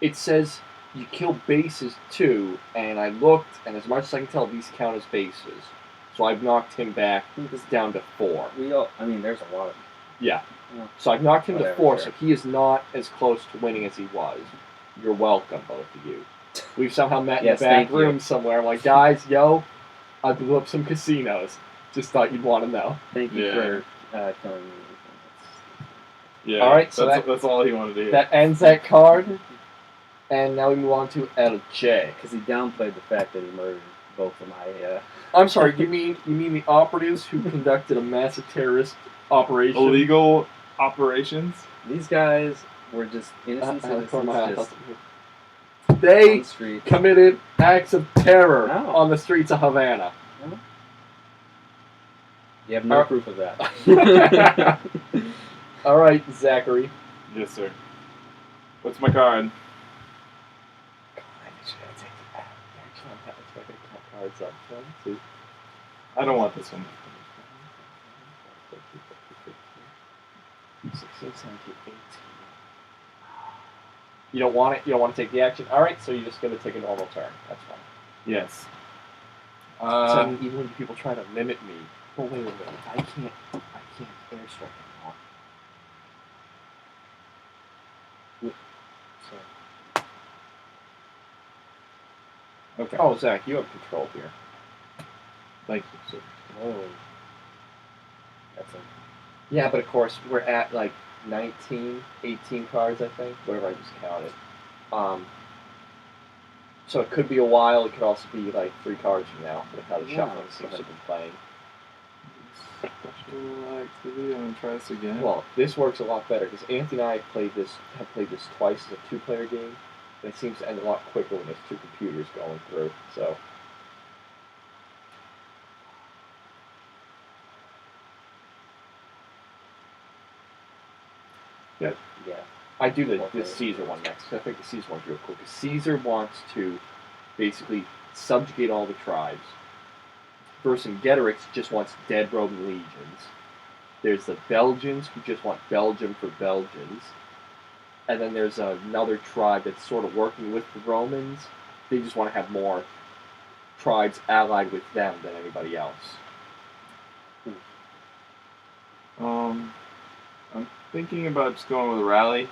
It says you kill bases too, and I looked, and as much as I can tell, these count as bases. So I've knocked him back down to 4. I mean, there's a lot of. Yeah. Yeah. So I've knocked him to Whatever, 4, sure. so he is not as close to winning as he was. You're welcome, both of you. We've somehow met Yes, in a back thank you. room somewhere. I'm like, guys, yo, I blew up some casinos. Just thought you'd want to know. Thank you Yeah. for killing me. Yeah. All right, so that's all he wanted to hear. That ends that card. And now we move on to LJ. Because he downplayed the fact that he murdered both of my. I'm sorry, you mean the operatives who conducted a massive terrorist operation? Illegal operations. These guys were just innocent For citizens my just on They the street. committed acts of terror No. on the streets of Havana. You have no proof of that. All right, Zachary. Yes, sir. What's my card? Cards up. 1, 2, I don't want this one. 16, 17, 18. You don't want it? You don't want to take the action? Alright, so you're just going to take a normal turn. That's fine. Yes. So even when people try to mimic me, oh wait. I can't airstrike anymore. So. Okay. Oh, Zach, you have control here. Thank you, sir. Oh. That's a, Yeah, but of course, we're at like 19, 18 cards, I think, whatever I just counted. So it could be a while, it could also be like 3 cards from now, with how the shuffling seems to have been playing. Special activity. I'm gonna try this again. Well, this works a lot better, because Anthony and I have played this twice as a 2-player game, and it seems to end a lot quicker when there's 2 computers going through, so... yeah. I do the Caesar one next. I think the Caesar one's real cool, because Caesar wants to basically subjugate all the tribes. Vercingetorix just wants dead Roman legions. There's the Belgians who just want Belgium for Belgians. And then there's another tribe that's sort of working with the Romans. They just want to have more tribes allied with them than anybody else. I'm thinking about just going with a rally.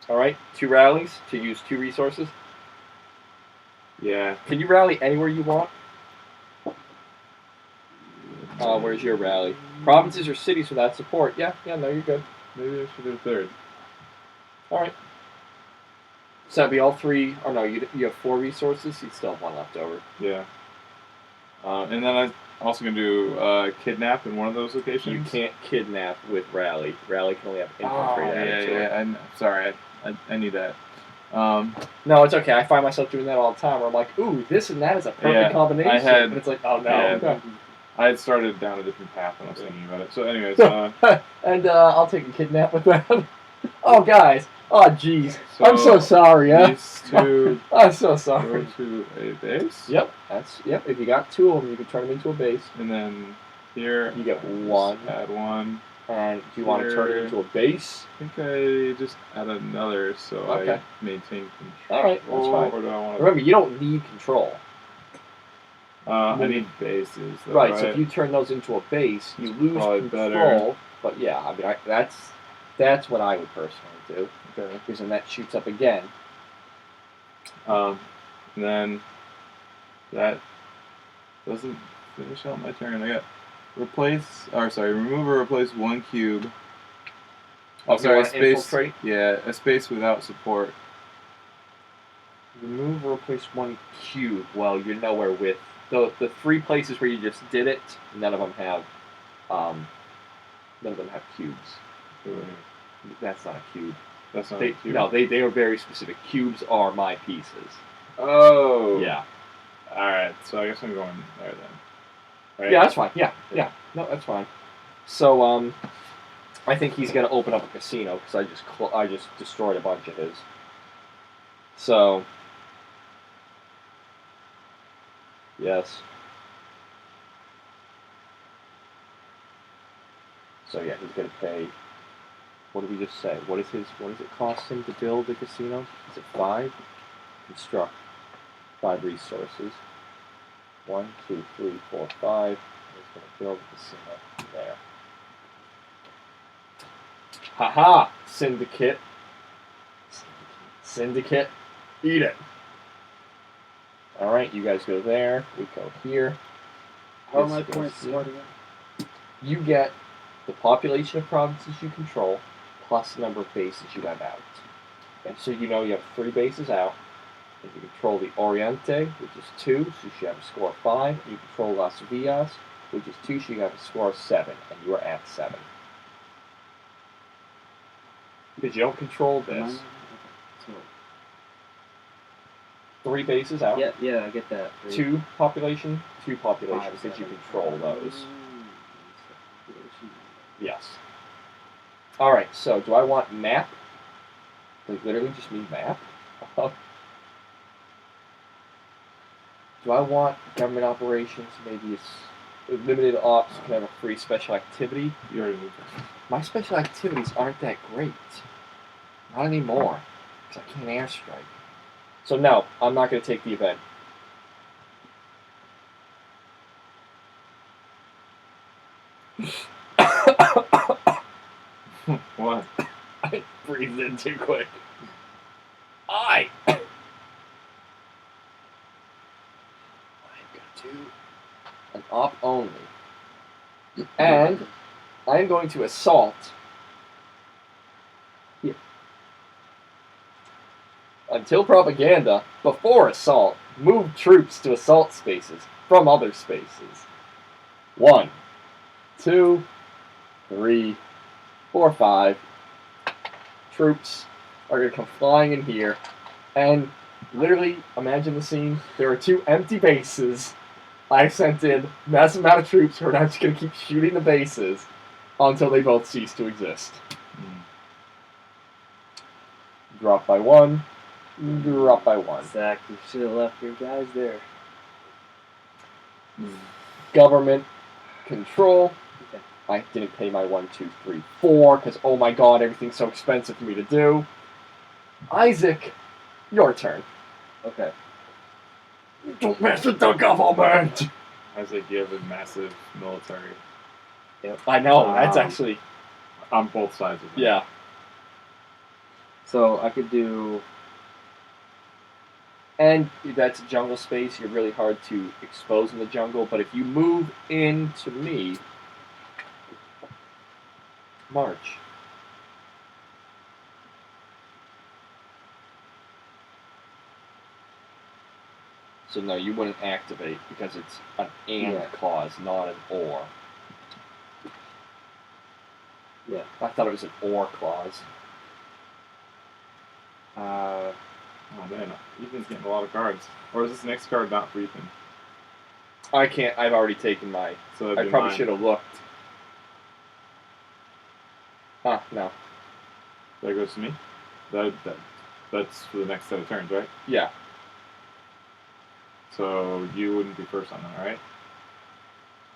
All right, 2 rallies to use 2 resources. Yeah. Can you rally anywhere you want? Where's your rally? Provinces or cities without support? Yeah, no, you're good. Maybe I should do a third. All right. So that'd be all 3. Oh no, you have 4 resources. You still have 1 left over. Yeah. And then I'm also going to do kidnap in one of those locations. You can't kidnap with rally. Rally can only have infantry added to it. I'm sorry. I need that. No, it's okay. I find myself doing that all the time. Where I'm like, ooh, this and that is a perfect combination. And it's like, oh no. Yeah, I had started down a different path when I was thinking about it. So, anyways, and I'll take a kidnap with that. Oh, guys. Oh, jeez. so I'm so sorry. these 2 I'm so go sorry. to a base. Yep. Yep. If you got 2 of them, you can turn them into a base. And then here You get just 1. Add 1. And do you want to turn it into a base? I think I just add another so Okay. I maintain control. All right, that's fine. Or do I want to? Remember, you don't need control. I need bases. Though, Right. So if you turn those into a base, you It's lose probably control. better. But yeah, I mean, that's what I would personally do. Okay. Because then that shoots up again. And then that doesn't finish out my turn. I got remove or replace 1 cube. Oh, sorry, you a wanna space. infiltrate? Yeah, a space without support. Remove or replace 1 cube. Well, you're nowhere with the 3 places where you just did it. None of them have cubes. That's not a cube. That's not They, a cube. no, they are very specific. Cubes are my pieces. Oh. Yeah. All right. So I guess I'm going there then. Right? Yeah, that's fine. Yeah. No, that's fine. So, I think he's gonna open up a casino because I just destroyed a bunch of his. So, yes. So yeah, he's gonna pay. What did we just say? What does it cost him to build a casino? Is it 5? Construct 5 resources. 1, 2, 3, 4, 5. He's gonna build a casino there. Haha! Syndicate. Syndicate. Eat it. Alright, you guys go there. We go here. How are This my goes points here. scored again? You get the population of provinces you control plus the number of bases you have out. And so you know you have 3 bases out. And you control the Oriente, which is 2, so you should have a score of 5. And you control Las Villas, which is 2, so you have a score of 7. And you are at 7. Because you don't control this. 3 bases out. Yeah, I get that. 2 population, 2 population, 5, because you 7. control those. Yes. Alright, so do I want map? Like literally just mean map? Do I want government operations? Maybe it's limited ops can have a free special activity. You already moved it. My special activities aren't that great. Not anymore. Because I can't airstrike. So no, I'm not going to take the event. What? I breathed in too quick. I'm going to do an op only. And I'm going to assault here. Until propaganda, before assault, move troops to assault spaces from other spaces. 1, 2, 3, 4, 5. Troops are going to come flying in here, and literally, imagine the scene. There are 2 empty bases. I sent in massive amount of troops who are now just going to keep shooting the bases until they both cease to exist. Drop by 1. Drop by 1. Zach, you should have left your guys there. Government control. Okay. I didn't pay my 1, 2, 3, 4 because oh my god, everything's so expensive for me to do. Isaac, your turn. Okay. Don't mess with the government. Isaac, you have a massive military I know that's Um, actually on both sides of them. yeah. So I could do. And that's jungle space. You're really hard to expose in the jungle. But if you move into me, march. So no, you wouldn't activate because it's an and Yeah. clause, not an or. Yeah. I thought it was an or clause. Oh man, Ethan's getting a lot of cards. Or is this next card not for Ethan? I can't. I've already taken my. So that'd I be probably mine. should have looked. No. That goes to me. That's for the next set of turns, right? Yeah. So you wouldn't be first on that, right?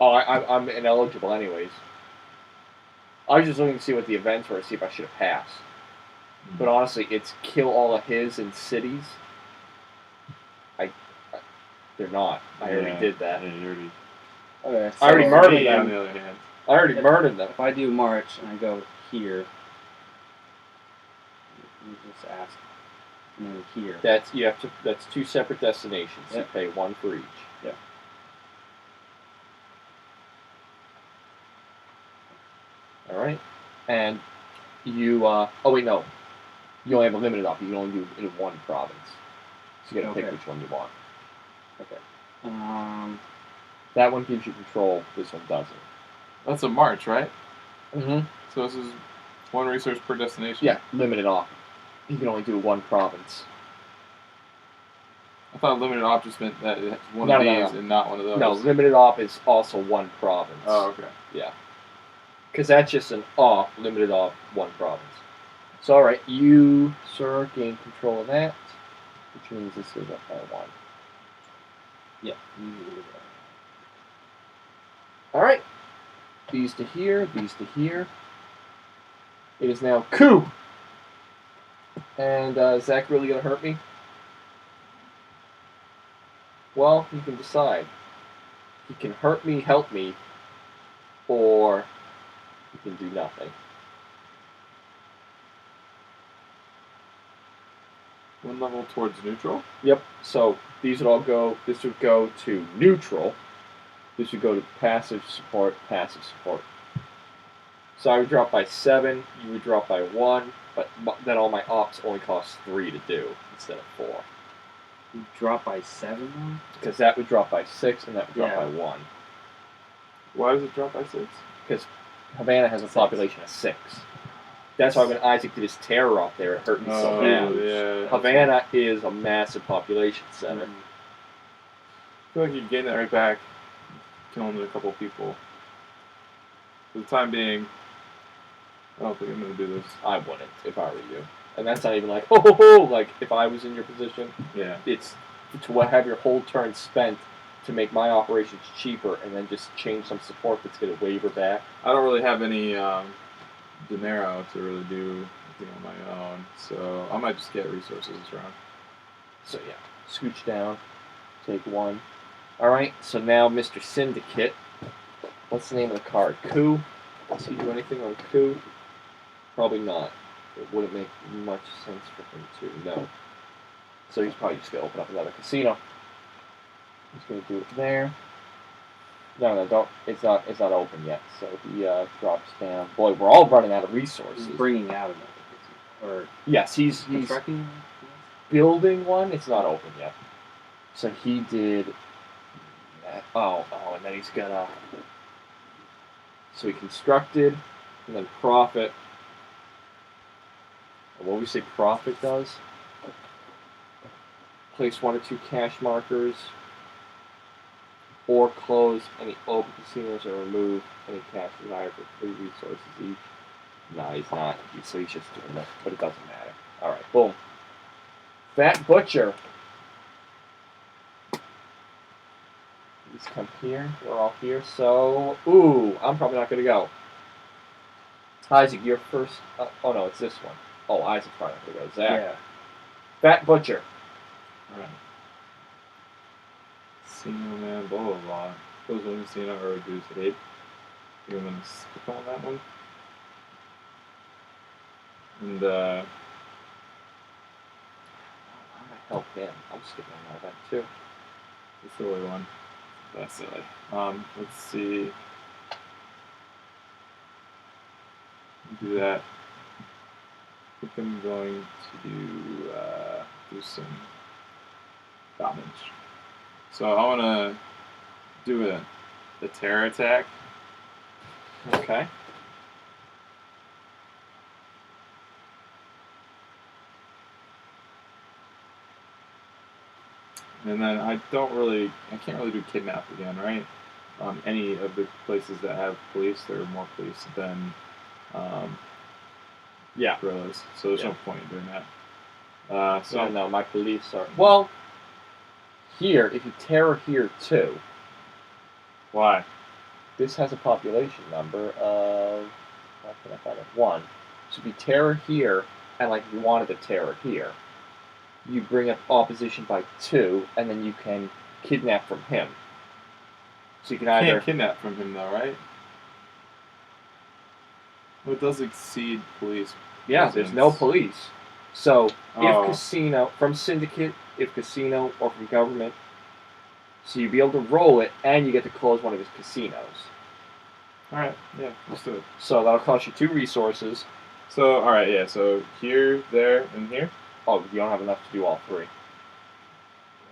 Oh, I'm ineligible anyways. I was just looking to see what the events were, to see if I should have passed. But honestly, it's kill all of his in cities. They're not. I already did that. Yeah, you already. Okay. I already so murdered Me, them. on the other hand. I already If- murdered them. If I do March and I go here, you just ask, and then here. That's you have to. That's two separate destinations. Yep. You pay one for each. Yep. All right, and you. Oh wait, no. You only have a limited op. You can only do it in one province. So you got to pick Okay. which one you want. That one gives you control. This one doesn't. That's a march, right? Mm-hmm. So this is one resource per destination. Yeah, limited op. You can only do one province. I thought limited op just meant that it's one No, of no, these no. and not one of those. No, limited op is also one province. Oh, okay. Yeah. Because that's just an op, limited op, one province. So, alright, you, sir, gain control of that, which means this is up by one. Yeah. Alright. These to here, these to here. It is now coup! And, is Zach really going to hurt me? Well, you can decide. He can hurt me, help me, or he can do nothing. One level towards neutral. Yep. So these would all go. This would go to neutral. This would go to passive support. Passive support. So I would drop by 7. You would drop by 1. But then all my ops only cost 3 to do instead of 4. You drop by 7 though? Because that would drop by 6 and that would drop Yeah. by 1. Why does it drop by 6? Because Havana has a population of 6. That's why when Isaac did his terror up there, it hurt me so bad. yeah. Havana is a massive population center. I feel like you gain that right back, killing a couple people. For the time being, I don't think I'm going to do this. I wouldn't if I were you. And that's not even like, ho ho ho, like if I was in your position. Yeah. It's to have your whole turn spent to make my operations cheaper and then just change some support that's going to waver back. I don't really have any dinero to really do anything on my own, so I might just get resources this round. So yeah, scooch down, take 1. Alright, so now Mr. Syndicate. What's the name of the card? Coup? Does he do anything on coup? Probably not. It wouldn't make much sense for him to, no. So he's probably just going to open up another casino. He's going to do it there. No, don't. It's not open yet. So he drops down. Boy, we're all running out of resources. He's bringing out another casino. Or Yes, he's constructing? building one. It's not open yet. So he did that. Oh, and then he's gonna. So he constructed, and then profit. And what we say profit does? Place 1 or 2 cash markers, or close any open casinos or remove any cash desired for 3 resources each. No, he's not. So he's just doing that, but it doesn't matter. All right, boom. Fat Butcher. These come here. We're all here. So, ooh, I'm probably not going to go. Isaac, you're first. Oh no, it's this one. Oh, Isaac's probably not gonna go. Zach. Yeah. Fat Butcher. Alright. Casino Man, blah blah blah. Close one casino or reduce at 8. I'm gonna skip on that one. And I'm gonna help him. I'm skipping on all that too. the silly one. That's silly. Let's see. Do that. I think I'm going to do some damage. So I want to do a terror attack. Okay. And then I can't really do kidnap again, right? Any of the places that have police, there are more police than Yeah. guerrillas. So there's Yeah. no point in doing that. So no, my beliefs are well. Here, if you terror here too, Why? this has a population number of how can I find it? 1. So if you terror here, and like if you wanted to terror here, you bring up opposition by 2, and then you can kidnap from him. So you can either Can't kidnap from him though, right? Well, it does exceed police. yeah, there's no presence. police. So Oh. if casino from syndicate, if casino, or from government, so you'd be able to roll it, and you get to close one of his casinos. All right, yeah, let's do it. So that'll cost you 2 resources. So all right, yeah. So here, there, and here. Oh, you don't have enough to do all 3.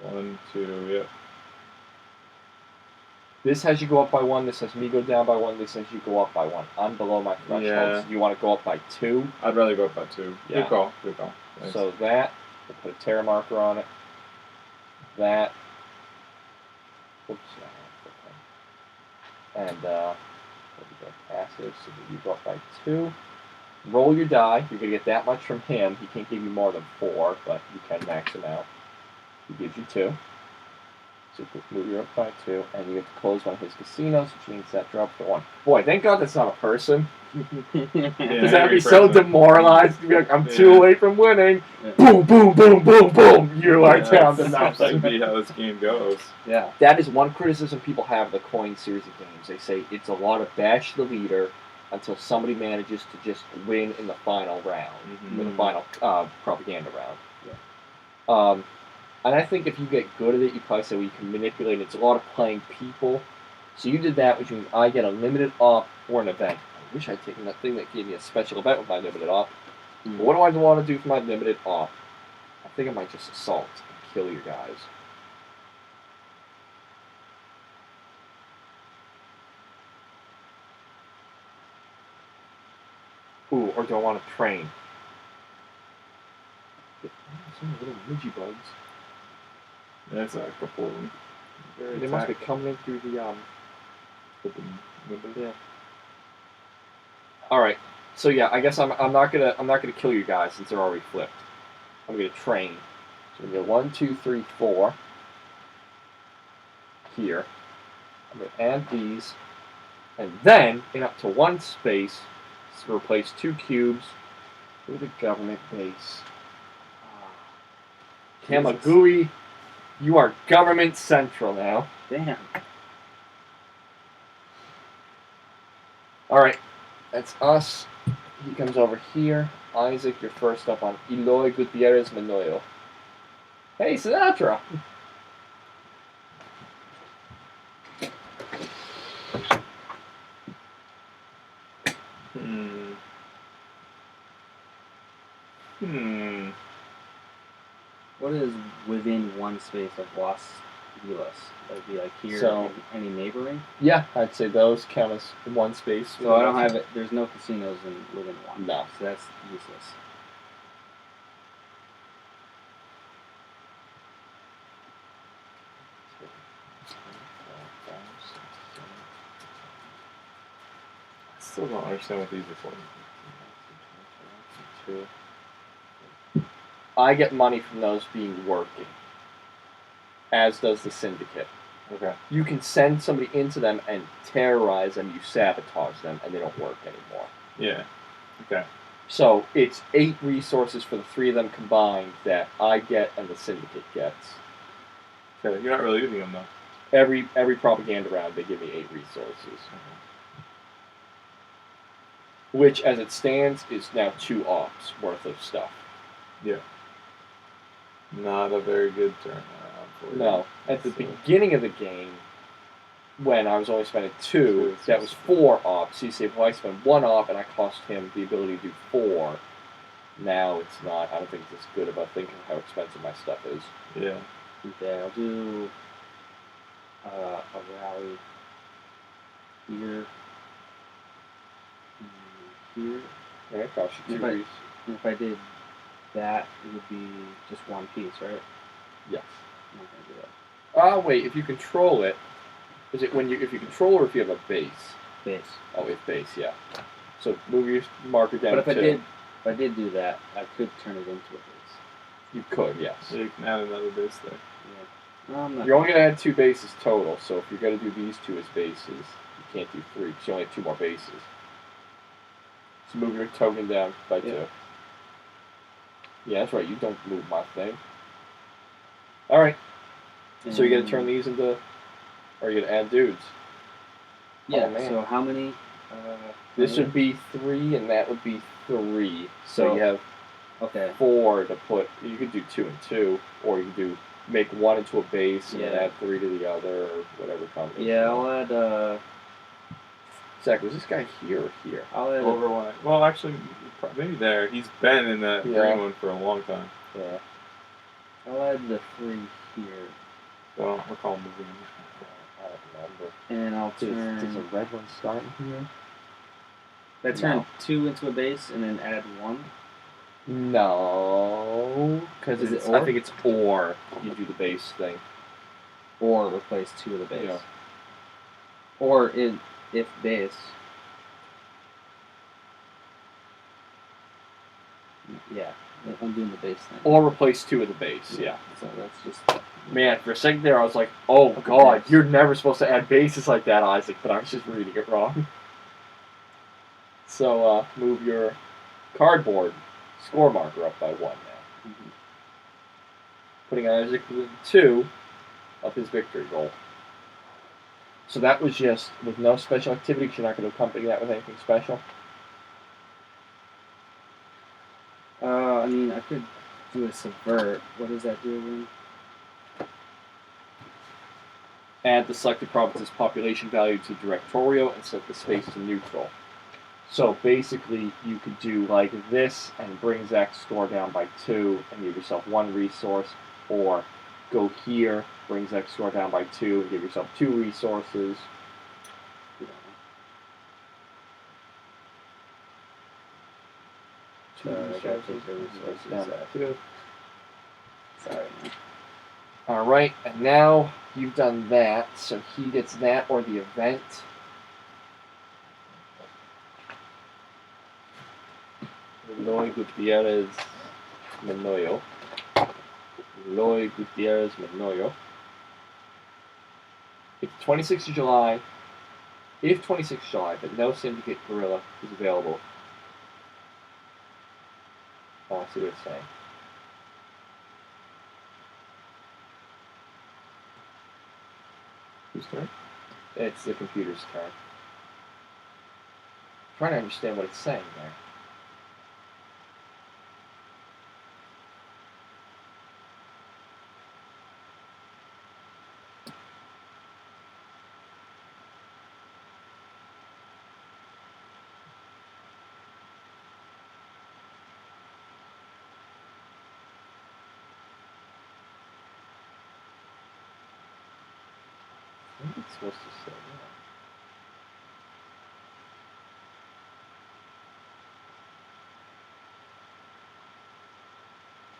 1, 2, yeah. This has you go up by 1. This has me go down by 1. This has you go up by 1. I'm below my threshold. Yeah. So you want to go up by 2. I'd rather go up by 2. Yeah. Good call. Good call. Thanks. So that, we'll put a terror marker on it. That. Oops. And what we go passive, so that you go up by 2. Roll your die. You're gonna get that much from him. He can't give you more than 4, but you can max him out. He gives you 2. So you move you up by 2, and you get to close one of his casinos, which means that drops to 1. Boy, thank God that's not a person. Yeah, Because that'd be every so person. demoralized. You'd be like, I'm 2 Yeah. away from winning. Yeah. Boom, boom, boom, boom, boom. You are down to That nothing. should be how this game goes. Yeah. That is one criticism people have of the coin series of games. They say it's a lot of bash the leader until somebody manages to just win in the final round, Mhm. or the final propaganda round. And I think if you get good at it, you probably say, well, you can manipulate it. It's a lot of playing people. So you did that, which means I get a limited op or an event. I wish I'd taken that thing that gave me a special event with my limited op. But what do I want to do for my limited op? I think I might just assault and kill your guys. Ooh, or do I want to train? Some little midgy bugs. That's a couple of them. They must be coming in through the Open window. Yeah. All right. So yeah, I guess I'm not gonna kill you guys since they're already flipped. I'm gonna train. So we go 1, 2, 3, 4 here. I'm gonna add these, and then in up to 1 space, to replace 2 cubes with a government base. Kamagui, you are government central now. Damn. All right, that's us. He comes over here. Isaac, you're first up on Eloy Gutierrez Manoyo. Hey, Sinatra! What is within 1 space of Los Vilas? That'd be like here. So- any neighboring? Yeah, I'd say those count as 1 space. So I don't have it. There's no casinos within 1. No. So that's useless. I still don't understand what these are for. I get money from those being working, as does the syndicate. Okay. You can send somebody into them and terrorize them, you sabotage them, and they don't work anymore. Yeah. Okay. So it's 8 resources for the 3 of them combined that I get and the syndicate gets. Okay. You're not really using them though. Every propaganda round they give me 8 resources, which as it stands is now 2 ops worth of stuff. Yeah. Not a very good turnaround for you. No, at the So- beginning of the game, when I was only spending 2, that was 4 ops. So you say, well, I spend 1 op and I cost him the ability to do 4. Now it's not. I don't think it's as good about thinking how expensive my stuff is. Yeah. Okay, I'll do a rally here. Here. Yeah, it costs you 2 If I- resources. And if I did that, it would be just 1 piece, right? Yes. I'm not gonna do that. Wait. If you control it, is it if you control or if you have a base? Base. Oh, with base, yeah. So move your marker down But if to I 2. did do that, I could turn it into a base. You could, yes. So you can add another base there. Yeah. No, I'm not. You're only going to add 2 bases total, so if you're going to do these 2 as bases, you can't do 3 because you only have 2 more bases. So move your token down by 2. Yeah, that's right. You don't move my thing. All right. So you're going to turn these into, or you're going to add dudes. Yeah. Oh, man. So how many? This would be 3, and that would be 3. So So- you have Okay. 4 to put. You could do 2 and 2, or you could make 1 into a base and then Yeah. add 3 to the other, or whatever combination. Yeah, I'll add. Zach, was this guy here or here? I'll add. Overwatch. Well, actually, maybe there. He's been in that Yeah. green one for a long time. Yeah. I'll add the 3 here, So we'll call him moving. I don't remember. and I'll turn. Does a red one start in here? I turn No. 2 into a base, and then add 1. No, because Is it I or? think it's or you do the base thing. Or replace 2 of the base. Yeah. Or if base. Yeah, I'm doing the base thing. Or replace 2 of the base. Yeah. So that's just. Man, for a second there, I was like, "Oh Okay, God, base. you're never supposed to add bases like that, Isaac." But I was just reading it wrong. So move your cardboard score marker up by 1 now, Mhm. putting Isaac with 2 of his victory goal. So that was just with no special activity. 'Cause you're not going to accompany that with anything special. I mean, I could do a subvert. What does that do again? Add the selected province's population value to directorial and set the space to neutral. So basically, you could do like this and bring Zach's score down by 2 and give yourself 1 resource, or go here, bring Zach's score down by 2 and give yourself 2 resources. You Two I gotta resources, take the resources down by out. 2. Sorry, man. All right, and now you've done that, so he gets that or the event. Eloy Gutierrez Menoyo. Eloy Gutierrez Menoyo. If 26th of July, but no syndicate gorilla is available. Oh, I see what it's saying. Whose turn? It's the computer's turn. I'm trying to understand what it's saying there. I think it's supposed to say that.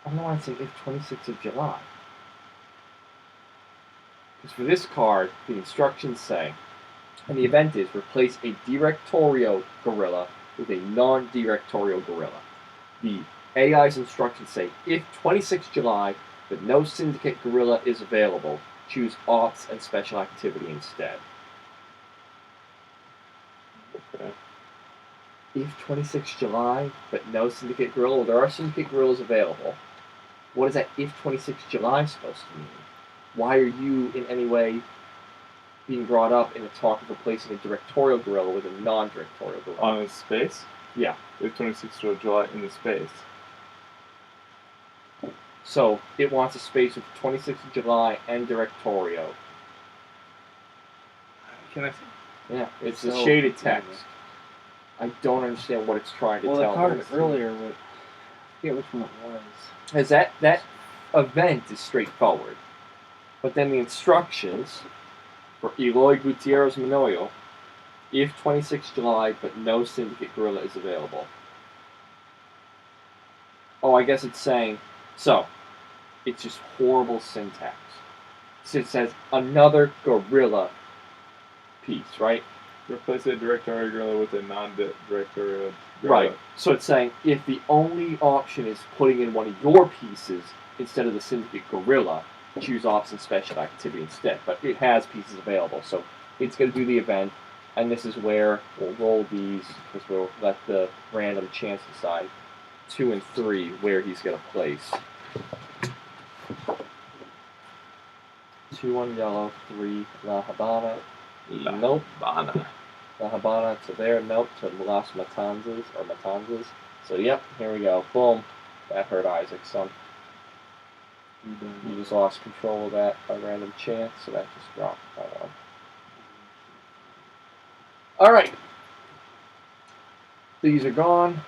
I don't know why it's saying if 26th of July. Because for this card, the instructions say, and the event is replace a directorial gorilla with a non-directorial gorilla. The AI's instructions say if 26th July, but no syndicate gorilla is available, choose ops and special activity instead. Okay. if 26 July, but no Syndicate Gorilla. Well, there are Syndicate Gorillas available. What is that if 26 July supposed to mean? Why are you in any way being brought up in a talk of replacing a directorial gorilla with a non-directorial gorilla? On his space? Yeah. If 26th of July in the space. So it wants a space with 26th of July and directorial. Can I see? Yeah, it's So a shaded text. I don't understand what it's trying to Well, tell the card me. earlier, I forget which one it was. As that event is straightforward, but then the instructions for Eloy Gutierrez Manoyo, if 26 July, but no Syndicate Gorilla is available. Oh, I guess it's saying, so, it's just horrible syntax. So it says another gorilla piece, right? Replace a directorial gorilla with a non-directorial gorilla. Right. So it's saying if the only option is putting in one of your pieces instead of the Syndicate Gorilla, choose option special activity instead. But it has pieces available, so it's going to do the event, and this is where we'll roll these because we'll let the random chance decide 2 and 3 where he's going to place. 2 on yellow, 3 La Habana. Nope. Habana. La Habana to there, nope, to Las Matanzas. So, yep, here we go. Boom. That hurt Isaac some. You just lost control of that by random chance, so that just dropped by 1. Alright. These are gone.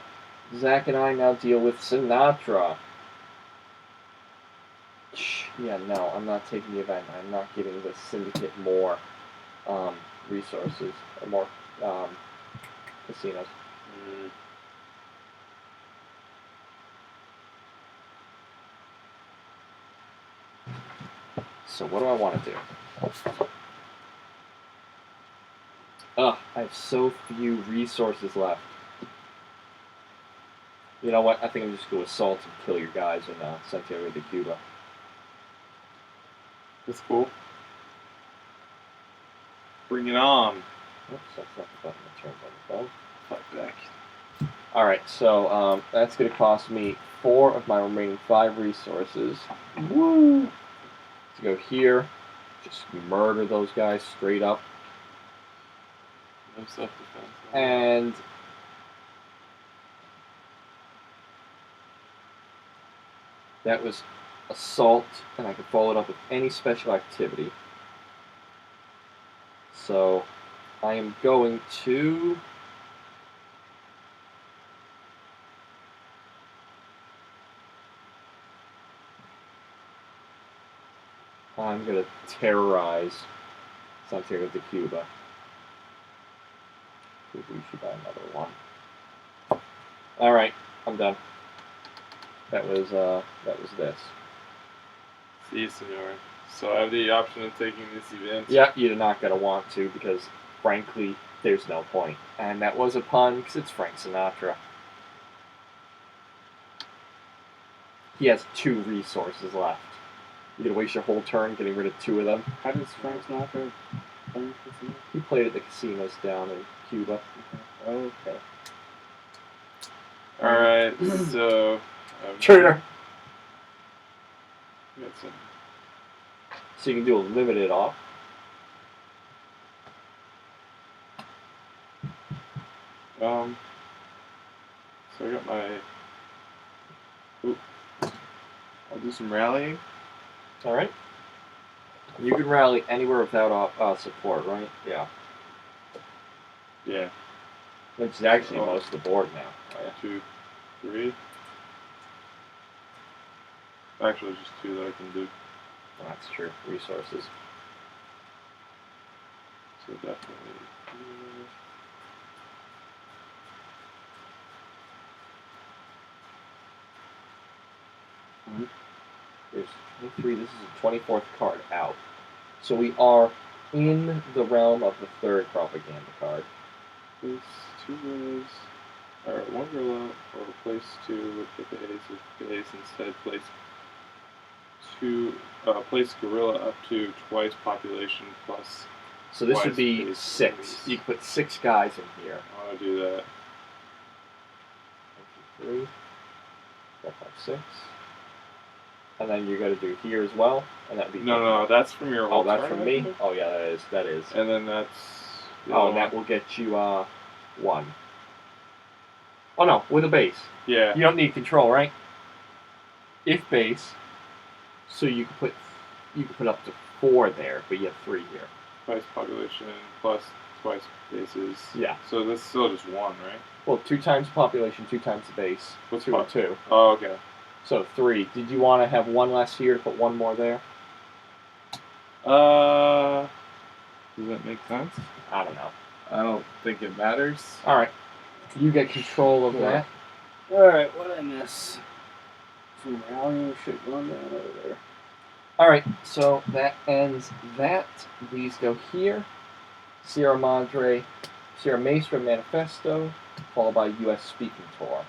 Zach and I now deal with Sinatra. Yeah, no, I'm not taking the event. I'm not giving the Syndicate more resources or more casinos. So what do I want to do? Ugh, I have so few resources left. You know what? I think I'm just going to assault and kill your guys in Santiago de Cuba. That's cool. Bring it on. Oops, that's not the button I turned on the phone. Fight back. Alright, so that's going to cost me 4 of my remaining 5 resources. Woo! To go here, just murder those guys straight up. No self-defense. And that was assault, and I can follow it up with any special activity. So I am going to terrorize Santiago de Cuba. We should buy another one. Alright, I'm done. That was this. Si, senor. So I have the option of taking this event. Yeah, you're not going to want to because, frankly, there's no point. And that was a pun because it's Frank Sinatra. He has 2 resources left. You're going to waste your whole turn getting rid of 2 of them. How does Frank Sinatra play casino? He played at the casinos down in Cuba. Okay. Alright, so... Traitor! Got some. So you can do a limited off. So I got my... Oop. I'll do some rallying. Alright. You can rally anywhere without support, right? Yeah. Yeah. Which is actually most of the board now. Right? 2, 3. Actually, just 2 that I can do. Well, that's true. Resources. So definitely. There's 23. This is the 24th card out. So we are in the realm of the 3rd propaganda card. Place 2 gorillas. Alright, 1 gorilla, or replace 2 with the base instead. Place gorilla up to twice population plus. So this would Twice be base 6. base. You could put 6 guys in here. I want to do that. 3, 4, 5, 6. And then you got to do here as well, and that would be No, that's from your Oh, whole that's turn, from I me. think? Oh yeah, that is. And then that's. the Oh, other and that one. will get you 1. Oh no, with a base. Yeah. You don't need control, right? If base, so you can put up to 4 there, but you have 3 here. Twice population plus twice bases. Yeah. So that's still just 1, right? Well, 2 times the population, 2 times the base. What's 2 and 2. Oh, okay. So 3. Did you want to have 1 less here to put 1 more there? Does that make sense? I don't know. I don't think it matters. All right. You get control of Sure. that. Alright, what did I miss? Some rallying shit going down over there. All right. So that ends that. These go here. Sierra Madre, Sierra Maestra Manifesto, followed by U.S. Speaking Tour.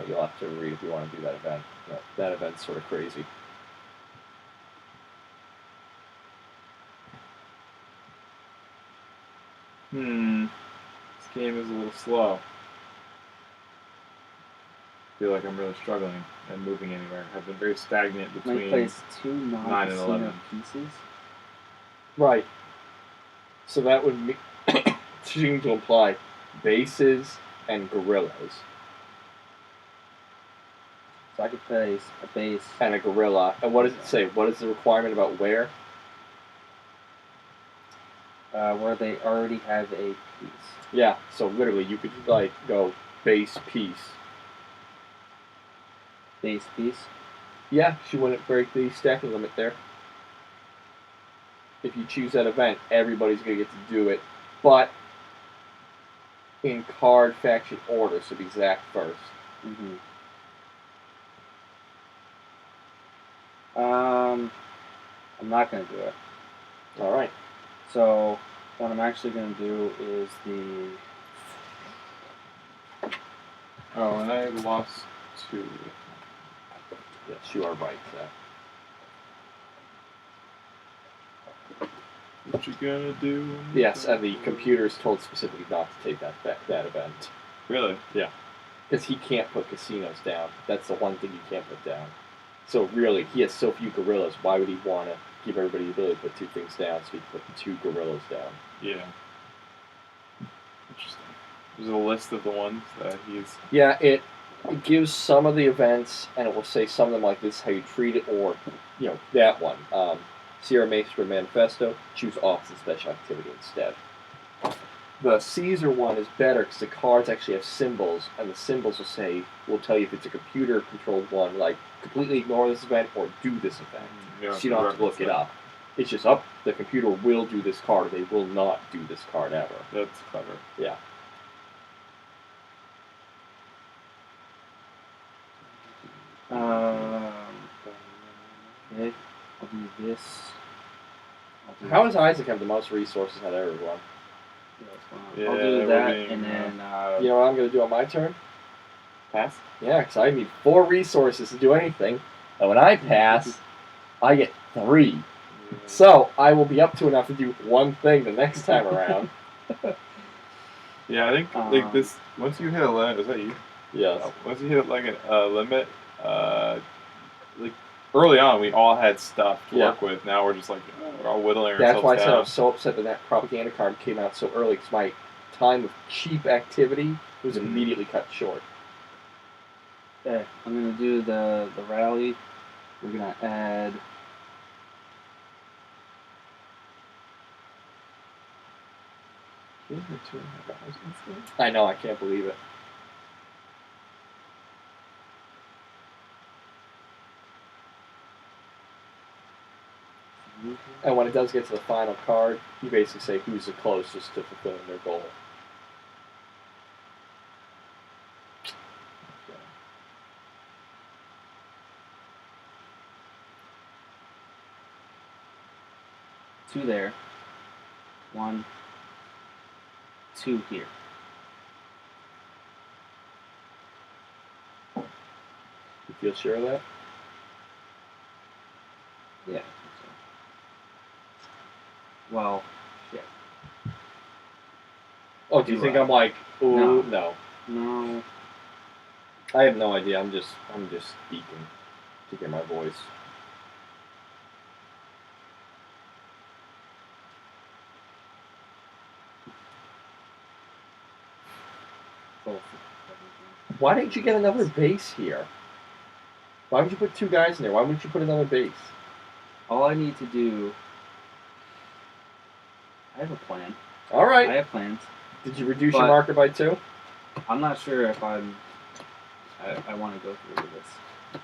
You'll have to read if you want to do that event. That event's sort of crazy. This game is a little slow. I feel like I'm really struggling and moving anywhere. I've been very stagnant Might between. place 2 9 and non-casino 11. pieces. Right. So that would seem to imply bases and gorillas. So I could place a base. And a gorilla. And what does it say? What is the requirement about where? Where they already have a piece. Yeah, so literally you could like go base piece. Base piece. Yeah, she wouldn't break the stacking limit there. If you choose that event, everybody's gonna get to do it, but in card faction order, so be Zach first. Mm-hmm. I'm not gonna do it. All right. So what I'm actually gonna do is the. Oh, and I lost 2. Yes, you are right, Zach. What you gonna do? Yes, and the computer is told specifically not to take that event. Really? Yeah, because he can't put casinos down. That's the one thing you can't put down. So really, he has so few gorillas. Why would he want to give everybody the ability to put 2 things down so he can put 2 gorillas down? Yeah. Interesting. There's a list of the ones that he's. Yeah, it gives some of the events, and it will say some of them like this is how you treat it, or that one. Sierra Maestra Manifesto, choose Office and Special Activity instead. The Caesar one is better because the cards actually have symbols, and the symbols will tell you if it's a computer-controlled one, like completely ignore this event or do this event. So you don't have to look it up. It's just the computer will do this card, or they will not do this card ever. That's clever. Yeah. Okay, I'll do this. How does Isaac have the most resources out of everyone? Yeah, I'll do we're that, being, and then You know what I'm going to do on my turn? pass. Yeah, because I need 4 resources to do anything. And when I pass, I get 3. So I will be up to enough to do 1 thing the next time around. Yeah, I think like this. Once you hit a limit, is that you? Yes. Once you hit like a limit, like early on, we all had stuff to work with. Now we're just like we're all whittling ourselves That's why I said I down. was so upset that propaganda card came out so early, because my time of cheap activity was immediately cut short. okay, I'm gonna do the rally. We're gonna add. I know, I can't believe it. And when it does get to the final card, you basically say who's the closest to fulfilling their goal. Two there. 1, 2 here. You feel sure of that? Yeah. I think so. Well, shit. Oh, do you Do think I? I'm like, ooh, No. no. No. I have no idea. I'm just speaking to get my voice. Both. Why didn't you get another base here? Why would you put 2 guys in there? Why wouldn't you put another base? All I need to do. I have a plan. All right. I have plans. Did you reduce your But- marker by 2? I'm not sure if I want to go through with this.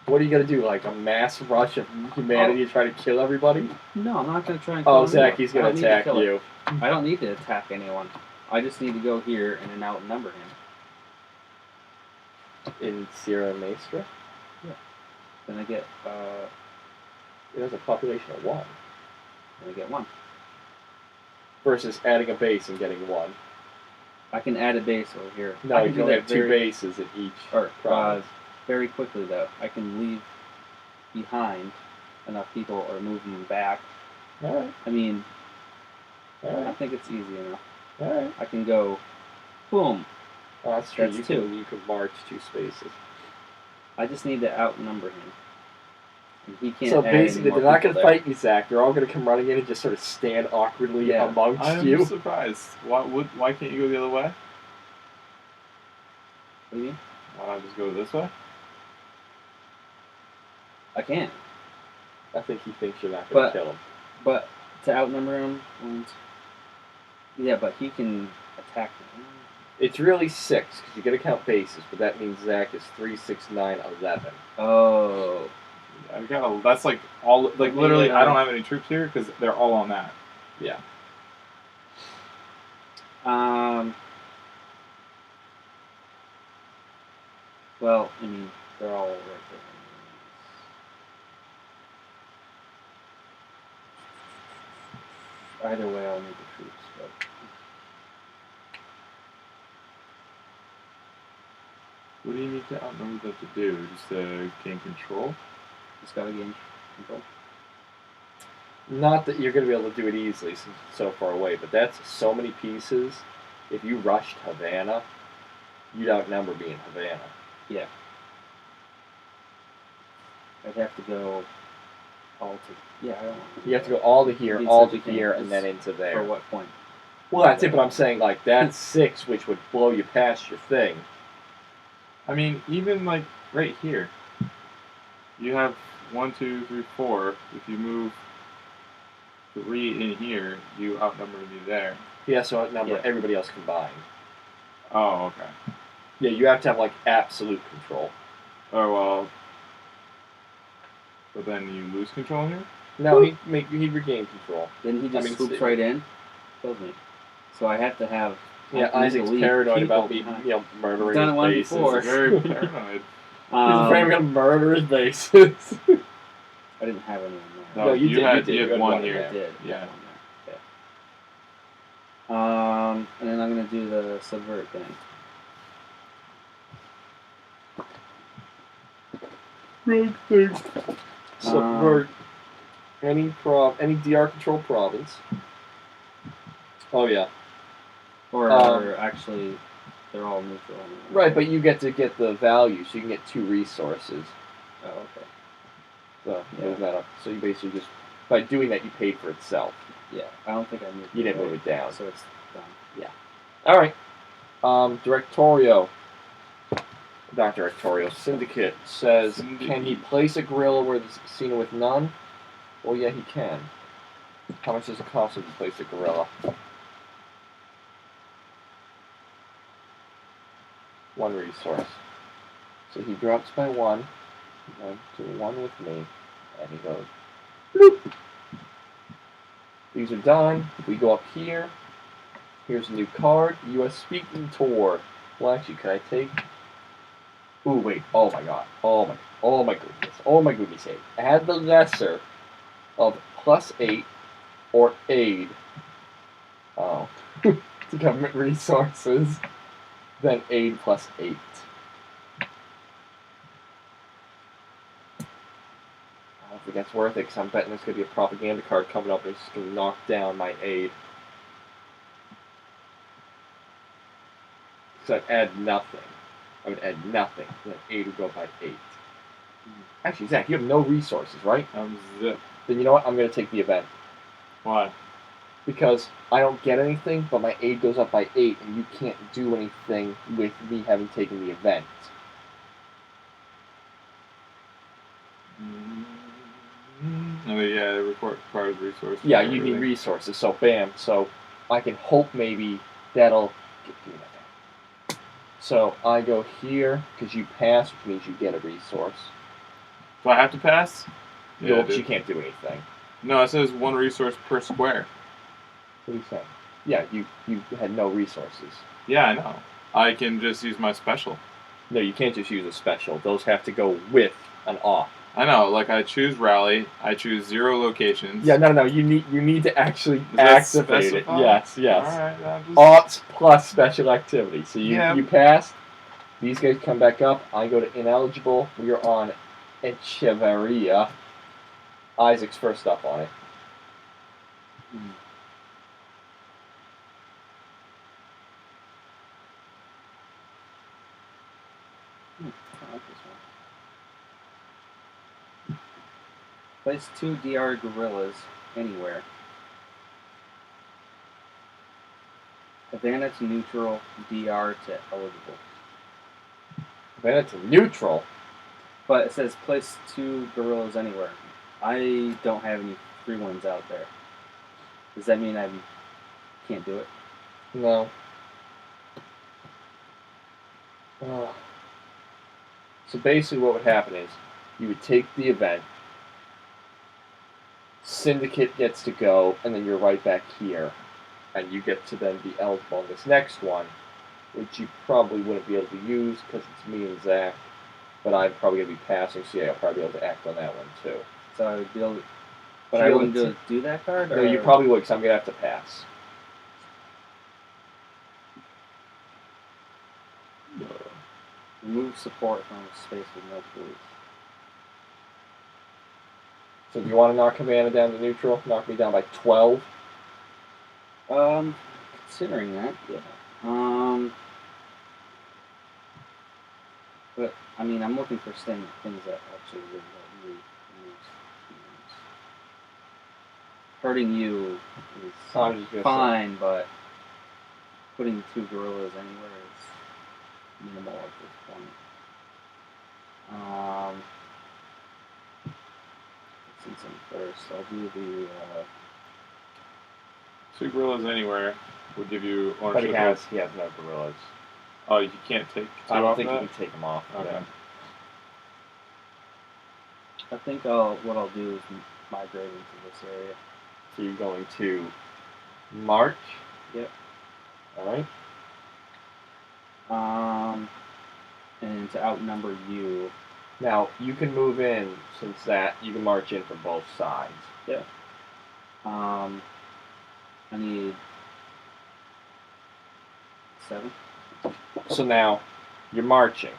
What are you gonna do? Like a mass rush of humanity to try to kill everybody? No, I'm not going to try and kill Oh, Zach, anyone. he's I gonna don't need to attack kill it. you. I don't need to attack anyone. I just need to go here and then outnumber him. In Sierra Maestra, Then I get it has a population of 1 1. versus adding a base and getting 1. I can add a base over here. No, I you can can do only that have 2 very, bases in each or, province. very quickly though. I can leave behind enough people or move them back. All right, I mean, all I right, think it's easy enough. all right. I can go, boom. Oh, that's true. That's you 2. can march 2 spaces. I just need to outnumber him. And he can't So add any basically, more they're not people going to there. fight you, Zach. They're all going to come running in and just sort of stand awkwardly Yeah. amongst I'm you. surprised. Why can't you go the other way? What do you mean? Why not just go this way? I can. I think he thinks you're not going But- to kill him. But to outnumber him, yeah, but he can attack me. It's really 6 because you got to count bases, but that means Zach is 3, 6, 9, 11. Oh. That's like all. Like literally, Yeah. I don't have any troops here because they're all on that. Yeah. Well, I mean, they're all right there. Either way, I'll need the troops, but What do you need to outnumber them to do? Just to gain control? just gotta gain control. Not that you're going to be able to do it easily since it's so far away, but that's so many pieces. If you rushed Havana, you'd outnumber me in Havana. Yeah. I'd have to go all to. Yeah, I don't want to. You have to go all to here, Means all that to we can- here, and then into For there. what point? Well, that's it, but I'm saying, like, that's 6, which would blow you past your thing. I mean, even like right here, you have 1, 2, 3, 4. If you move 3 in here, you outnumber me there. Yeah, so outnumber Yeah. everybody else combined. Oh, okay. Yeah, you have to have, like, absolute control. Oh well. But then you lose control here. No, he'd regain control. Then he just mean, swoops Steve- right in, kills me. So I have to have. I Yeah, have to leave Isaac's the lead paranoid people about me, behind. murdering Done it his once bases. before. Very paranoid. He's afraid I'm Um, gonna murder his bases. I didn't have anyone there. No, you did, you had did. You had 1 one in here. I there. did. Yeah. Have one there. Okay. And then I'm gonna do the subvert thing. Subvert any DR control province. Oh yeah. Or actually, they're all neutral. Anyway. Right, but you get to get the value, so you can get 2 resources. Oh, okay. So Yeah. move that up. So you basically just by doing that you paid for itself. Yeah, I don't think I moved. You didn't right, move it down. so it's done. All right. Directorio. Not Directorio. Syndicate says, can he place a gorilla where there's a casino with none? Well, yeah, he can. How much does it cost him to place a gorilla? 1 resource. So he drops by 1. He went to 1 with me, and he goes, bloop. These are done. We go up here. Here's a new card. U.S. Speaking Tour. Well, actually, can I take? Ooh, wait. Oh my God. Oh my goodness. Oh my goodness. Add the lesser of +8 or aid. Oh, to government resources. Then aid +8. I don't think that's worth it because I'm betting there's going to be a propaganda card coming up and it's just going to knock down my aid. So I'd add nothing. I would add nothing. Then 8 would go by 8. Actually, Zach, you have no resources, right? I'm zip. Then you know what? I'm going to take the event. Why? Because I don't get anything, but my aid goes up by 8, and you can't do anything with me having taken the event. Oh yeah, it requires resources. Yeah, for you need everything. resources, so bam. So I can hope maybe that'll get you that. So I go here, because you pass, which means you get a resource. Do I have to pass? No, Yeah, because you dude. can't do anything. No, it says 1 resource per square. What do you say? Yeah, you had no resources. Yeah, I know. I can just use my special. No, you can't just use a special. Those have to go with an off. I know. Like I choose rally. I choose 0 locations. Yeah, no. You need to actually Does that activate it. specify? Yes. All right. I'm just... Aughts plus special activity. So Yeah. you passed. These guys come back up. I go to ineligible. We are on Echeverria. Isaac's first up on it. I like this one. Place 2 DR gorillas anywhere. Advantage neutral, DR to eligible. Then it's neutral. But it says place 2 gorillas anywhere. I don't have any free ones out there. Does that mean I can't do it? No. So basically what would happen is you would take the event, Syndicate gets to go, and then you're right back here. And you get to then be eligible on this next one, which you probably wouldn't be able to use because it's me and Zach. But I'm probably going to be passing, so yeah, I'll probably be able to act on that one too. So I would be able to, but Should I be wouldn't be able able to do that card? No, or? you probably would because I'm going to have to pass. Remove support from space with no police. So do you want to knock Havana down to neutral? Knock me down by 12? Considering that, yeah. But I mean, I'm looking for things that actually would help me use. Hurting you is I'm just gonna fine, but putting 2 gorillas anywhere is minimal at this point. Since I'm first, I'll do the. 2 gorillas anywhere would give you But ownership. he has no gorillas. Oh, you can't take 2 I don't off think that? you can take them off. Okay. Yeah. I think what I'll do is migrate into this area. So you're going to march? Yep. Alright. And to outnumber you. Now, you can move in since that you can march in from both sides. Yeah. I need 7. So now, you're marching.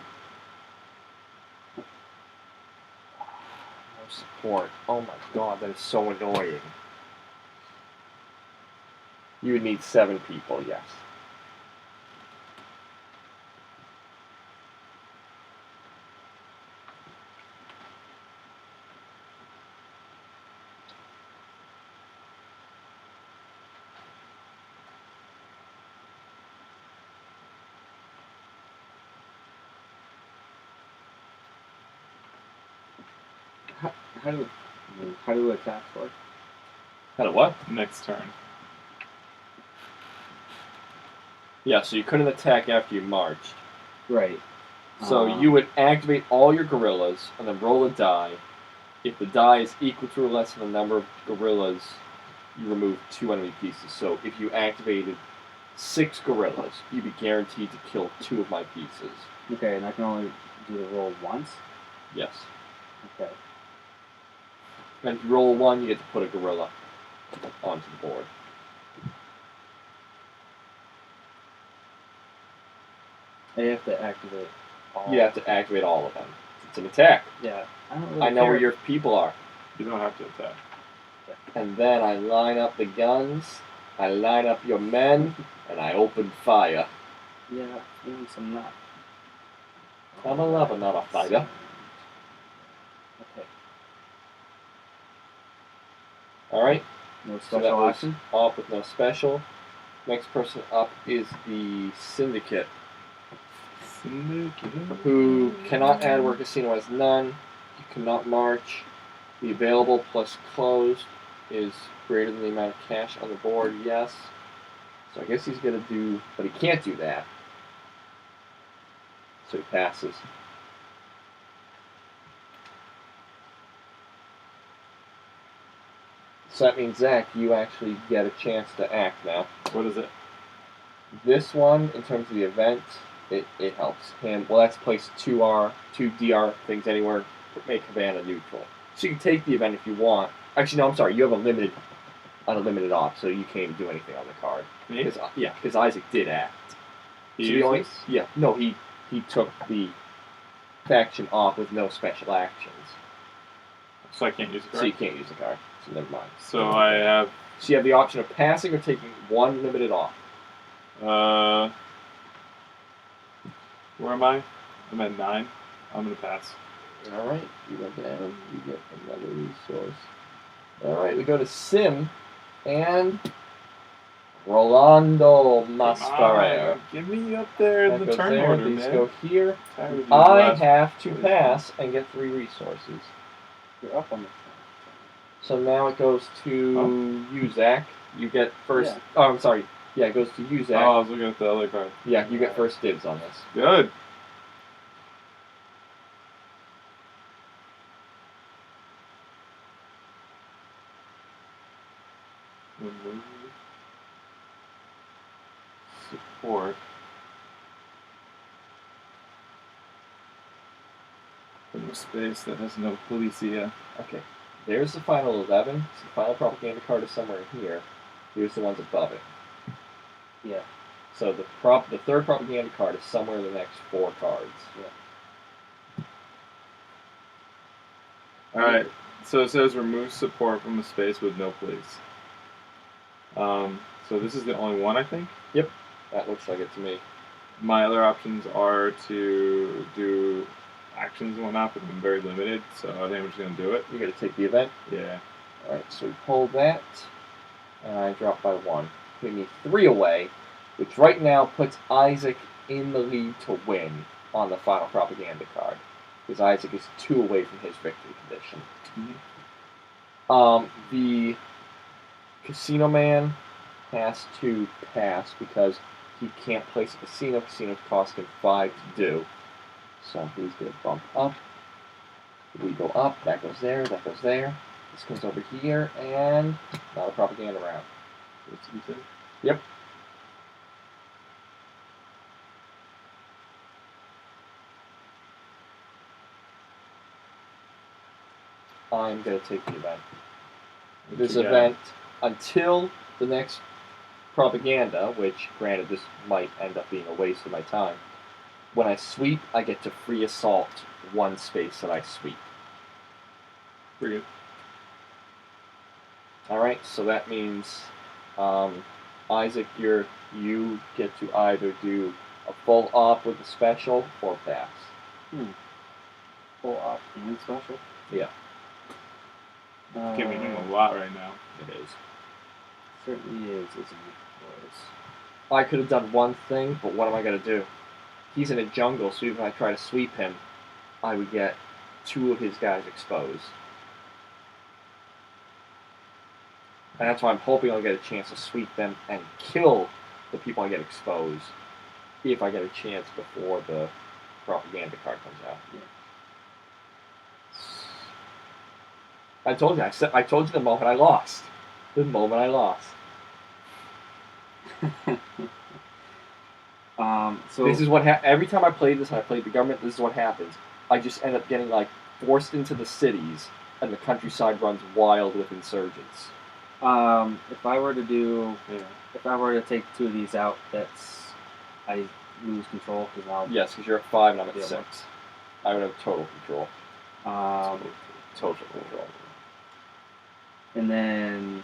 No support. Oh my god, that is so annoying. You would need 7 people, yes. How do attack work? How to what? Next turn. Yeah, so you couldn't attack after you marched. Right. So you would activate all your gorillas and then roll a die. If the die is equal to or less than the number of gorillas, you remove 2 enemy pieces. So if you activated 6 gorillas, you'd be guaranteed to kill 2 of my pieces. Okay, and I can only do the roll once? Yes. Okay. And if you roll 1, you get to put a gorilla onto the board. I have to activate all. You have to activate all of them. It's an attack. Yeah. I don't really I know care. where your people are. You don't have to attack. And then I line up the guns, I line up your men, and I open fire. Yeah, maybe some not. I'm a lover, not a fighter. Okay. Alright, No so that special was action. off with no special. Next person up is the Syndicate, who cannot add where casino has none. You cannot march. The available plus closed is greater than the amount of cash on the board, yes. So I guess he's going to do, but he can't do that. So he passes. So that means, Zach, you actually get a chance to act now. What is it? This one, in terms of the event, it helps him. Well, that's place 2 DR things anywhere, make Havana neutral. So you can take the event if you want. Actually, no, I'm sorry, you have unlimited off, so you can't even do anything on the card. Me? Because Isaac did act. He So used the only, this? yeah, no, he took the faction off with no special actions. So I can't use the So card? you can't use the card. So never mind. So I have... So you have the option of passing or taking one limited off. Where am I? I'm at 9. I'm going to pass. Alright, you go down, you get another resource. Alright, we go to Sim and Rolando Mascarer. Give me up there in That the goes turn there, order, these man. go here. Tired of these I last have to places. pass and get 3 resources. You're up on the. So now it goes to you, Zach. You get first. Yeah. Oh, I'm sorry. Yeah, it goes to you, Oh, Zach. I was looking at the other card. Yeah, you get first dibs on this. Good. Remove support from a space that has no policia. Okay. There's the final 11. So the final propaganda card is somewhere in here. Here's the ones above it. Yeah. So the third propaganda card is somewhere in the next 4 cards. Yeah. Alright, so it says remove support from a space with no police. So this is the only one, I think. Yep. That looks like it to me. My other options are to do actions and whatnot, but I'm very limited, so I think I'm just going to do it. You got to take the event. Yeah. Alright, so we pull that. And I drop by 1. Putting me 3 away, which right now puts Isaac in the lead to win on the final propaganda card. Because Isaac is 2 away from his victory condition. Mm-hmm. The casino man has to pass because he can't place a casino. Casinos cost him 5 to do. So he's going to bump up. We go up. That goes there. That goes there. This comes over here. And now the propaganda round. What's he say? Yep. I'm going to take the event. This event, until the next propaganda, which, granted, this might end up being a waste of my time, when I sweep, I get to free assault 1 space that I sweep. Pretty good. Alright, so that means, Isaac, you get to either do a full op with a special or pass. Full op and special. Yeah. Giving him a lot right now. It is. Certainly is, isn't it, boys? I could have done one thing, but what am I going to do? He's in a jungle, so even if I try to sweep him, I would get 2 of his guys exposed. And that's why I'm hoping I'll get a chance to sweep them and kill the people I get exposed, if I get a chance before the propaganda card comes out. Yeah. I told you. I told you the moment I lost. The moment I lost. So This is what every time I played this and I played the government, this is what happens. I just end up getting forced into the cities, and the countryside runs wild with insurgents. if I were to do, Yeah. if I were to take 2 of these out, I lose control because I'll. Yes, because you're at 5 and I'm at Yeah, 6. I would have total control. Total control. And then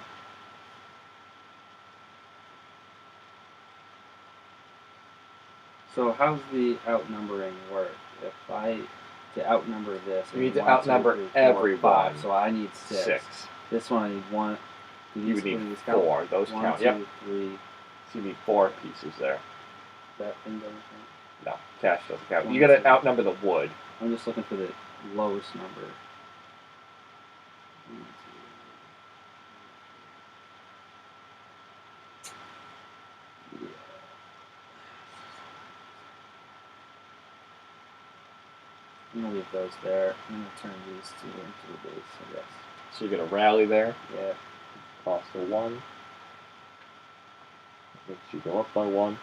So how's the outnumbering work? If I to outnumber this, I You need to 1, 2, outnumber 3, 4, everyone. 5. So I need 6. 6. This one I need 1. Do You these, would need what do these count? 4. Those 1, count. 2, Yep. 3. So you need 4 pieces there. That thing doesn't count. No, cash doesn't count. One, You gotta two. outnumber the wood. I'm just looking for the lowest number. 1, 2. Yeah. I'm gonna leave those there. I'm gonna turn these 2 into the base, I guess. So you get a rally there. Yeah. Cost of 1. Makes you go up by 1.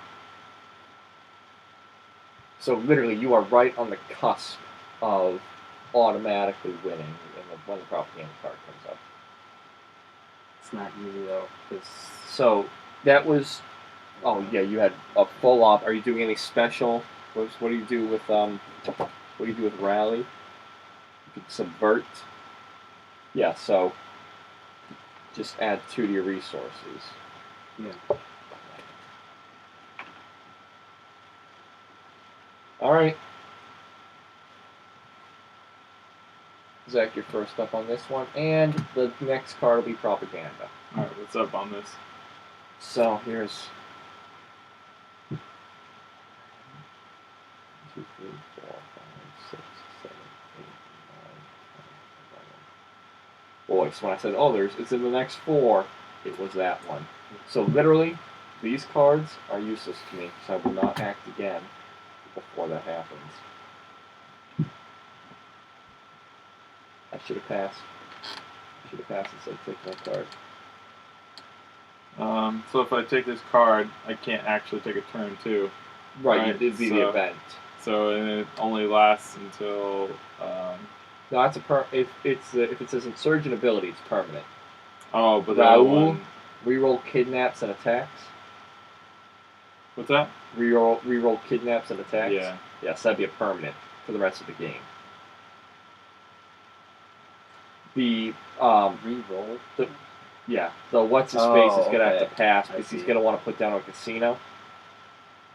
So literally, you are right on the cusp of automatically winning when the propaganda card comes up. It's not easy though, because So that was. Oh yeah, you had a full op. Are you doing any special? What do you do with What do you do with rally? You could subvert. Yeah. So just add 2 to your resources. yeah. All right. Zach, you're first up on this one, and the next card will be propaganda. All right, what's up on this? So here's 1, 2, 3, 4, 5, 6, 7, 8, 9, 10, 11. Boy, so when I said, oh, it's in the next 4, it was that one. So literally, these cards are useless to me, so I will not act again before that happens. I should have passed. And said, take my card. So if I take this card, I can't actually take a turn too. Right, Right, you did the so- event. So and it only lasts until. No, that's if it says insurgent ability, it's permanent. Oh, but the other Raoul, one. reroll kidnaps and attacks. What's that? Reroll kidnaps and attacks. Yeah. Yes, that'd be a permanent for the rest of the game. The Reroll. the what's his face is gonna have okay. to pass I because he's see. gonna want to put down a casino,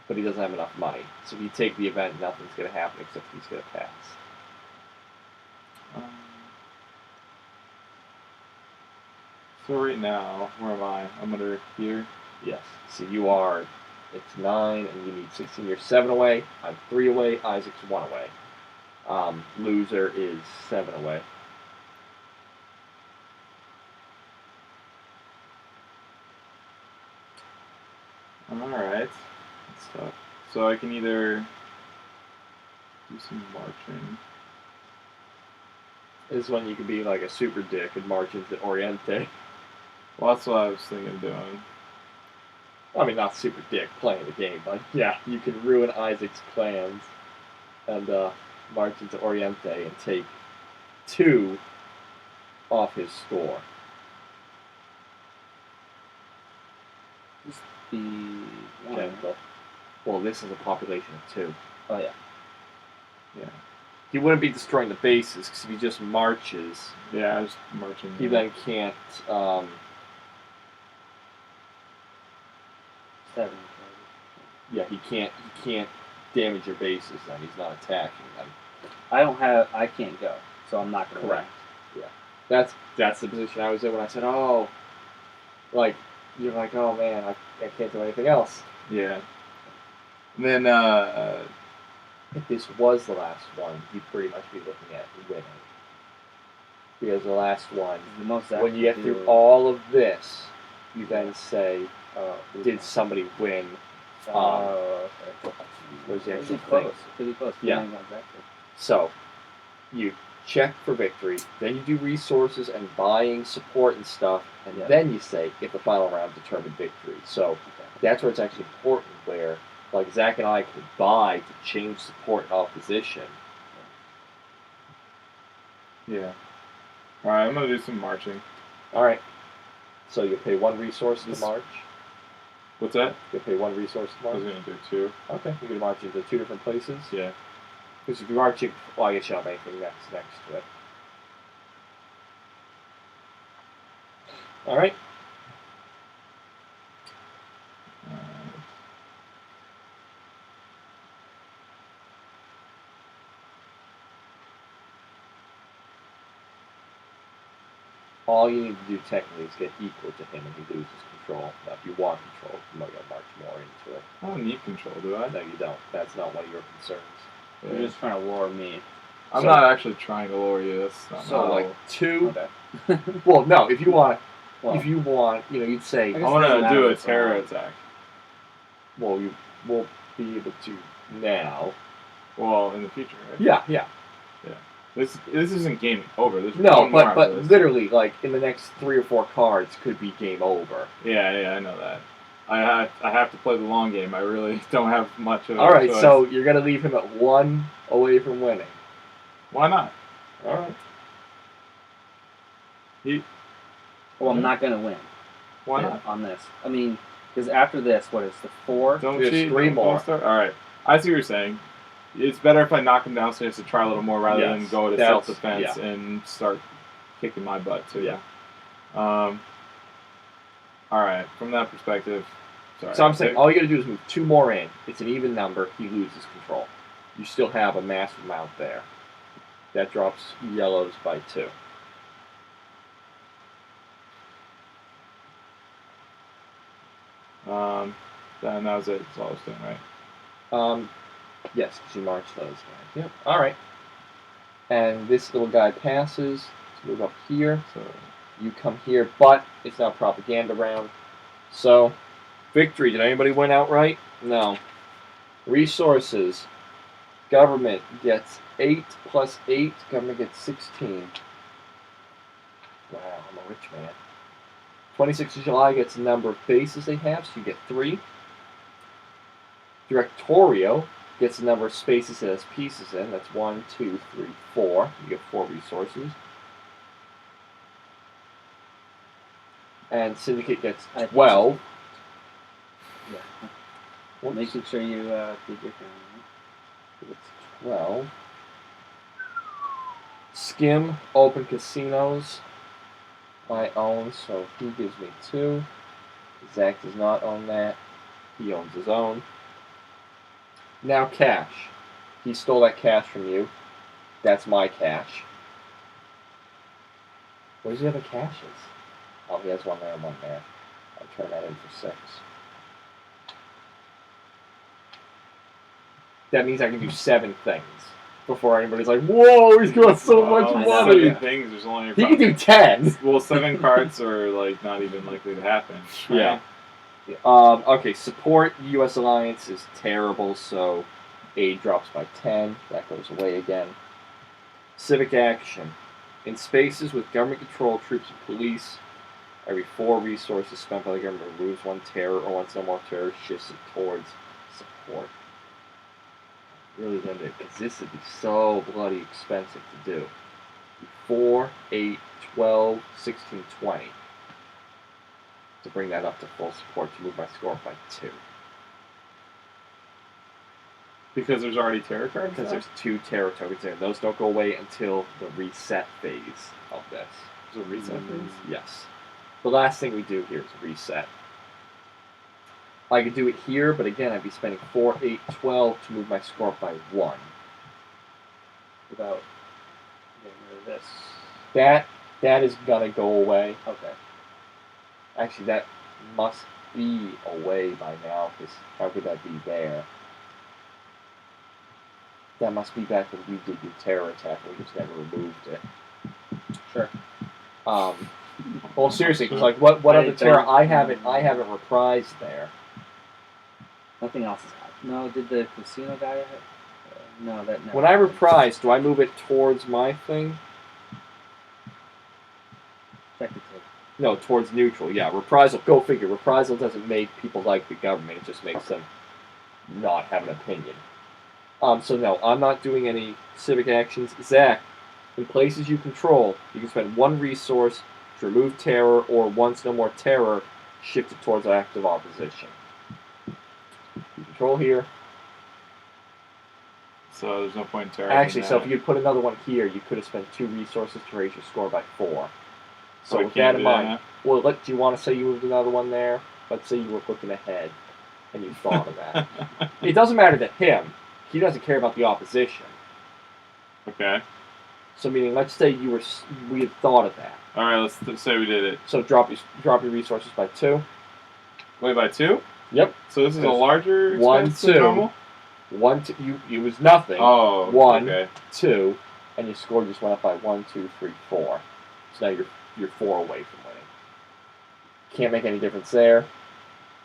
but he doesn't have enough money. So if you take the event, nothing's gonna happen except he's gonna pass. So right now, where am I? I'm under here. Yes. So you are. It's 9, and you need 16. You're 7 away. I'm 3 away. Isaac's 1 away. Loser is 7 away. Alright. That's tough. So I can either do some marching. This is when you can be like a super dick and march into Oriente. Well, that's what I was thinking of doing. I mean, not super dick playing the game, but yeah, you can ruin Isaac's plans and march into Oriente and take 2 off his score. Just the 1. Gentle. Well, this is a population of 2. Oh yeah. Yeah. He wouldn't be destroying the bases because if he just marches, Yeah, I was marching. he then can't. 7. Yeah, he can't damage your bases. Then he's not attacking them. I can't go, so I'm not gonna. Correct. Yeah, that's the position I was in when I said, oh, like you're like, oh man, I can't do anything else. Yeah. And then, If this was the last one, you'd pretty much be looking at winning. Because the last one, The most when you get through all of this, you then say, did somebody win? Okay. Where's the Pretty actual close. thing? Pretty close. Yeah. Depending on vector. So, you check for victory, then you do resources and buying support and stuff, and Yeah. then you say, if the final round determined victory. So, Okay. that's where it's actually important, where, like, Zach and I could buy to change support and opposition. yeah. Alright, I'm gonna do some marching. Alright. So, you pay 1 resource to This- march. What's that? You pay 1 resource to I was march. gonna do 2. Okay. You can march into 2 different places. Yeah. Because if you're marching, well, I guess you don't have anything next to it. Alright. All you need to do technically is get equal to him and he loses control. Now, if you want control, you might gotta march more into it. I don't need control, do I? No, you don't. That's not one of your concerns. You're just trying to lure me. I'm So- not actually trying to lower you. That's not So, how- like, 2. Okay. Well, no, if you want, Well, you'd say, I I guess want it doesn't to matter do a what's terror wrong. attack. well, you won't be able to now. Well, in the future, right? Yeah. This isn't game over. There's No, one more but after this. literally, like, in the next 3 or 4 cards could be game over. Yeah, I know that. I have to play the long game. I really don't have much of a Alright, choice. so you're going to leave him at 1 away from winning. Why not? Alright. well, I'm not gonna win. Why not? On this? I mean, because after this, what is the 4? Don't There's cheat. 3 don't more. start. All right. I see what you're saying. It's better if I knock him downstairs to try a little more rather Yes, than go to that's- self-defense and start kicking my butt too. Yeah. All right. From that perspective, sorry. So I'm saying all you got to do is move 2 more in. It's an even number. He loses control. You still have a massive amount there. That drops yellows by 2. Then that was it. That's all I was doing, right? Yes, because you march those guys. Yep. All right. And this little guy passes. Let's move up here. So You come here, but it's now propaganda round. So, victory. Did anybody win outright? No. Resources. Government gets 8 plus 8. Government gets 16. Wow, I'm a rich man. 26th of July gets the number of bases they have, so you get 3. Directorio gets the number of spaces it has pieces in. That's 1, 2, 3, 4. You get 4 resources. And Syndicate gets I think 12. Yeah. Whoops. Making sure you did your thing. It's 12. Skim, open casinos. I own, so he gives me 2. Zach does not own that. He owns his own. Now cash. He stole that cash from you. That's my cash. Where's the other caches? Oh, he has one there and one there. I'll turn that in for 6. That means I can do 7 things before anybody's like, "Whoa, he's got so much I know. money." Seven things. There's only He can do 10. well, 7 cards are like not even likely to happen. Right? Yeah. Okay, support U.S. alliance is terrible, so aid drops by 10. That goes away again. Civic action. In spaces with government control, troops and police, every 4 resources spent by the government removes 1 terror, or once no more terror shifts it towards support. Really limited, because this would be so bloody expensive to do. 4, 8, 12, 16, 20. To bring that up to full support to move my score up by 2. Because there's already terror cards. Because now? there's 2 terror tokens there. Those don't go away until the reset phase of this. There's a reset phase. Yes. The last thing we do here is reset. I could do it here, but again, I'd be spending 4, 8, 12 to move my score up by 1. Without getting rid of this. That is gonna go away. Okay. Actually, that must be away by now, because how could that be there? That must be back when we did the terror attack, and we just never removed it. Sure. Well, seriously, because like, what I other terror? don't- I haven't reprised there. Nothing else is happening. No, did the casino guy have no, that never When I happened. reprise, do I move it towards my thing? Technically. No, towards neutral. Yeah, reprisal. Go figure. Reprisal doesn't make people like the government. It just makes them not have an opinion. So no, I'm not doing any civic actions. Zach, in places you control, you can spend 1 resource to remove terror, or once no more terror, shift it towards active opposition. You control here. So there's no point in terror. Actually, so if you could put another one here, you could have spent 2 resources to raise your score by 4. So I with can't that in do mind, that. well, do you want to say you moved another one there? Let's say you were looking ahead, and you thought of that. It doesn't matter to him. He doesn't care about the opposition. Okay. So meaning, let's say we had thought of that. All right, let's say we did it. So drop your resources by 2. Wait, by 2? Yep. So this is a Yes. larger 1, expense than 2. normal? 1, 2. You use nothing. Oh, 1, okay. 2, and your score just went up by 1, 2, 3, 4. So now you're 4 away from winning. Can't make any difference there.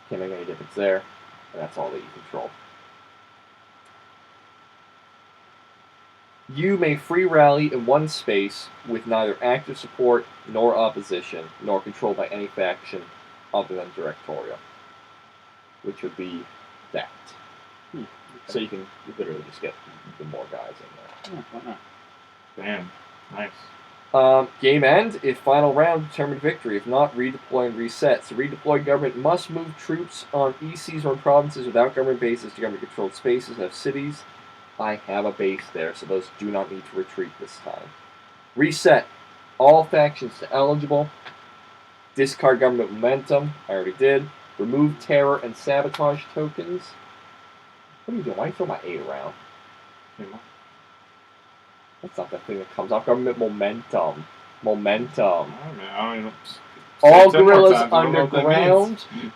Can't make any difference there. And that's all that you control. You may free rally in one space with neither active support nor opposition, nor controlled by any faction other than directorial, which would be that. So you can literally just get the more guys in there. Yeah, why not? Damn. Nice. Game end. If final round, determined victory. If not, redeploy and reset. So redeployed government must move troops on ECs or provinces without government bases to government-controlled spaces and have cities. I have a base there, so those do not need to retreat this time. Reset. All factions to eligible. Discard government momentum. I already did. Remove terror and sabotage tokens. What are you doing? Why do you throw my 8 around? That's not the thing that comes off. Government momentum. Momentum. I don't know. All Say it 10 more guerrillas times, I don't know what that underground. means.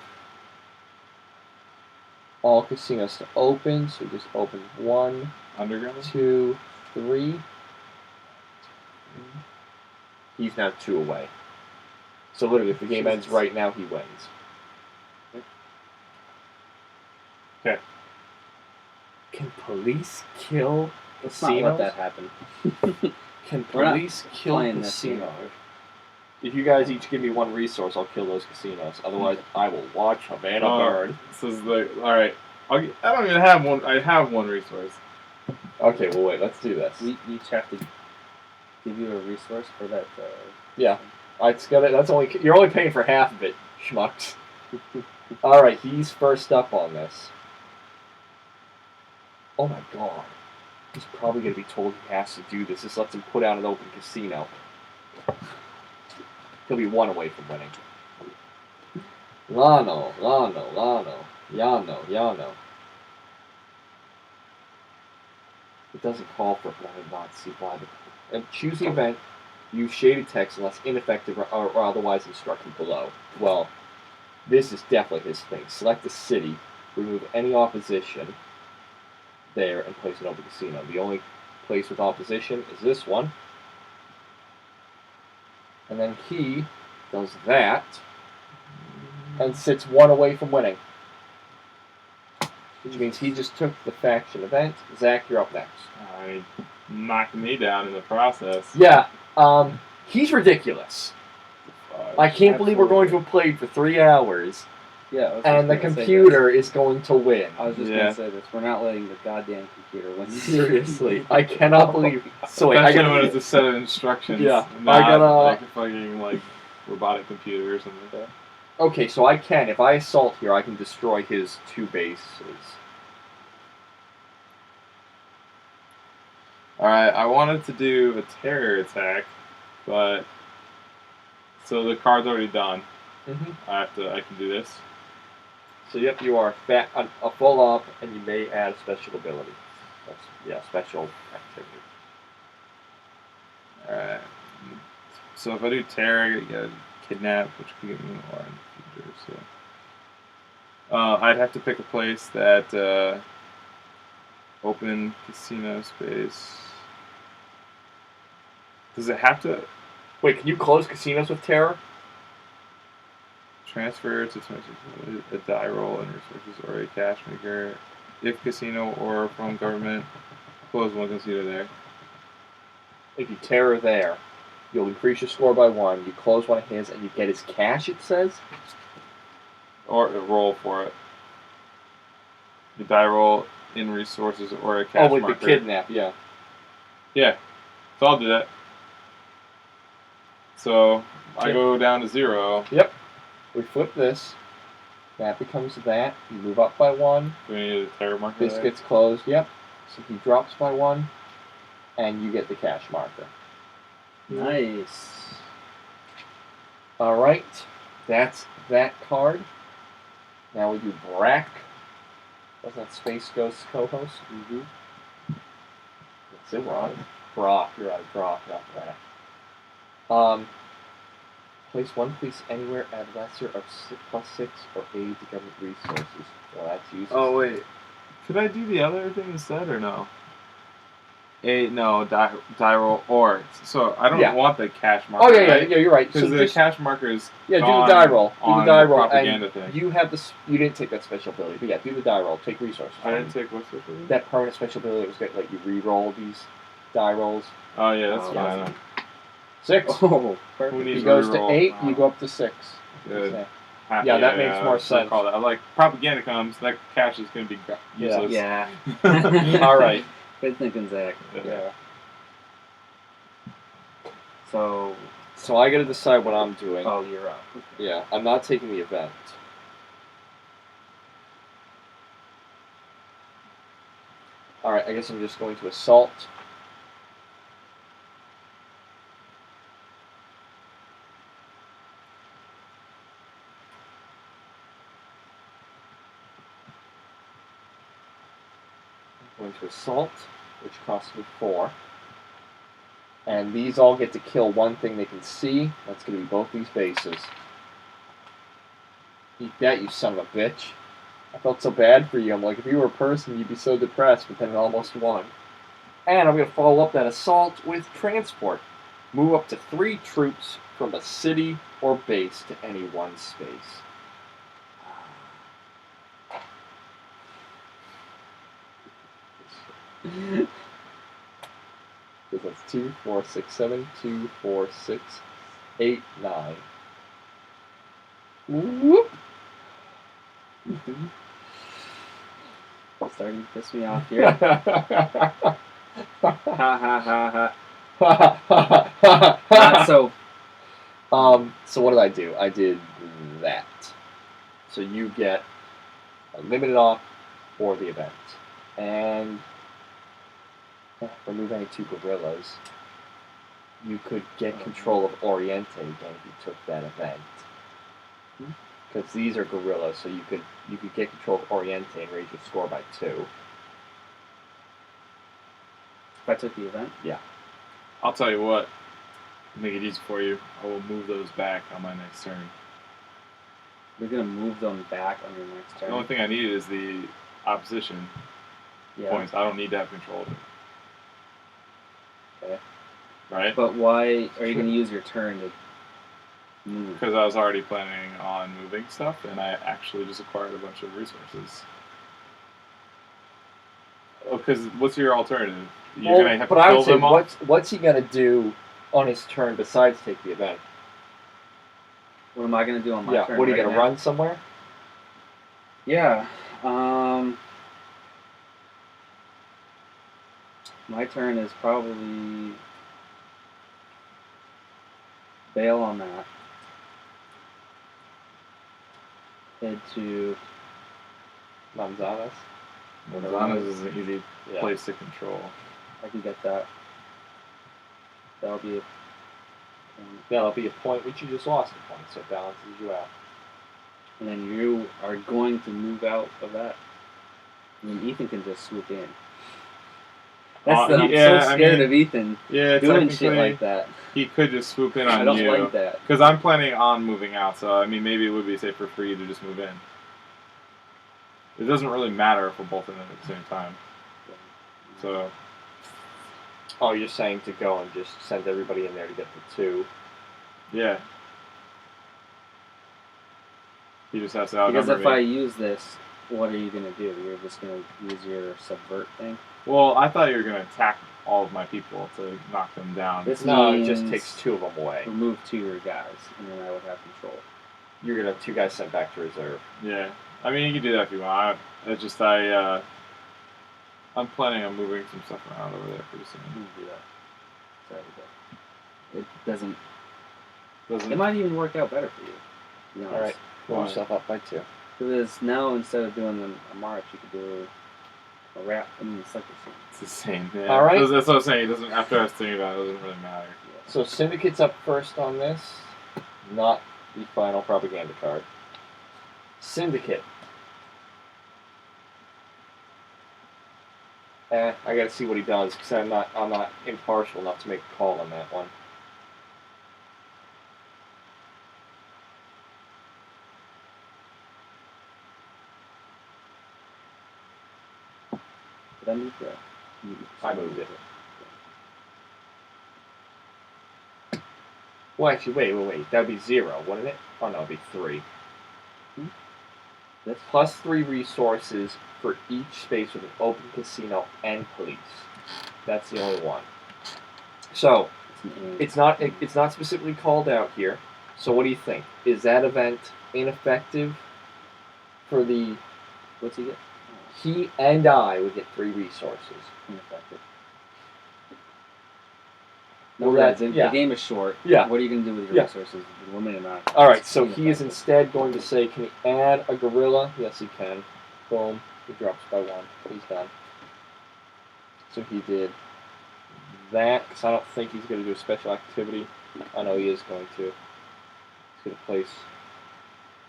All casinos to open. So we just open 1, Underground? 2, 3. He's now 2 away. So literally, if the game ends right now, he wins. Okay. Can police kill Let's casinos? not let that happen. Can We're not police kill playing this casinos? game. If you guys each give me 1 resource, I'll kill those casinos. Otherwise, I will watch Havana burn. This is like, alright. I don't even have one. I have 1 resource. Okay, well wait, let's do this. We each have to give you a resource for that. Yeah. That's only you're only paying for half of it, schmucks. All right, he's first up on this. Oh my god, he's probably gonna be told he has to do this. This lets him put out an open casino. He'll be 1 away from winning. Lano, Yano. It doesn't call for it, but I did not see why. And choose the event. Use shaded text unless ineffective or otherwise instructed below. Well, this is definitely his thing. Select a city, remove any opposition there, and place an open casino. The only place with opposition is this one. And then he does that and sits 1 away from winning. Which means he just took the faction event. Zach, you're up next. I knocked me down in the process. Yeah, he's ridiculous. I can't believe we're going to have played for 3 hours, Yeah. and the computer is going to win. I was just Yeah. gonna say this. We're not letting the goddamn computer win. Seriously, I cannot believe. So wait, Especially when it's a set of instructions. Yeah, not I gotta- like a fucking robotic computer or something like that. Okay, so I can. If I assault here, I can destroy his 2 bases. Alright, I wanted to do a terror attack, but so the card's already done. Mm-hmm. I can do this. So yep, you are a full up, and you may add a special ability. That's special activity. Alright. So if I do terror, I get kidnap, which could get me more in the future. So I'd have to pick a place that open casino space. Does it have to Wait, can you close casinos with terror? transfer to a die roll and resources or a cash maker if casino or from government? Close 1 casino there. If you terror there, you'll increase your score by 1. You close one of his, and you get his cash. It says. Or a roll for it. The die roll in resources or a cash Oh, with marker. the kidnap, yeah. Yeah. So I'll do that. So I Yeah. go down to 0. Yep. We flip this. That becomes that. You move up by 1. Do we need a terror marker This there? gets closed. Yep. So he drops by 1, and you get the cash marker. Nice. All right. That's that card. Now we do Brack. Was that Space Ghost co-host? Mm-hmm. That's it, Ron. Brock. You're out of Brock after that. Place one police anywhere at lesser of +6 or aid to government resources. Well, that's useless. Oh wait, could I do the other thing instead or no? Die roll or so I don't Yeah. want the cash marker. Oh yeah, right? you're right. Because So the just, cash marker is do the gone die roll. Do on the die the roll, propaganda and thing. you have this. You didn't take that special ability, but yeah, do the die roll. Take resources. I didn't take what's it? That permanent special ability that was going to let you re-roll these die rolls. Oh yeah, that's Oh, fine. yeah. 6. Oh, Who perfect. needs He goes re-roll? to 8. Wow. You go up to 6. Good. Okay. Happy, Yeah, that makes more let's sense. Call that. I'm like propaganda comes, that cash is going to be Yeah. useless. Yeah. All right. Good thinking, Zach. Yeah. So, So I got to decide what I'm doing. oh, you're up. Yeah, I'm not taking the event. All right, I guess I'm just going to assault. I'm going to assault, which costs me 4. And these all get to kill one thing they can see. That's going to be both these bases. Eat that, you son of a bitch. I felt so bad for you. I'm like, if you were a person, you'd be so depressed, but then it almost won. And I'm going to follow up that assault with transport. Move up to 3 troops from a city or base to any one space. Because that's 2, 4, 6, 7, 2, 4, 6, 8, 9. Whoop! Starting to piss me off here. Ha ha ha ha. Not so. So what did I do? I did that. So you get a limited off for the event. And remove any 2 gorillas. You could get control of Oriente again if you took that event. Because these are gorillas, so you could get control of Oriente and raise your score by 2. If I took the event? Yeah. I'll tell you what. Make it easy for you. I will move those back on my next turn. You're going to move them back on your next turn? The only thing I need is the opposition points. I don't need to have control of it. Okay. Right? But why are you going to use your turn to move? Because I was already planning on moving stuff, and I actually just acquired a bunch of resources. Oh, because what's your alternative? You're going to have to I kill would say, them all? what's he going to do on his turn besides take the event? What am I going to do on my turn? What are you right going to now? run somewhere? Yeah. My turn is probably bail on that. Head to Manzanas? Manzanas is an easy Yeah. place to control. I can get that. That'll be it. That'll be a point which you just lost a point, so it balances you out. And then you are going to move out of that. I mean, Ethan can just swoop in. I'm so scared of Ethan Yeah, doing shit technically, like that. he could just swoop in on I don't you. like that. Because I'm planning on moving out, so I mean, maybe it would be safer for you to just move in. It doesn't really matter if we're both in at the same time. So, Oh, you're saying to go and just send everybody in there to get the 2. yeah. He just has to Because outnumber if I me. use this, what are you going to do? You're just going to use your subvert thing? Well, I thought you were going to attack all of my people to knock them down. This No, it means just takes 2 of them away. remove 2 of your guys, and then I would have control. You're going to have 2 guys sent back to reserve. Yeah. I mean, you can do that if you want. I'm planning on moving some stuff around over there pretty soon. You can do that. Sorry, but it doesn't. Doesn't It might even work out better for you. To be honest. Alright, move Why? yourself up by 2. Because now instead of doing a march, you could do a wrap. I mean, it's like the same. It's the same. Yeah. All right. That's what I was saying. It doesn't. After I was thinking about it, it doesn't really matter. So Syndicate's up first on this, not the final propaganda card. Syndicate. I gotta see what he does because I'm not impartial enough to make a call on that one. Did I move that? I moved it. Well, actually, wait. That'd be 0, wouldn't it? Oh no, it'd be 3. That's Plus 3 resources for each space with an open casino and police. That's the only one. So it's not specifically called out here. So what do you think? Is that event ineffective for the? What's he get? He and I would get 3 resources. Ineffective. Well, No, that's- the yeah. game is short. Yeah. What are you going to do with your Yeah. resources? Limited amount. All right. So It's he is ineffective. instead going to say, "Can he add a gorilla?" Yes, he can. Boom. He drops by 1. He's done. So he did that because I don't think he's going to do a special activity. I know he is going to. He's going to place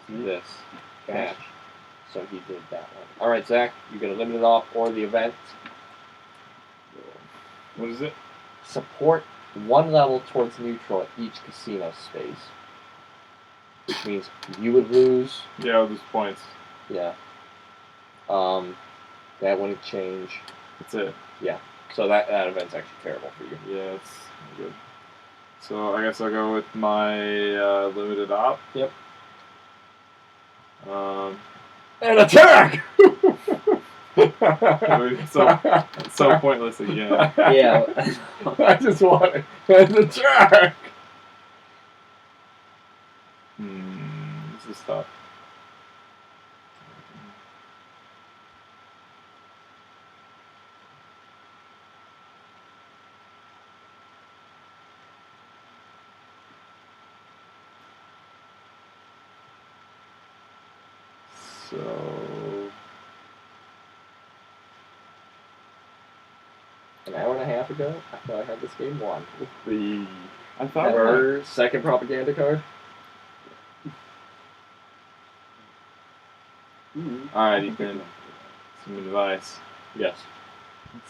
this cash. So he did that one. All right, Zach, you get a limited off or the event. What is it? Support 1 level towards neutral at each casino space. Which means you would lose. Yeah, I'll lose points. Yeah. That wouldn't change. That's it. So that event's actually terrible for you. Yeah, it's good. So I guess I'll go with my limited op. Yep. And attack! it's so pointless again. Yeah. I just want it. An attack! This is tough. So An hour and a half ago, I thought I had this game won. I thought Ever second propaganda card? Alright, Ethan. Some advice. Yes.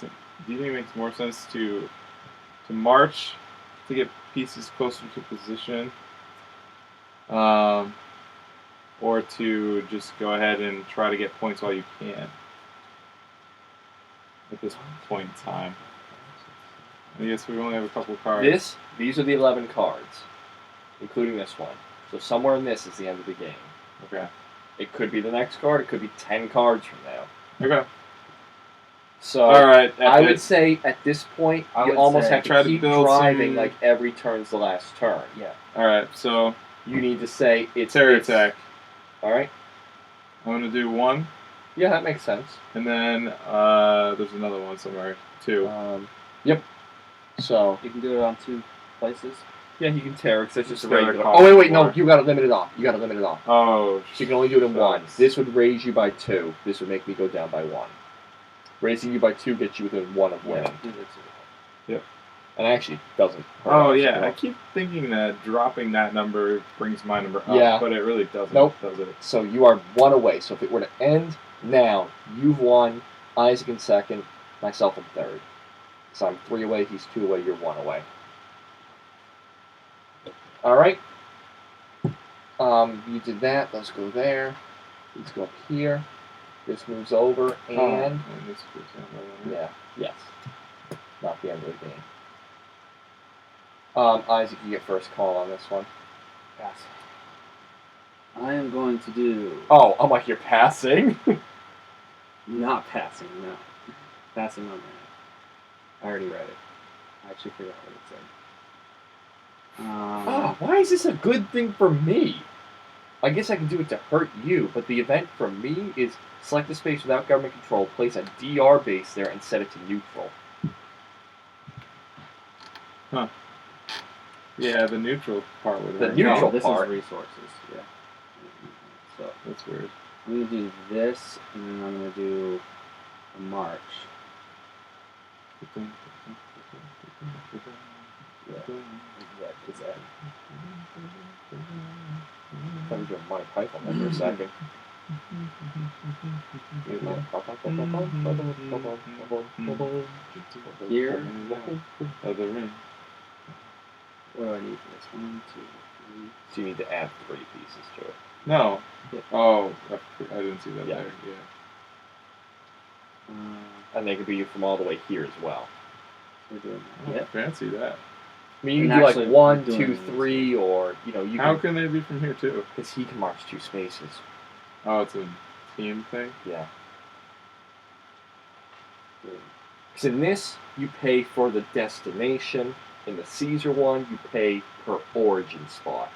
Do you think it makes more sense to march to get pieces closer to position, or to just go ahead and try to get points while you can at this point in time? I guess we only have a couple cards. These are the 11 cards, including this one. So somewhere in this is the end of the game. Okay. It could be the next card. It could be 10 cards from now. Okay. So All right. I would say at this point I you would almost say have try to to keep build driving some- like every turn's the last turn. Yeah. All right. So You need to say it's terror it's- attack. All right. I'm gonna do 1, Yeah, that makes sense. and then there's another one somewhere. 2. Yep. So You can do it on 2 places. yeah, you can terror because that's just a Just gotta regular. call Oh wait, no, for- you got to limit it off. Oh. So you can only do it in 1. shucks. This would raise you by 2. This would make me go down by 1. Raising you by 2 gets you within 1 of winning. Do this. And actually doesn't hurt. Oh us yeah, at I all. keep thinking that dropping that number brings my number up, Yeah. but it really doesn't. Nope. Does it? So you are 1 away. So if it were to end now, you've won. Isaac in second, myself in third. So I'm 3 away. He's 2 away. You're 1 away. All right. You did that. Let's go there. Let's go up here. This moves over and this goes down by 1. yeah, yes. Not the end of the game. Isaac, you get first call on this one. Pass. I am going to do. Oh, I'm like, you're passing? Not passing, no. Passing on that. I already read it. I actually forgot what it said. Oh, why is this a good thing for me? I guess I can do it to hurt you, but the event for me is select a space without government control, place a DR base there, and set it to neutral. Yeah, the neutral part would The hurt. neutral No, this part. is resources. Yeah. So That's weird. I'm gonna do this, and then I'm gonna do a march. Let me do a Monty Python there for a second. Here. Of the ring. What do I need for this? 1, 2, 3. So you need to add 3 pieces to it. No. Yeah. Oh, I didn't see that Yeah. there. Yeah. And they could be from all the way here as well. We're doing Oh, that. Yep. fancy that. I mean, you And can do actually, like 1, doing 2, it 3, or you How can, can they be from here too? because he can march 2 spaces. Oh, it's a team thing. Yeah. Because in this, you pay for the destination. In the Caesar one, you pay per origin spot.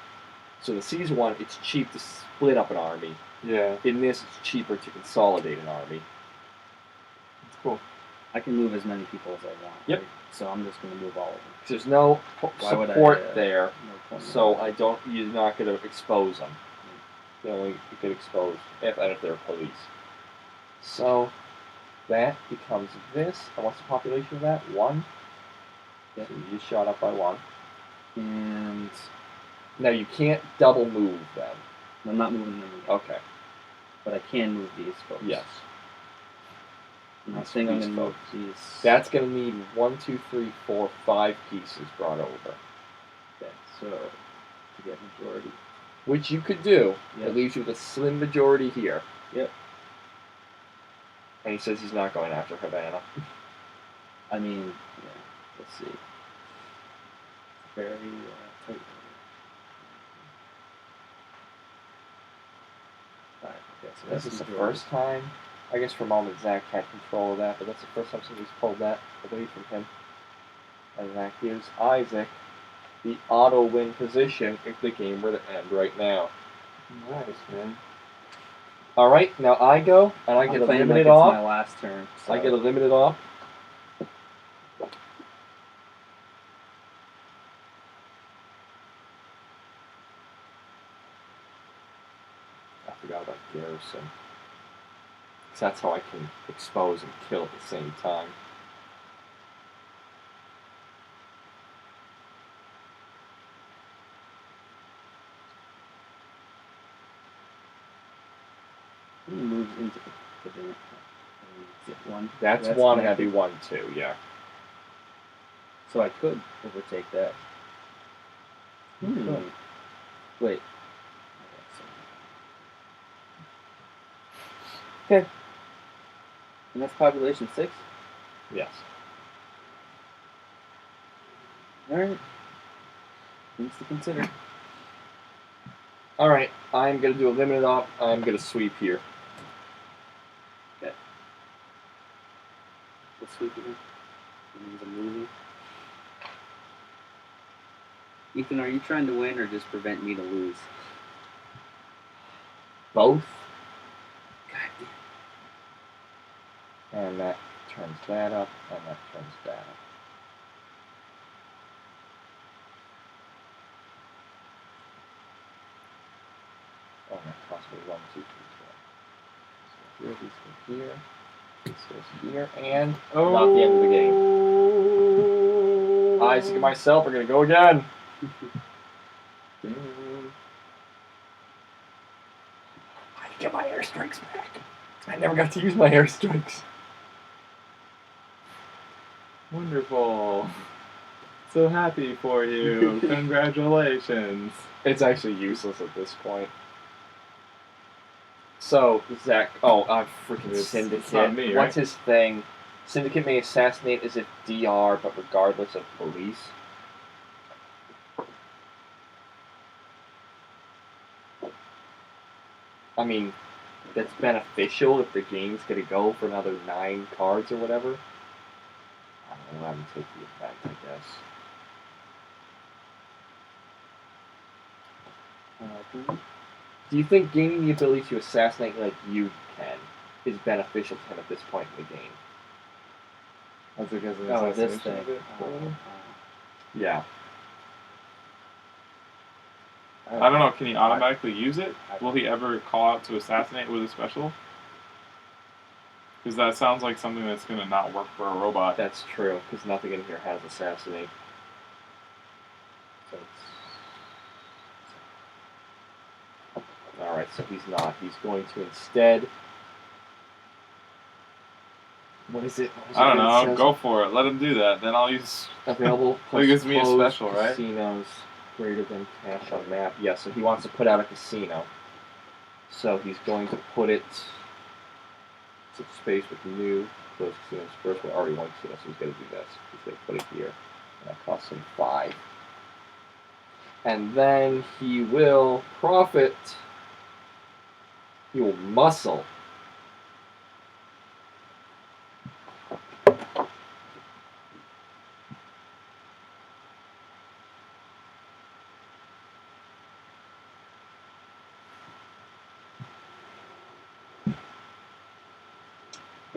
So the Caesar one, it's cheap to split up an army. Yeah, In this, it's cheaper to consolidate an army. it's cool. I can move as many people as I want. Yep. Right? So I'm just going to move all of them. 'Cause there's no Why would I, support there, No point in so that. you're not going to expose them. You get exposed if they're police. So that becomes this. And what's the population of that? 1. Yeah. So you just shot up by 1. And Now you can't double move them. I'm not moving them again. Okay. But I can move these folks. Yes. And I think I'm These going to move folks. these. That's going to need 1, 2, 3, 4, 5 pieces brought over. Okay, so to get majority. Which you could do. Yep. It leaves you with a slim majority here. Yep. And he says he's not going after Havana. I mean, yeah. Let's see. Very tight. 5. Okay, so This that's is the majority. first time. I guess for a moment Zach had control of that, but that's the first time somebody's pulled that away from him. And that gives Isaac the auto win position if the game were to end right now. Nice, man. Alright, now I go and I I'm get a playing limited like off. It's my last turn. So. I get a limited off. I forgot about Garrison. Because that's how I can expose and kill at the same time. He moves into the bin. Is it 1? That's 1, and that'd connected. be 1, 2, yeah. So I could overtake that. Could. Wait. Okay. And that's population 6? Yes. Alright. Things to consider. Alright, I'm going to do a limited off. I'm going to sweep here. Okay. Let's sweep it in. It means I'm losing. Ethan, are you trying to win or just prevent me to lose? Both. God damn. And that turns that up, and that turns that up. Oh, that possibly 1, 2, 3, 4. So here, these go here, this goes here, and not the end of the game. Isaac and myself are going to go again. I get my airstrikes back. I never got to use my airstrikes. Wonderful. So happy for you. Congratulations. It's actually useless at this point. So, Zach, I'm freaking It's Syndicate. not me, What's right? his thing? Syndicate may assassinate as if DR, but regardless of police. I mean, that's beneficial if the game's gonna go for another 9 cards or whatever. I don't know, I haven't taken the effect, I guess. Do you think gaining the ability to assassinate like you can is beneficial to him at this point in the game? That's because of Oh, this assassination thing. ability? Yeah. I don't know. Can he automatically use it? Will he ever call out to assassinate with a special? Because that sounds like something that's going to not work for a robot. That's true, because nothing in here has assassinate. So it's... Alright, so he's not. He's going to instead. What is it? I don't It know. says Go for it. Let him do that. Then I'll use. available That plus gives me a closed special, right? casinos greater than cash on map. Yeah, so he wants to put out a casino. So he's going to put it to space with new closed casinos. First one already one casino, so he's going to do this. He's going to put it here. And that costs him 5. And then he will profit. He will muscle.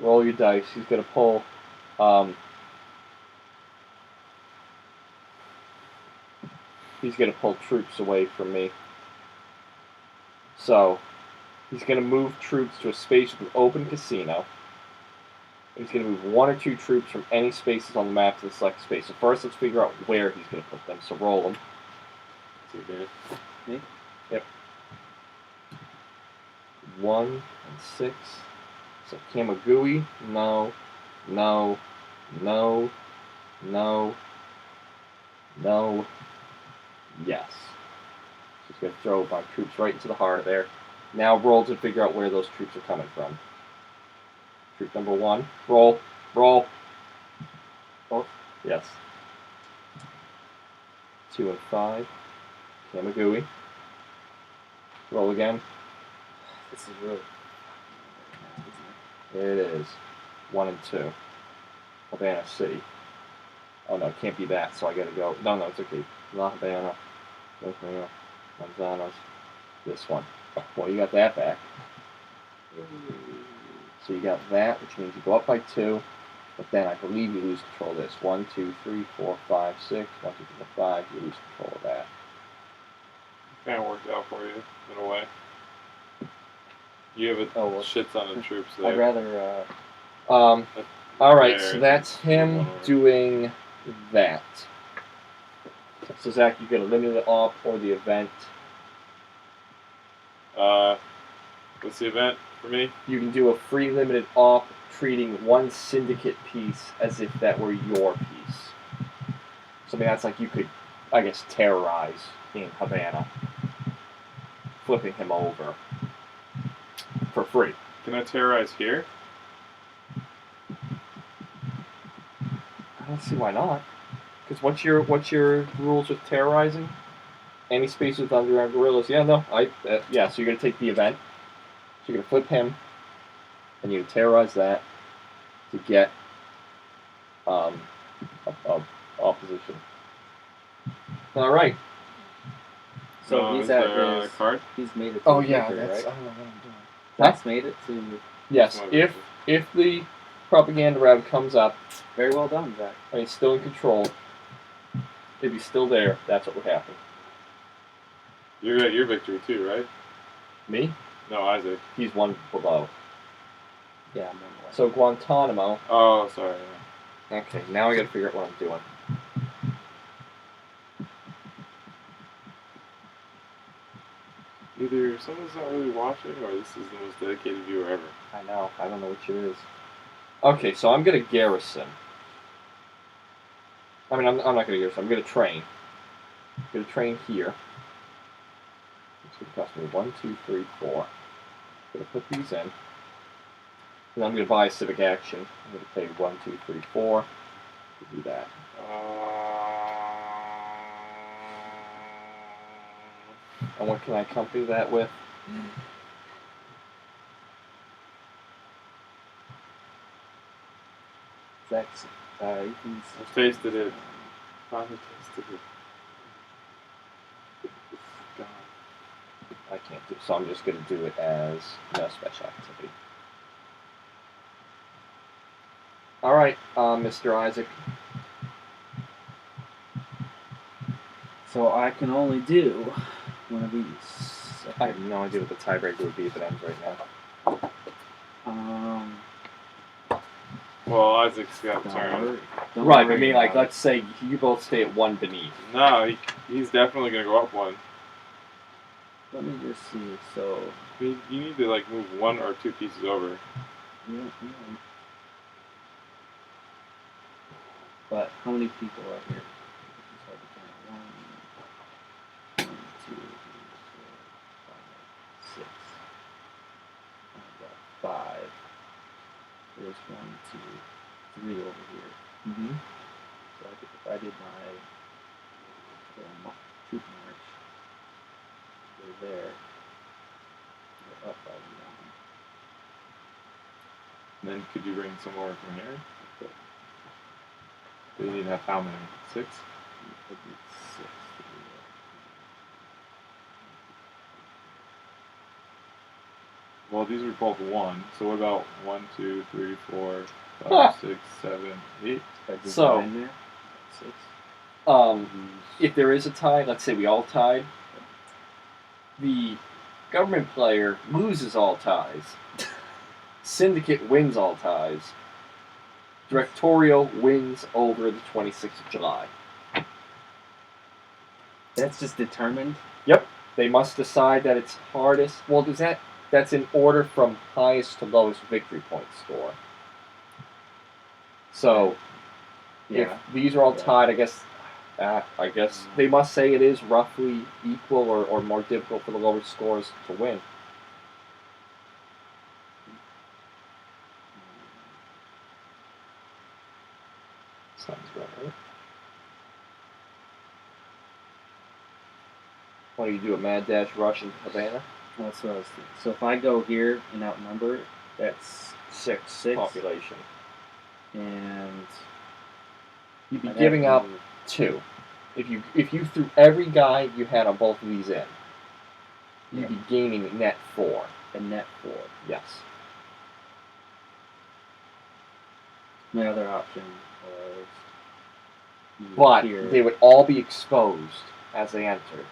Roll your dice. He's going to pull. He's going to pull troops away from me. So, he's going to move troops to a space with an open casino. He's going to move 1 or 2 troops from any spaces on the map to the select space. So first, let's figure out where he's going to put them. So roll them. So you're doing me? Yep. 1 and 6. So Kamagui, no, no, no, no, no, yes. He's going to throw my troops right into the heart of there. Now roll to figure out where those troops are coming from. Troop number 1. Roll. Roll. Both? Yes. 2 and 5. Kamagui. Roll again. This is really. It is 1 and 2. Havana City. Oh no, it can't be that, so I gotta go. No, it's okay. La Habana. Manzanos. This one. Well, you got that back. So you got that, which means you go up by 2, but then I believe you lose control of this. 1, 2, 3, 4, 5, 6. 1, 2, 3, 4, 5. You lose control of that. Kind of worked out for you in a way. You have a shit ton of troops there. I'd rather. Alright, so that's him doing that. So Zach, you get a limited op or the event. What's the event for me? You can do a free limited op treating 1 syndicate piece as if that were your piece. Something that's like you could, I guess, terrorize in Havana. Flipping him over. For free. Can I terrorize here? I don't see why not. Because what's your rules with terrorizing? Any space with underground guerrillas? Yeah, no. Yeah. So you're gonna take the event. So you're gonna flip him, and you terrorize that to get opposition. All right. So he's is at there a his. card? He's made it. To Oh the yeah, victory, that's. I right? don't know what I'm doing. That's made it to. Yes, if the propaganda round comes up Very well done, Zach. and he's still in control, if he's still there, that's what would happen. You're at your victory too, right? Me? No, Isaac. He's 1 below. Yeah, I'm on the way. So Guantanamo. Oh, sorry. Okay, now I gotta figure out what I'm doing. Either someone's not really watching, or this is the most dedicated viewer ever. I know. I don't know which it is. Okay, so I'm gonna garrison. I mean, I'm not gonna garrison. I'm gonna train. I'm gonna train here. It's gonna cost me 1, 2, 3, 4. I'm gonna put these in. And I'm gonna buy civic action. I'm gonna pay 1, 2, 3, 4 to do that. And what can I accompany that with? Zach's. Ethan's. I've tasted it. Finally tasted it. It's gone. I can't do. So I'm just gonna do it as no special activity. All right, Mr. Isaac. So I can only do one of these. I have no idea what the tiebreaker would be if it ends right now. Well, Isaac's got Don't turn. worry. Don't Right, I worry mean, like, about let's say you both stay at 1 beneath. No, he's definitely gonna go up 1. Let me just see. So, You need to like move 1 or 2 pieces over. yeah. But how many people are here? It's hard to count. 1, 2, 3, 4, 5, 6. I've got 5. There's 1, 2, 3 over here. Mm-hmm. So if I did my troop march, go there, go up by 1. And then could you bring some more from here? Okay. Do you need to have how many? 6? Could be 6. Well, these are both 1. So what about 1, 2, 3, 4, 5, Ah. 6, 7, 8? If I did So- 9 there, 6. If there is a tie, let's say we all tied, the government player loses all ties. Syndicate wins all ties. Directorial wins over the 26th of July. That's just determined. Yep. They must decide that it's hardest. Well, that's in order from highest to lowest victory point score. So, Yeah. if these are all tied, I guess they must say it is roughly equal or more difficult for the lower scores to win. Sounds about right. Why do you do a mad dash rush into Havana? That's what I was thinking. So if I go here and outnumber, that's 6 6. population. And You'd be I'd giving have up to- 2. If you threw every guy you had on both of these in, you'd be gaining net 4. a net 4. Yes. My other option was But here. they would all be exposed as they entered.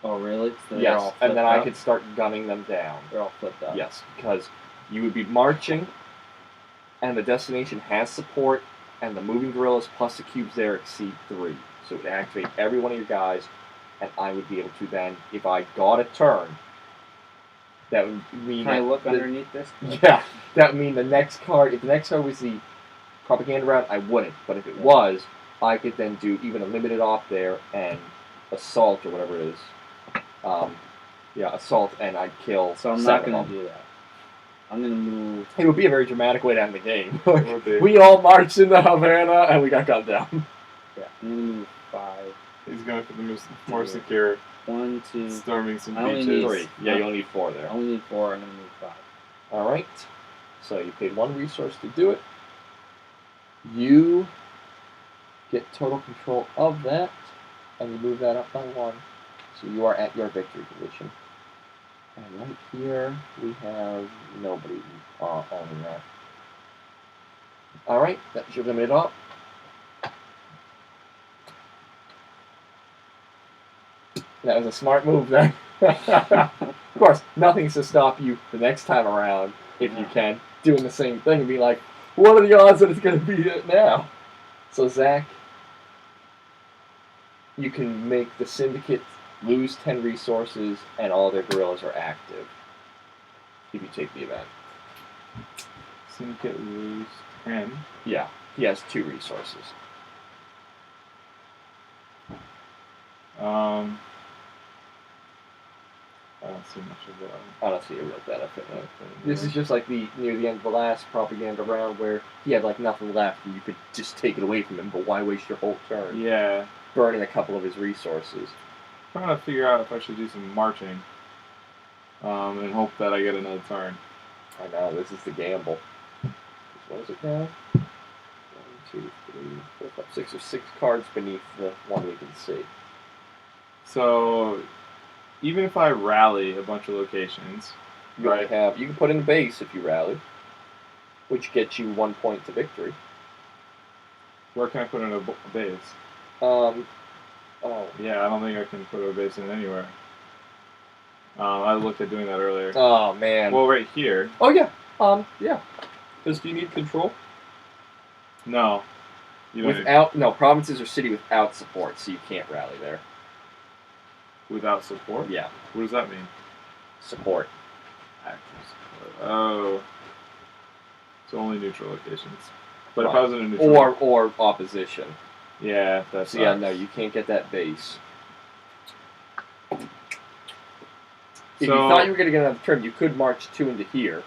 Oh, really? So they're Yes, all and then flipped I up? could start gunning them down. They're all flipped up. Yes, because you would be marching, and the destination has support, and the moving guerrillas plus the cubes there exceed 3. So it would activate every one of your guys, and I would be able to then, if I got a turn, that would mean Can I that look the- underneath this? Yeah, that would mean the next card. If the next card was the propaganda round, I wouldn't. But if it was, I could then do even a limited off there and assault or whatever it is. Assault, and I'd kill. So I'm 7 not of going them. to do that. I'm going to move. It would be a very dramatic way to end the game. It would be. We all marched into Havana and we got gunned down. Yeah, I'm going to move 5. He's going for the more secure, 1, 2. storming some I only beaches. need 3. Yeah, you only need 4 I there. only need 4. I'm going to move 5. All right. So you paid 1 resource to do it. You get total control of that, and you move that up by 1. So you are at your victory position. And right here, we have nobody owning that. All right, that's your limited up. That was a smart move then. Of course, nothing's to stop you the next time around, if you can, doing the same thing and be like, what are the odds that it's going to be it now? So, Zach, you can make the syndicate lose 10 resources and all their guerrillas are active if you take the event. Syndicate lose 10. Yeah, he has 2 resources. I don't see much of that. I don't see a real benefit in it. This is just like near the end of the last propaganda round where he had like nothing left and you could just take it away from him, but why waste your whole turn Yeah. burning a couple of his resources? Trying to figure out if I should do some marching. And hope that I get another turn. I know, this is the gamble. What is it now? 1, 2, 3, 4, 5, 6. There's 6 cards beneath the one we can see. So, even if I rally a bunch of locations, You only have, you can put in base if you rally, which gets you 1 point to victory. where can I put in a base? Yeah, I don't think I can put a base in anywhere. I looked at doing that earlier. Oh man. Well, right here. Oh yeah. Yeah. Because do you need control? No. You don't need- Without no provinces or city without support, so you can't rally there. Without support? Yeah, What does that mean? support. Active support. Oh. So only neutral locations. But if Right. I was in a neutral... Or opposition. Yeah, that's... So yeah, no, you can't get that base. If you thought you were going to get another turn, you could march 2 into here.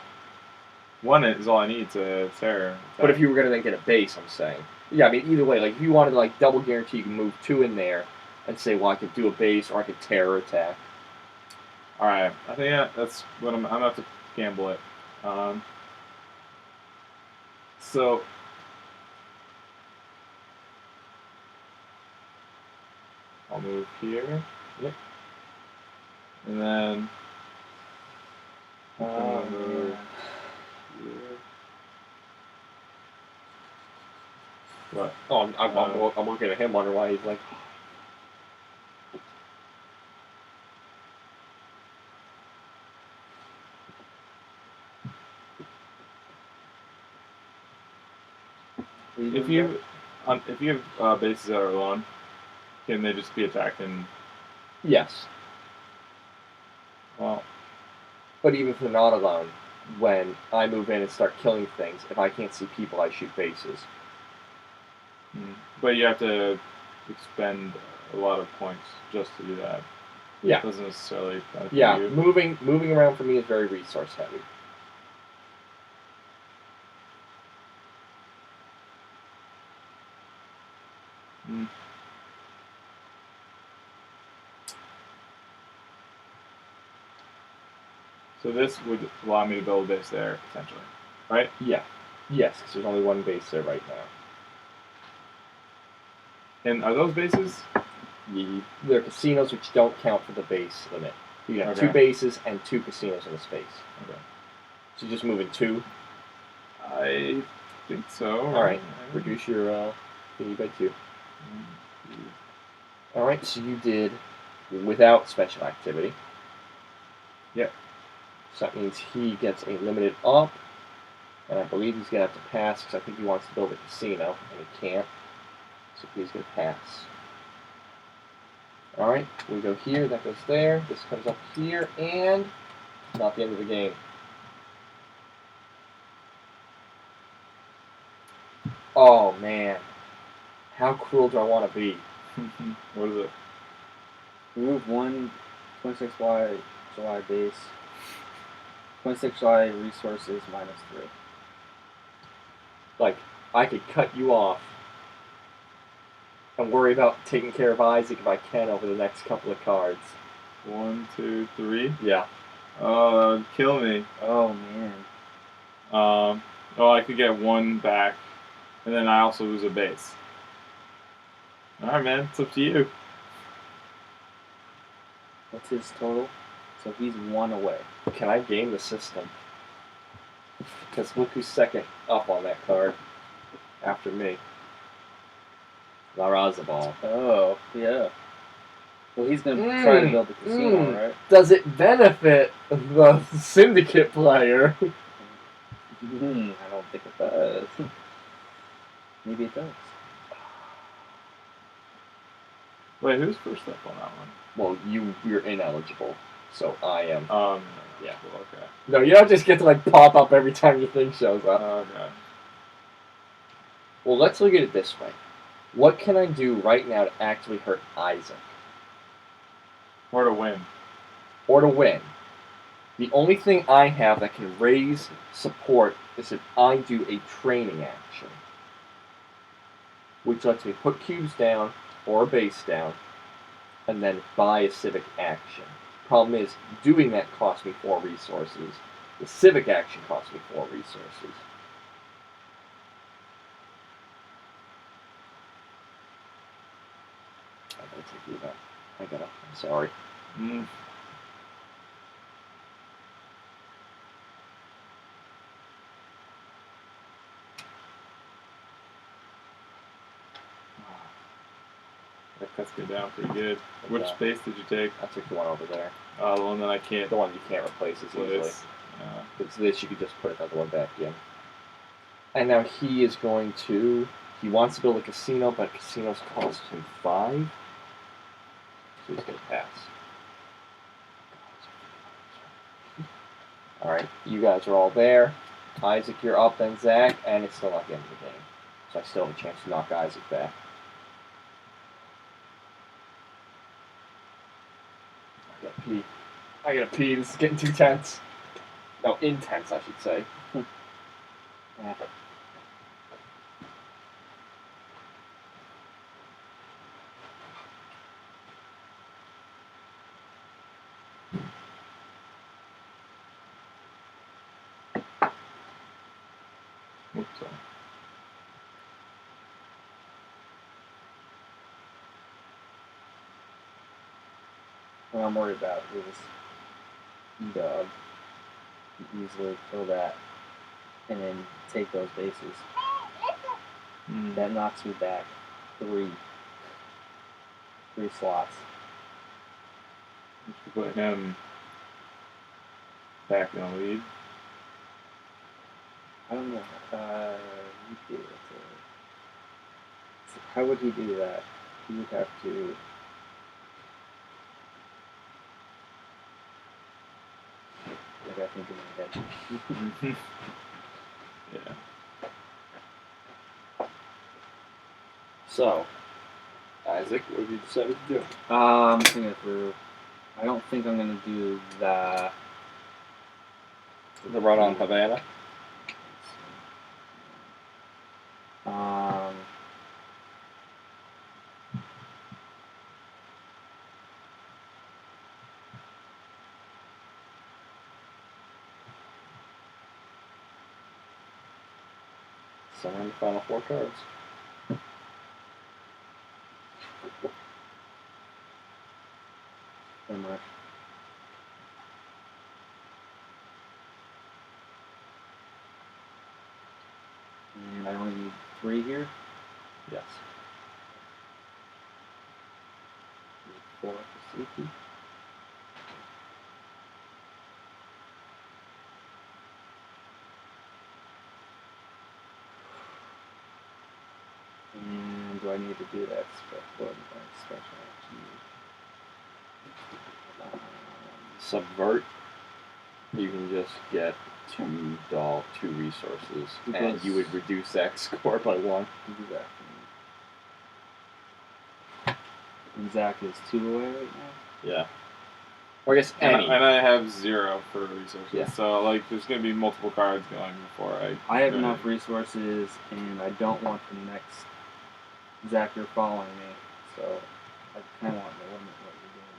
1 is all I need to terror attack. But if you were going to then get a base, I'm saying. Yeah, I mean, either way, like, if you wanted to, like, double guarantee you can move 2 in there and say, well, I could do a base or I could terror attack. Alright, I think that's what I'm going to have to gamble it. So... I'll move here. Yep. And then... Oh, move man. here. What? Oh, I'm looking at him, wondering why he's like... If you have bases that are alone, can they just be attacked and... Yes. Well... But even if they're not alone, when I move in and start killing things, if I can't see people, I shoot bases. But you have to expend a lot of points just to do that. Yeah. It doesn't necessarily benefit Yeah, you. moving around for me is very resource heavy. So this would allow me to build a base there, potentially. Right? Yeah. Yes, because there's only one base there right now. And are those bases? They're casinos which don't count for the base limit. You have Okay. 2 bases and 2 casinos in a space. Okay. So you're just moving 2. I think so. Alright, reduce your thingy by 2. Alright, so you did without special activity. Yep. So that means he gets a limited up. And I believe he's going to have to pass because I think he wants to build a casino and he can't. So he's going to pass. Alright, we go here, that goes there, this comes up here, and not the end of the game. Oh man, how cruel do I want to be? What is it? Remove 1 26Y July base. 26 July resources -3. Like, I could cut you off and worry about taking care of Isaac if I can over the next couple of cards. 1, 2, 3. Yeah. Oh, that would kill me. Oh man. Oh, I could get 1 back, and then I also lose a base. Alright, man, it's up to you. What's his total? So he's 1 away. Can I game the system? Because look who's second up on that card after me. Larazabal. Oh, yeah. Well, he's going to try to build a casino, right? Does it benefit the syndicate player? I don't think it does. Maybe it does. Wait, who's first up on that one? Well, you're ineligible, so I am. Yeah. Well, okay. No, you don't just get to like pop up every time your thing shows up. Okay. Well, let's look at it this way. What can I do right now to actually hurt Isaac? Or to win. Or to win? The only thing I have that can raise support is if I do a training action, which lets me put cubes down or a base down, and then buy a civic action. Problem is, doing that costs me 4 resources. The civic action costs me 4 resources. I gotta take you back. I'm sorry. That cuts me down pretty good. Which Yeah. space did you take? I took the one over there. The one that I can't The one you can't replace as easily. place. Because this, you could just put another one back in. And now he is going to... He wants to build a casino, but casinos cost him 5. So he's going to pass. Alright, you guys are all there. Isaac, you're up, then Zach, and it's still not the end of the game. So I still have a chance to knock Isaac back. I gotta pee. I gotta pee. This is getting too tense. No, intense, I should say. Yeah. Oops, sorry. What I'm worried about is dog. Easily kill that and then take those bases. That knocks me back three slots. You should put him back in the lead. I don't know. He'd be able to. How would he do that? He would have to. I gotta think in my head. Yeah. So, Isaac, what have you decided to do? I'm thinking through. I don't think I'm gonna do the. The run on Havana? Summon the final 4 cards. Pretty much. And I only need 3 here. Yes. 4 for safety. And do I need to do that special action? Subvert. You can just get 2 resources, and you would reduce that score by 1. Do that for me. And Zach is 2 away right now? Yeah. Or I guess And any. I have 0 for resources. Yeah. So, like, there's going to be multiple cards going before I have enough resources, and I don't want the next Zach, you're following me, so I kind of want to limit what you're doing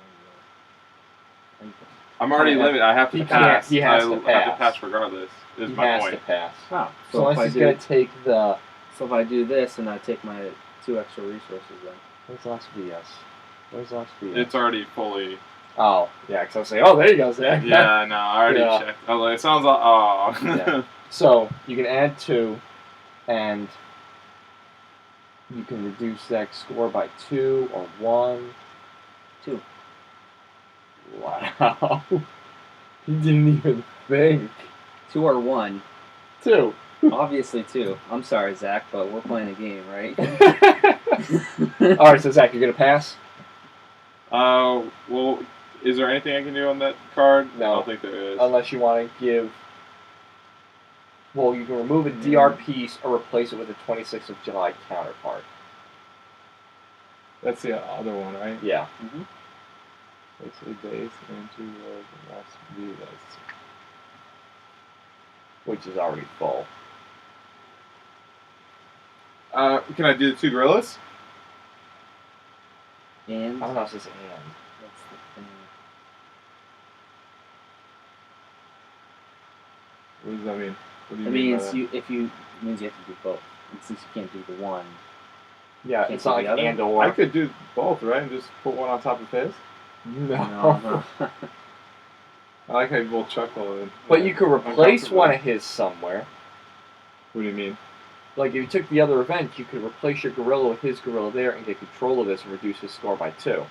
anyway. I'm already limited. I have to He pass. can't- he has to I have pass. to pass regardless, is He my has point. to pass. Oh, So so if unless I he's do, going to take the... so if I do this, and I take my 2 extra resources, then Where's the last VS? Where's the last VS? It's already fully... Oh, yeah, because I was saying, oh, there you go, Zach. Yeah, no, I already Yeah. checked. I was like, it sounds like... Oh. Yeah. So, you can add 2, and you can reduce Zach's score by 2 or 1. 2. Wow. He didn't even think. 2 or 1. 2. Obviously 2. I'm sorry, Zach, but we're playing a game, right? Alright, so Zach, you're going to pass? Well, is there anything I can do on that card? No. I don't think there is. Unless you want to give... Well, you can remove a DR piece or replace it with a 26th of July counterpart. That's the other one, right? Yeah. Mm-hmm. Basically base and 2 rolls and lost view. That's... Which is already full. Can I do the 2 gorillas? And I don't know if this is and. that's the thing. What does that mean? What do you It mean by means that? it means you have to do both. And since you can't do the one, Yeah, Can't it's not do like the other? and or. I could do both, right? And just put one on top of his? no. I like how you both chuckle. And, But you could replace one of his somewhere. What do you mean? Like, if you took the other event, you could replace your gorilla with his gorilla there and get control of this and reduce his score by 2.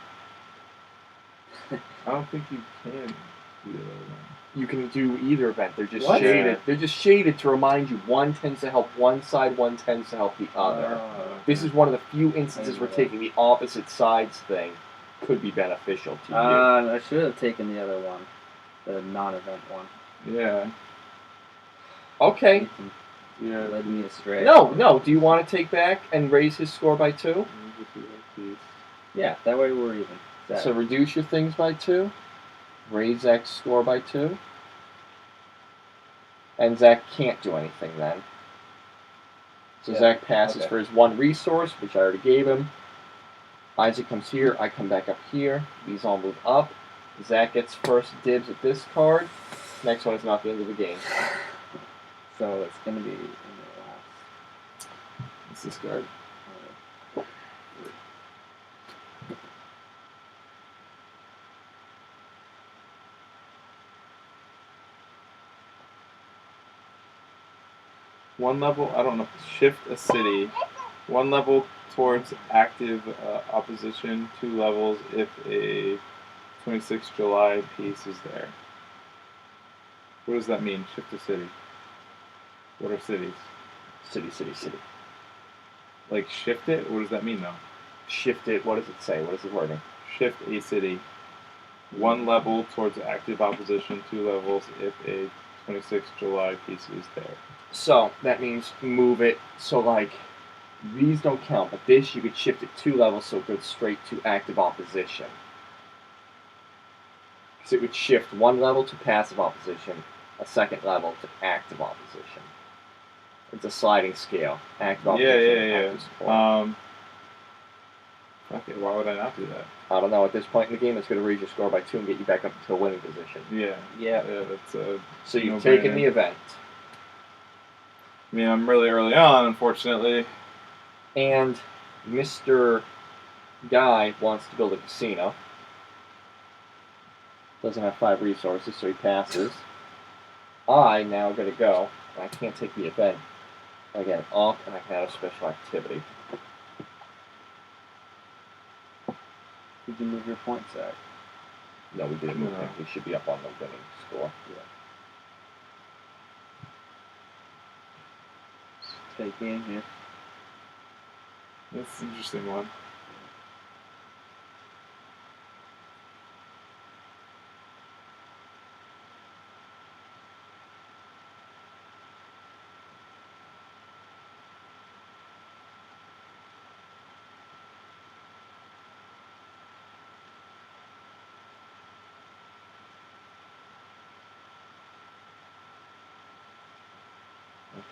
I don't think you can do the other one. You can do either event. They're just What? shaded. Yeah. They're just shaded to remind you one tends to help one side, one tends to help the other. This is one of the few instances where taking the opposite sides thing could be beneficial to you. I should have taken the other one, the non-event one. Yeah. Okay. You can Yeah. lead me astray. No. Do you want to take back and raise his score by 2? Yeah, that way we're even. Zach. So reduce your things by 2. Raise Zach's score by 2. And Zach can't do anything then. So Yeah, Zach passes okay. for his 1 resource, which I already gave him. Isaac comes here. I come back up here. These all move up. Zach gets first dibs at this card. Next one is not the end of the game. So it's gonna be in the last. It's this card. One level, I don't know, shift a city. 1 level towards active opposition, 2 levels if a 26th July piece is there. What does that mean, shift a city? What are cities? City. Like shift it? What does that mean though? Shift it. What does it say? What is the wording? Shift a city. 1 level towards active opposition, 2 levels if a 26th July piece is there. So that means move it. So like these don't count, but this you could shift it 2 levels so it goes straight to active opposition. Because it would shift 1 level to passive opposition, a 2nd level to active opposition. It's a sliding scale. Active opposition, active support. Okay, why would I not do that? I don't know. At this point in the game, it's going to raise your score by 2 and get you back up to a winning position. Yeah, that's a. So you've No-brainer. taken the event. I mean, I'm really early on, unfortunately. And Mr. Guy wants to build a casino. Doesn't have 5 resources, so he passes. I now got to go, and I can't take the event. I get it off, and I can add a special activity. Did you move your point, Zach? No, we didn't move No. him. We should be up on the winning score. Take in here. That's an interesting one.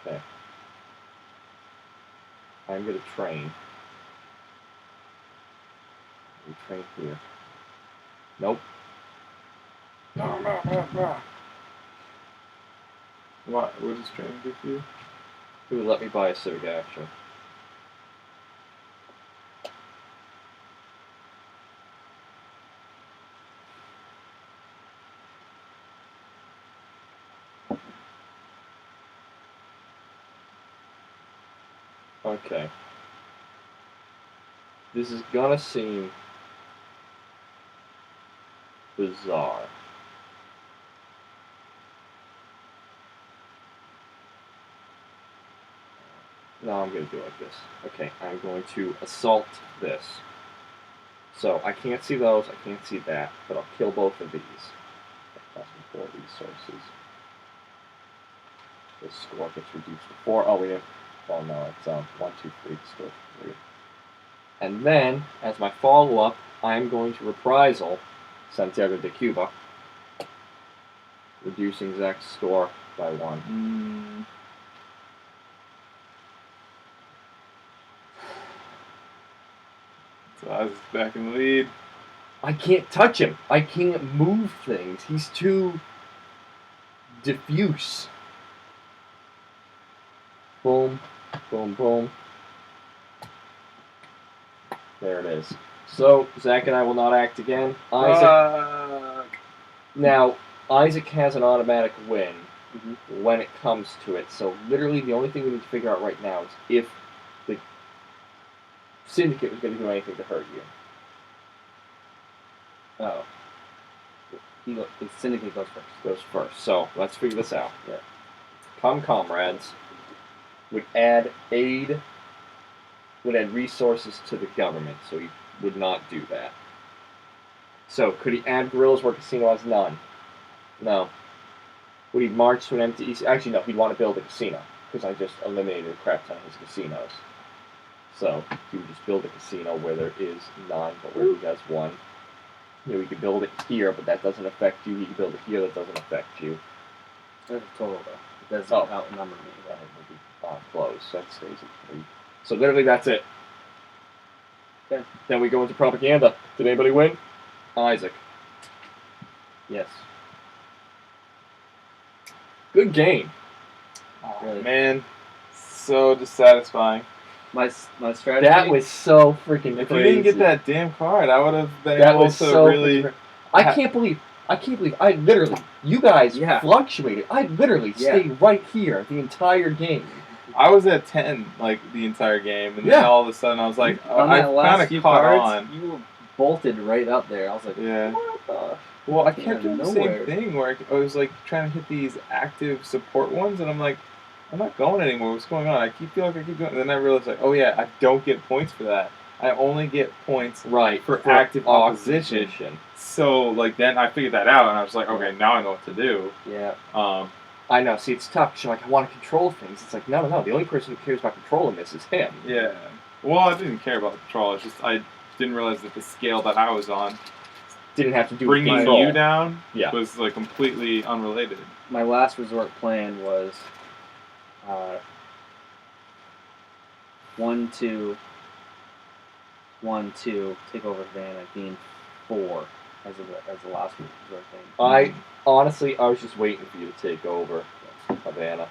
Okay. I'm going to train. We train here. Nope. What does training do for you? Who would let me buy a civic action? Okay. This is gonna seem bizarre. No, I'm gonna do it like this. Okay, I'm going to assault this. So I can't see those, I can't see that, but I'll kill both of these. That costs me 4 resources. The score gets reduced to 4. Oh, we have. Well, no, it's 1, 2, 3. Still 3. And then, as my follow-up, I'm going to reprisal Santiago de Cuba, reducing Zach's score by 1. So I was back in the lead. I can't touch him. I can't move things. He's too diffuse. Boom, boom, boom. There it is. So, Zach and I will not act again. Isaac. Now, Isaac has an automatic win when it comes to it. So, literally, the only thing we need to figure out right now is if the syndicate was going to do anything to hurt you. Oh. The syndicate goes first. Goes first. So, let's figure this out. Yeah. Come, comrades. Would add aid. Would add resources to the government. So, he would not do that. So, could he add guerrillas where casino has none? No. Would he march to an empty? Actually, no. He'd want to build a casino because I just eliminated a crap ton of his casinos. So he would just build a casino where there is none, but where he has one. You know, he could build it here, but that doesn't affect you. He could build it here, that doesn't affect you. That's a total though. It doesn't outnumber me. That would be close. That stays at 3. So literally, that's it. Okay. Then we go into propaganda. Did anybody win? Isaac. Yes. Good game. Oh, Really? man, so dissatisfying. My strategy. That was so freaking If crazy. you didn't get that damn card, I would have been That able was to so really. freaking I can't believe I literally, you guys Yeah. fluctuated. I literally stayed right here the entire game. I was at 10 like the entire game, and then Yeah. all of a sudden I was like, on I that kind last of few caught cards, on. you were bolted right up there. I was like, Yeah. what the? Well, I Came out kept of doing the nowhere. same thing where I was like trying to hit these active support ones, and I'm like, I'm not going anymore. What's going on? I feel like I keep going. And then I realized like, oh yeah, I don't get points for that. I only get points Right. for active opposition. So like then I figured that out, and I was like, okay, now I know what to do. Yeah. I know. See, it's tough because you're like, I want to control things. It's like, no. The only person who cares about controlling this is him. Yeah. Well, I didn't care about the control. It's just I didn't realize that the scale that I was on, Didn't have to do bringing with control. you down, Yeah. was like completely unrelated. My last resort plan was 1-2, 1-2, take over Havana, gain 4 as the last resort thing. Honestly, I was just waiting for you to take over Havana.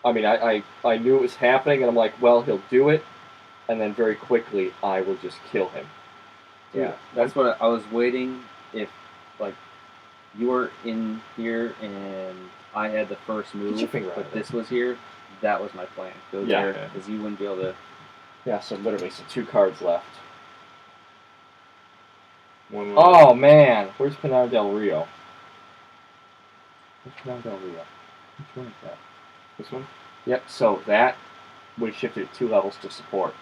I mean, I knew it was happening, and I'm like, well, he'll do it, and then very quickly, I will just kill him. Yeah, that's what I was waiting. If like you were in here and I had the first move, Get your finger out but of this was here, that was my plan. Go Yeah. there because you wouldn't be able to. Yeah, so literally, 2 cards left. One Oh, man. Where's Pinar del Rio? Where's Pinar del Rio? Which one is that? This one? Yep, so that would have shifted it 2 levels to support.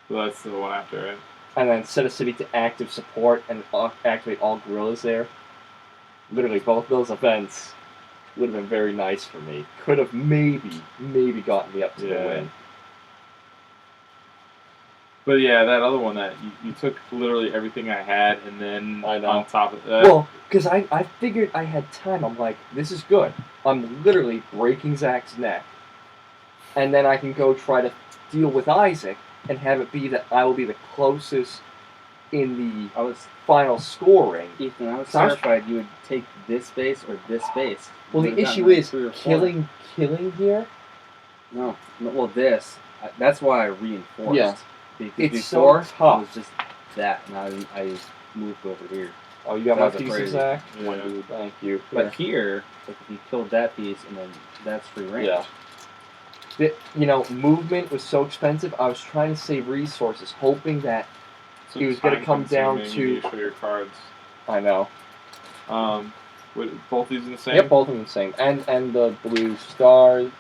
So that's the one after, right? And then set a city to active support and activate all guerrillas there. Literally, both those events would have been very nice for me. Could have maybe gotten me up to the Yeah. win. But yeah, that other one that you took literally everything I had, and then I know. on top of that, Well, because I figured I had time. I'm like, this is good. I'm literally breaking Zach's neck. And then I can go try to deal with Isaac and have it be that I will be the closest in the I was final scoring. Ethan. I was So I was- terrified you would take this base or this base. Well, You the would've issue gotten like is 3 or 4. killing here. No, well, this. That's why I reinforced. Yeah. Because It's so before tough. it was just that, and I moved over here. Oh, you got That my was a pieces, crazy Zach? one, Yeah. dude. Thank you. But here, like if you killed that piece and then that's free range. Yeah. Movement was so expensive. I was trying to save resources, hoping that so it was gonna come down time-consuming, to- you show your cards. I know. Both these in the same. Yep, both of them the same. And the blue stars.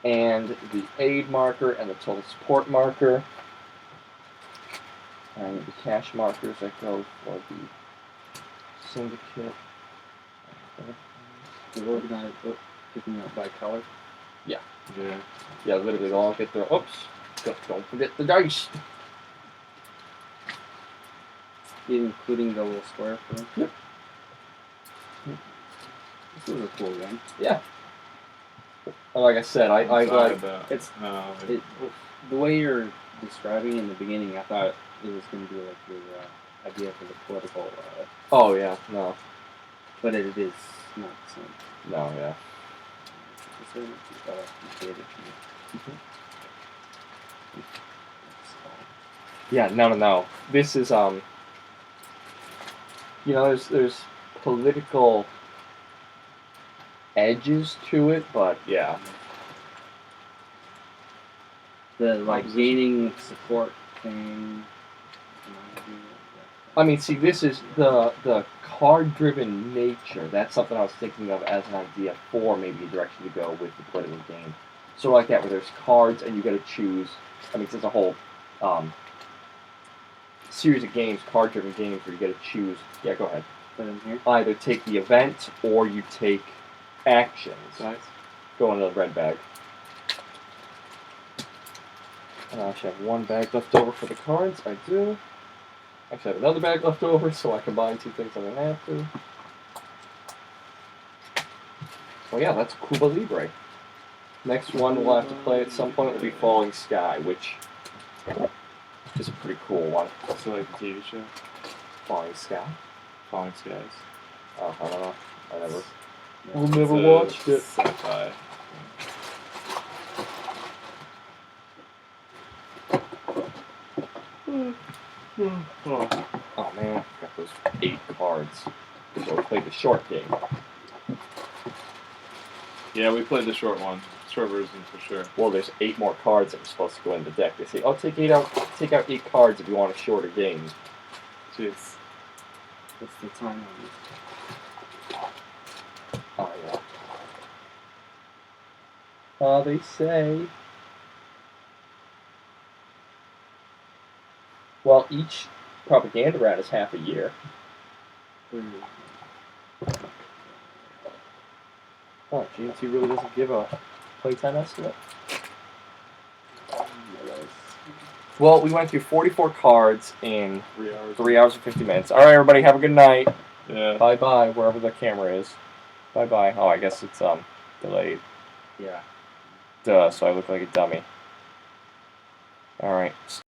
And the aid marker and the total support marker. And the cash markers that go for the syndicate. You're organized, picking out by color. Yeah. Yeah, literally, they'll all get their. Oops! Don't forget the dice. Including the little square for them. Yep. This was a cool game. Like I said, I like. It's- No, The way you're describing in the beginning, I thought it was going to be like your idea for the political, Oh yeah, no, but it is not the same. no, yeah. It's very much creative to me. Yeah, no. This is there's political edges to it, but yeah. The like gaining support thing. I mean, see, this is the card-driven nature. That's something I was thinking of as an idea for maybe a direction to go with the political game. So like that, where there's cards and you got to choose. I mean, it's a whole series of games, card-driven games, where you get to choose. Yeah, go ahead. Put in here. Either take the event or you take actions. Nice. Go into the red bag. I actually have one bag left over for the cards. I do. Actually, I have another bag left over, so I combine two things I don't have to. So yeah, that's Cuba Libre. Next one we'll have to play at some point will be Falling Sky, which is a pretty cool one. So like the TV show, Falling Sky? Falling Skies. Oh, I don't know. I never. Yeah. Never It's a watched it. Sci-fi. Oh man, I got those 8 cards. So we played the short game. Yeah, we played the short one, short version for sure. Well, there's 8 more cards that are supposed to go in the deck. They say, "Oh, take out 8 cards if you want a shorter game." Jeez. What's the time on this? Oh yeah. They say. Well, each propaganda round is half a year. Oh, GNT really doesn't give a playtime estimate. Well, we went through 44 cards in 3 hours. 3 hours and 50 minutes. All right, everybody, have a good night. Yeah. Bye bye, wherever the camera is. Bye bye. Oh, I guess it's delayed. Yeah. Duh. So I look like a dummy. All right.